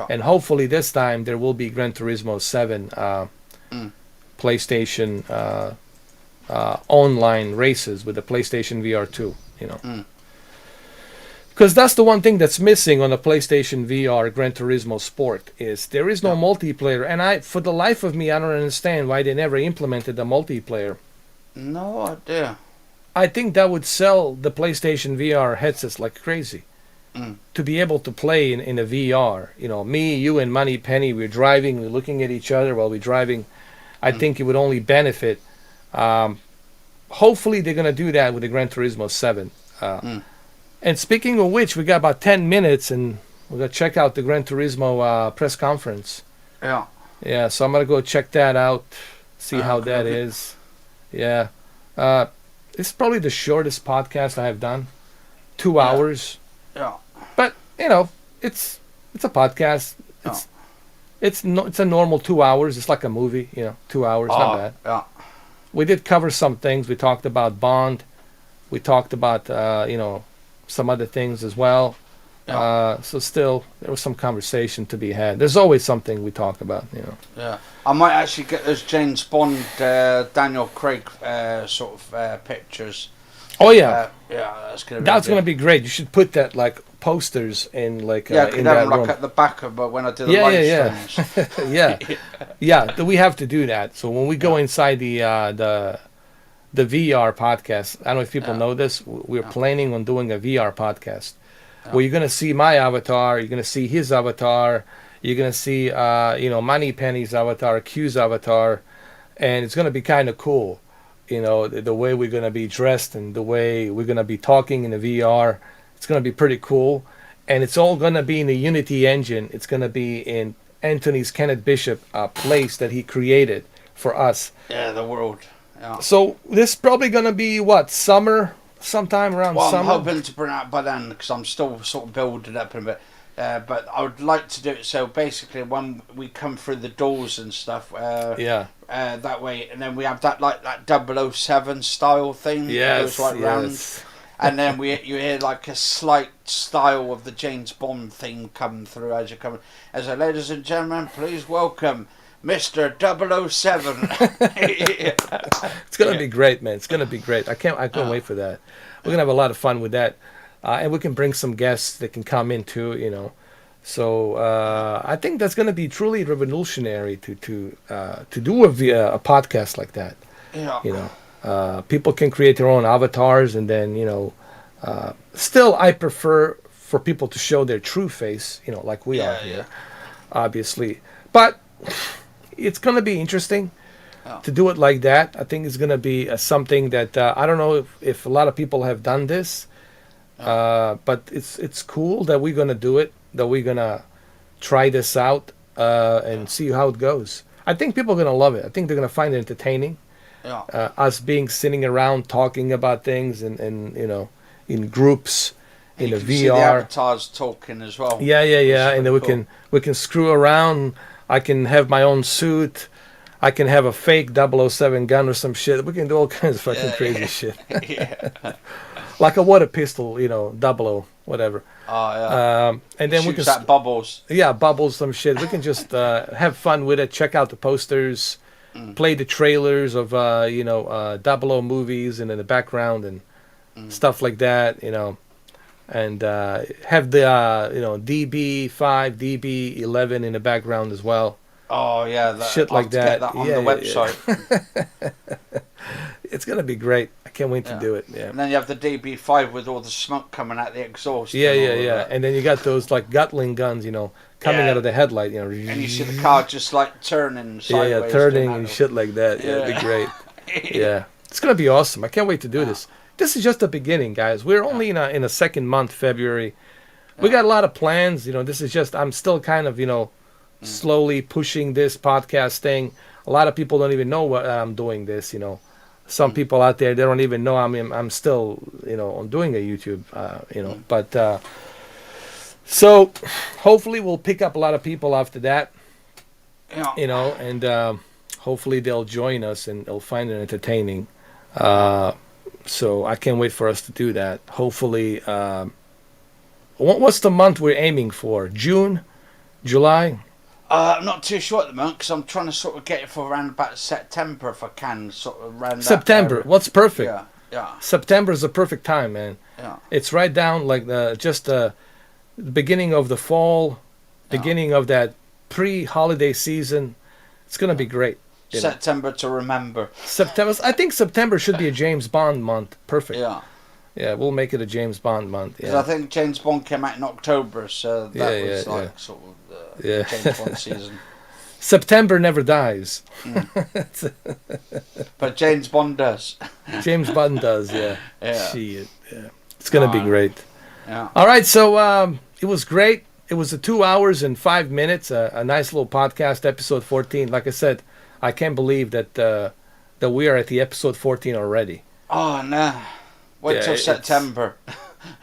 And hopefully this time there will be Gran Turismo 7 PlayStation online races with the PlayStation VR 2, Because that's the one thing that's missing on the PlayStation VR Gran Turismo Sport is there is no multiplayer. And for the life of me, I don't understand why they never implemented the multiplayer. No idea. I think that would sell the PlayStation VR headsets like crazy. To be able to play in a VR. Me, you, and Money Penny, we're driving, we're looking at each other while we're driving. I think it would only benefit. Hopefully they're going to do that with the Gran Turismo 7. And speaking of which, we got about 10 minutes and We're gonna check out the Gran Turismo press conference. Yeah. Yeah, so I'm gonna go check that out, see how Okay. that is. Yeah, it's probably the shortest podcast I have done, 2 Yeah. hours. Yeah. But it's a podcast. It's a normal 2 hours. It's like a movie, 2 hours, not bad. Yeah. We did cover some things. We talked about Bond. We talked about some other things as well. Yeah. So still, there was some conversation to be had. There's always something we talk about. Yeah. I might actually get those James Bond, Daniel Craig sort of pictures. Oh yeah, Yeah, that's gonna be. that's good. gonna be great. You should put that like posters in like Yeah, I in could that have them room. like at the back of when I do the Yeah, live yeah, streams. yeah. We have to do that. So when we go inside the VR podcast, I don't know if people know this. We're planning on doing a VR podcast where you're gonna see my avatar, you're gonna see his avatar, you're gonna see Money Penny's avatar, Q's avatar, and it's gonna be kind of cool. The way we're gonna be dressed and the way we're gonna be talking in the VR. It's gonna be pretty cool, and it's all gonna be in the Unity engine. It's gonna be in Anthony's Kenneth Bishop place that he created for us. Yeah, the world. Yeah. So this is probably gonna be summer, sometime around Well, I'm summer. hoping to bring it out by then because I'm still sort of building up in a bit. But I would like to do it so basically when we come through the doors and stuff. Yeah. That way, and then we have that 007 style thing. that Yes. goes right round. Yes. And then you hear like a slight style of the James Bond theme come through as you come. As a ladies and gentlemen, please welcome Mr. 007. It's gonna be great, man. It's gonna be great. I can't wait for that. We're gonna have a lot of fun with that, and we can bring some guests that can come in too. So I think that's gonna be truly revolutionary to do a podcast like that. Yeah. People can create their own avatars, and then still I prefer for people to show their true face, like we are here, obviously. But it's gonna be interesting to do it like that. I think it's gonna be something that I don't know if a lot of people have done this, but it's cool that we're gonna do it. That we're gonna try this out and see how it goes. I think people are gonna love it. I think they're gonna find it entertaining. Yeah. Us being sitting around talking about things and in groups in you the can see the VR. avatars talking as well. Yeah, and then pretty cool. we can screw around. I can have my own suit. I can have a fake 007 gun or some shit. We can do all kinds of fucking crazy shit. Yeah. Like a water pistol, 00, whatever. Oh yeah. And then we can Shoots at bubbles. bubbles, some shit. We can just have fun with it. Check out the posters, play the trailers of 00 movies, and in the background and stuff like that. And have the DB5, DB11 in the background as well. Oh yeah. Shit I'll like have to get that. on Yeah, the yeah, website. It's gonna be great. I can't wait to do it. Yeah. And then you have the DB5 with all the smoke coming out the exhaust. Yeah, and yeah, all of yeah. that. And then you got those like Gatling guns, coming Yeah. out of the headlight, And you see the car just like turning sideways. yeah, doing turning that and little- shit like that. Yeah, it'd be Yeah. great. Yeah, it's gonna be awesome. I can't wait to do this. This is just the beginning, guys. We're only in a second month, February. We got a lot of plans. This is just I'm still kind of slowly pushing this podcast thing. A lot of people don't even know what I'm doing this. Some people out there they don't even know I'm still on doing a YouTube. But so hopefully we'll pick up a lot of people after that. Yeah. And hopefully they'll join us and they'll find it entertaining. So I can't wait for us to do that. Hopefully, what's the month we're aiming for? June, July? I'm not too sure at the moment because I'm trying to sort of get it for around about September if I can, sort of around that September. area. What's perfect? Yeah. September is the perfect time, man. Yeah. It's right down like the beginning of the fall, beginning of that pre-holiday season. It's gonna be great. September to remember. September. I think September should be a James Bond month. Perfect. Yeah. Yeah, we'll make it a James Bond month. Because Yeah. I think James Bond came out in October, so that Yeah, was yeah, like yeah. sort of Yeah. James Bond season. September never dies. But James Bond does. James Bond does. Yeah. Yeah. Shit. Yeah. It's gonna be great. Yeah. All right. So it was great. it was a 2 hours and 5 minutes, a nice little podcast, episode 14. Like I said, I can't believe that that we are at the episode 14 already. Oh no! Wait Yeah, till it's- September.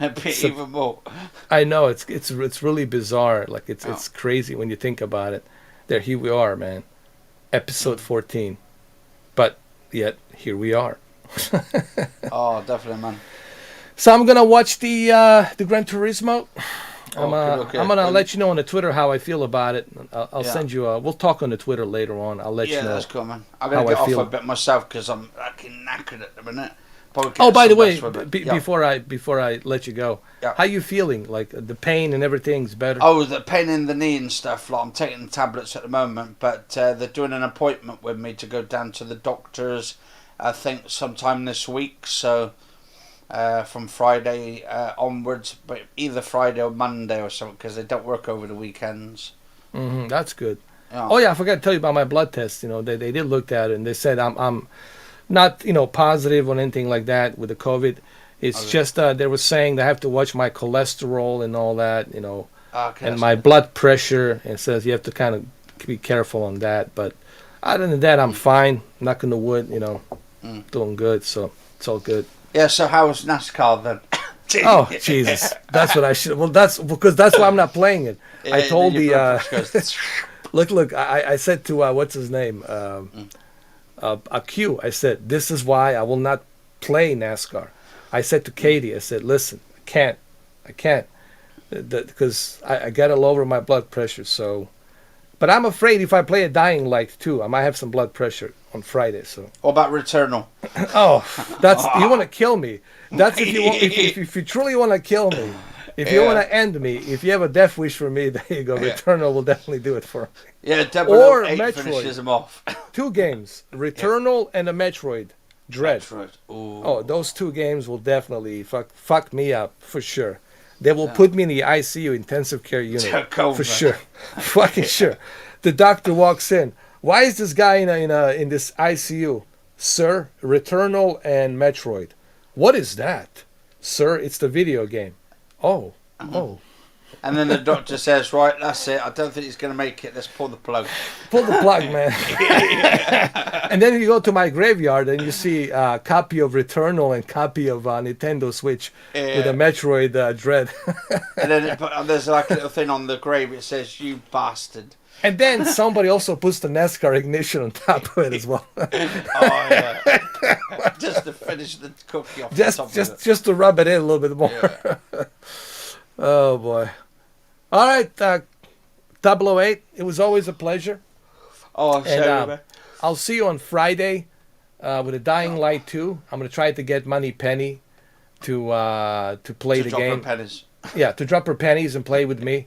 It'd be even more. I know it's really bizarre. Like it's crazy when you think about it. Here we are, man, episode 14, but yet here we are. Oh, definitely, man. So I'm gonna watch the Gran Turismo. Okay. I'm gonna let you know on the Twitter how I feel about it. I'll Yeah. send you. We'll talk on the Twitter later on. I'll let Yeah, you know. that's cool, man. I'm gonna how get I off feel. a bit myself because I'm fucking knackered at the minute. Probably Oh, get by the some way, rest for a bit. Yeah. before I let you go, Yeah. how you feeling? Like the pain and everything's better? Oh, the pain in the knee and stuff. Like I'm taking the tablets at the moment, but they're doing an appointment with me to go down to the doctors. I think sometime this week. So from Friday onwards, but either Friday or Monday or something, because they don't work over the weekends. That's good. Yeah. Oh yeah, I forgot to tell you about my blood test. You know, they did look at it and they said I'm not positive on anything like that with the COVID. It's just they were saying they have to watch my cholesterol and all that. Okay, And that's my good. blood pressure. It says you have to kind of be careful on that. But other than that, I'm fine. Knocking the wood. Doing good. So it's all good. Yeah. So how was NASCAR then? Oh Jesus, that's what I should. Well, that's because that's why I'm not playing it. I Yeah, told then your blood pressure goes, look. I said to what's his name, Q. I said this is why I will not play NASCAR. I said to Katie, I said, listen, I can't, because I gotta lower my blood pressure. So, but I'm afraid if I play a Dying Light too, I might have some blood pressure on Friday. So. What about Returnal? Oh, that's you want to kill me. That's if you want, if you truly want to kill me. If you Yeah. want to end me, if you have a death wish for me, there you go. Yeah. Returnal will definitely do it for me. Yeah, Or 008 Metroid. finishes him off. 2 games, Returnal and a Metroid Dread. Metroid. Ooh. Oh, those 2 games will definitely fuck me up for sure. They will put me in the ICU, intensive care unit, Go, for man. sure, fucking sure. The doctor walks in. Why is this guy in this ICU, sir? Returnal and Metroid. What is that, sir? It's the video game. Oh. And then the doctor says, right, that's it. I don't think he's going to make it. Let's pull the plug. Pull the plug, man. And then you go to my graveyard and you see a copy of Returnal and copy of Nintendo Switch with a Metroid Dread. And then there's like a little thing on the grave. It says, you bastard. And then somebody also puts the NASCAR ignition on top of it as well. Oh, yeah. Just to finish the cookie off the top of it. just to rub it in a little bit more. Yeah. Oh boy. All right, 008. It was always a pleasure. Oh, And sorry, I'll see you on Friday with a Dying Light 2. I'm gonna try to get Money Penny to play the drop her game. pennies. Yeah, to drop her pennies and play with me.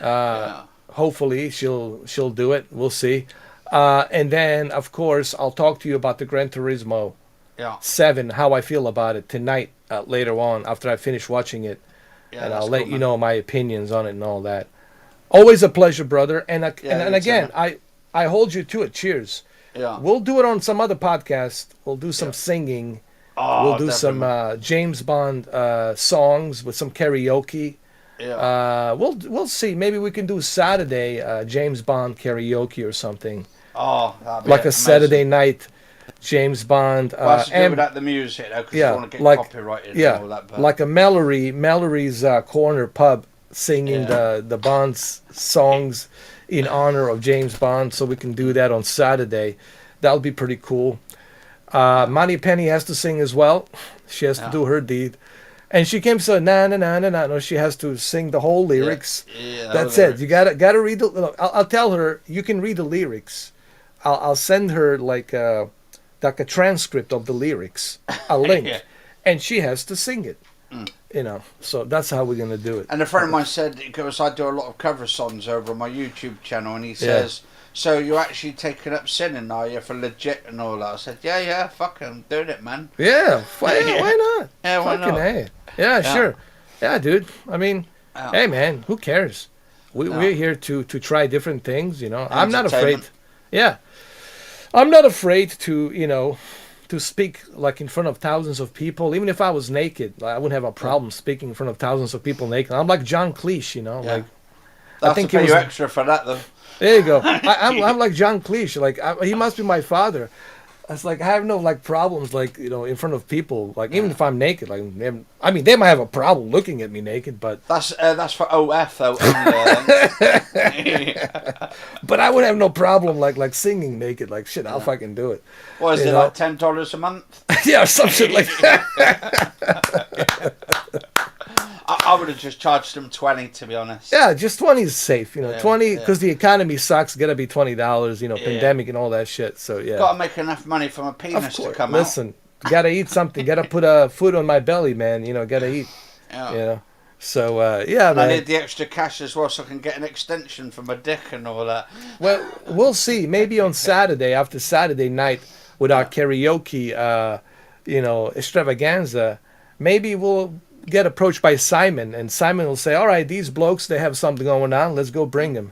Yeah. Hopefully she'll do it. We'll see. And then of course I'll talk to you about the Gran Turismo Yeah. 7, how I feel about it tonight later on after I finish watching it. Yeah, And that's I'll let cool, you man. know my opinions on it and all that. Always a pleasure, brother. And Yeah, and you too, again, man. I hold you to it. Cheers. Yeah. We'll do it on some other podcast. We'll do some singing. Oh, We'll do definitely. some James Bond songs with some karaoke. Yeah. We'll see. Maybe we can do Saturday James Bond karaoke or something, Oh, that'd be like a amazing. Saturday night James Bond. Well, that's to do and- without the music, though, because yeah, you want to get like copyrighted yeah, and all that. But like a Mallory's Corner pub singing the Bond's songs in honor of James Bond. So we can do that on Saturday. That'll be pretty cool. Money Penny has to sing as well. She has to do her deed. And she came so na na na na na. No, she has to sing the whole lyrics. Yeah, That's the it. You gotta read the. Look, I'll tell her you can read the lyrics. I'll send her like a transcript of the lyrics, a link, Yeah. and she has to sing it. So that's how we're gonna do it. And a friend of mine said, because I do a lot of cover songs over on my YouTube channel, and he says, so you're actually taking up singing, are you, for legit and all that? I said, yeah, fucking I'm doing it, man. Yeah, why not? Yeah, why Fucking not? hey. Yeah, Yeah. sure. Yeah, dude. I mean, Yeah. hey, man, who cares? We're here to try different things, I'm not afraid. Entertainment. Yeah. I'm not afraid to, to speak like in front of thousands of people. Even if I was naked, I wouldn't have a problem speaking in front of thousands of people naked. I'm like John Cleese, like They'll think have he to pay was. you extra for that, though. There you go. I'm like John Cleese. Like he must be my father. It's like I have no like problems like in front of people. Like even if I'm naked, like I mean they might have a problem looking at me naked, but That's for OF though. but I would have no problem like singing naked. Like shit, I'll fucking do it. What is You it, know? like $10 a month? Yeah, some shit like that. I would have just charged them 20, to be honest. Yeah, just 20 is safe. 20 yeah. because the economy sucks. Gotta be $20. Pandemic and all that shit. So yeah. Got to make enough money for my Of penis to course. come Listen, gotta eat something. Gotta put food on my belly, man. Gotta eat. out. Yeah. So yeah, And I man. need the extra cash as well, so I can get an extension for my dick and all that. Well, we'll see. Maybe on Saturday, after Saturday night, with our karaoke, extravaganza, maybe we'll get approached by Simon, and Simon will say, "All right, these blokes, they have something going on. Let's go bring them."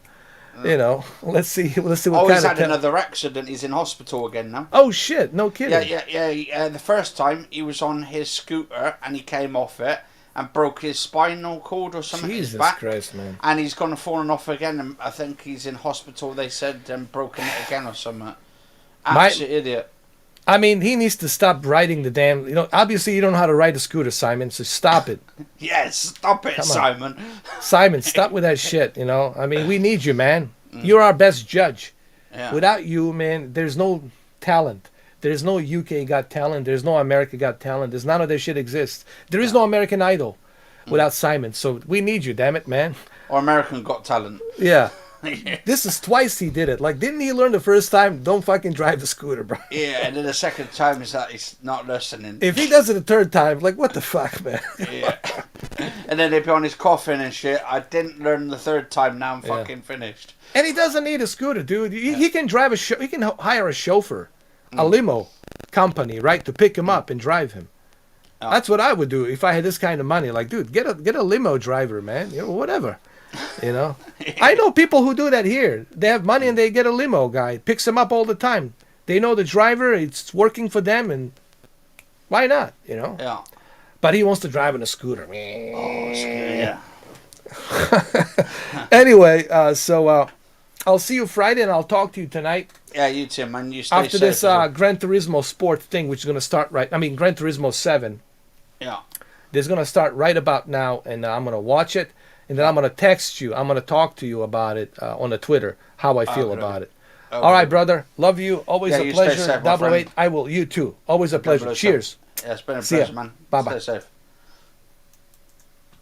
Let's see what Oh, kind he's of. had another accident. He's in hospital again now. Oh shit! No kidding. Yeah. The first time he was on his scooter and he came off it and broke his spinal cord or something. in his Jesus back. Christ, man. And he's gone and fallen off again. And I think he's in hospital. They said broken it again or something. Absolute idiot. I mean, he needs to stop riding the damn. Obviously, you don't know how to ride a scooter, Simon. So stop it, Yes, stop it, Come on. Simon. Simon. Stop with that shit. I mean, we need you, man. You're our best judge. Yeah. Without you, man, there's no talent. There's no UK Got Talent. There's no America Got Talent. There's none of this shit exists. There is no American Idol without Simon. So we need you, damn it, man. Or American Got Talent. Yeah. This is twice he did it. Like, didn't he learn the first time? Don't fucking drive the scooter, bro. Yeah, and then the second time is that he's not listening. If he does it the third time, like, what the fuck, man? Yeah. And then they'd be on his coffin and shit. I didn't learn the third time. Now I'm fucking finished. And he doesn't need a scooter, dude. He can drive he can hire a chauffeur, a limo company, right, to pick him up and drive him. That's what I would do if I had this kind of money. Like, dude, get a limo driver, man. Whatever. I know people who do that here. They have money and they get a limo guy. Picks them up all the time. They know the driver. It's working for them, and why not? Yeah. But he wants to drive on a scooter. Oh, yeah. Anyway, so I'll see you Friday, and I'll talk to you tonight. Yeah, you too, man. You stay After safe this as well. Gran Turismo Sport thing, which is going to start Gran Turismo 7. Yeah. There's going to start right about now, and I'm going to watch it, and then I'm going to text you. I'm going to talk to you about it on the Twitter, how I feel about it. All right, brother. Love you. Always a you stay pleasure. safe, my Double friend. 8. I will. You too. Always a pleasure. Double 8. Cheers. Yeah, it's been a See ya. pleasure, man. Bye-bye. Stay safe.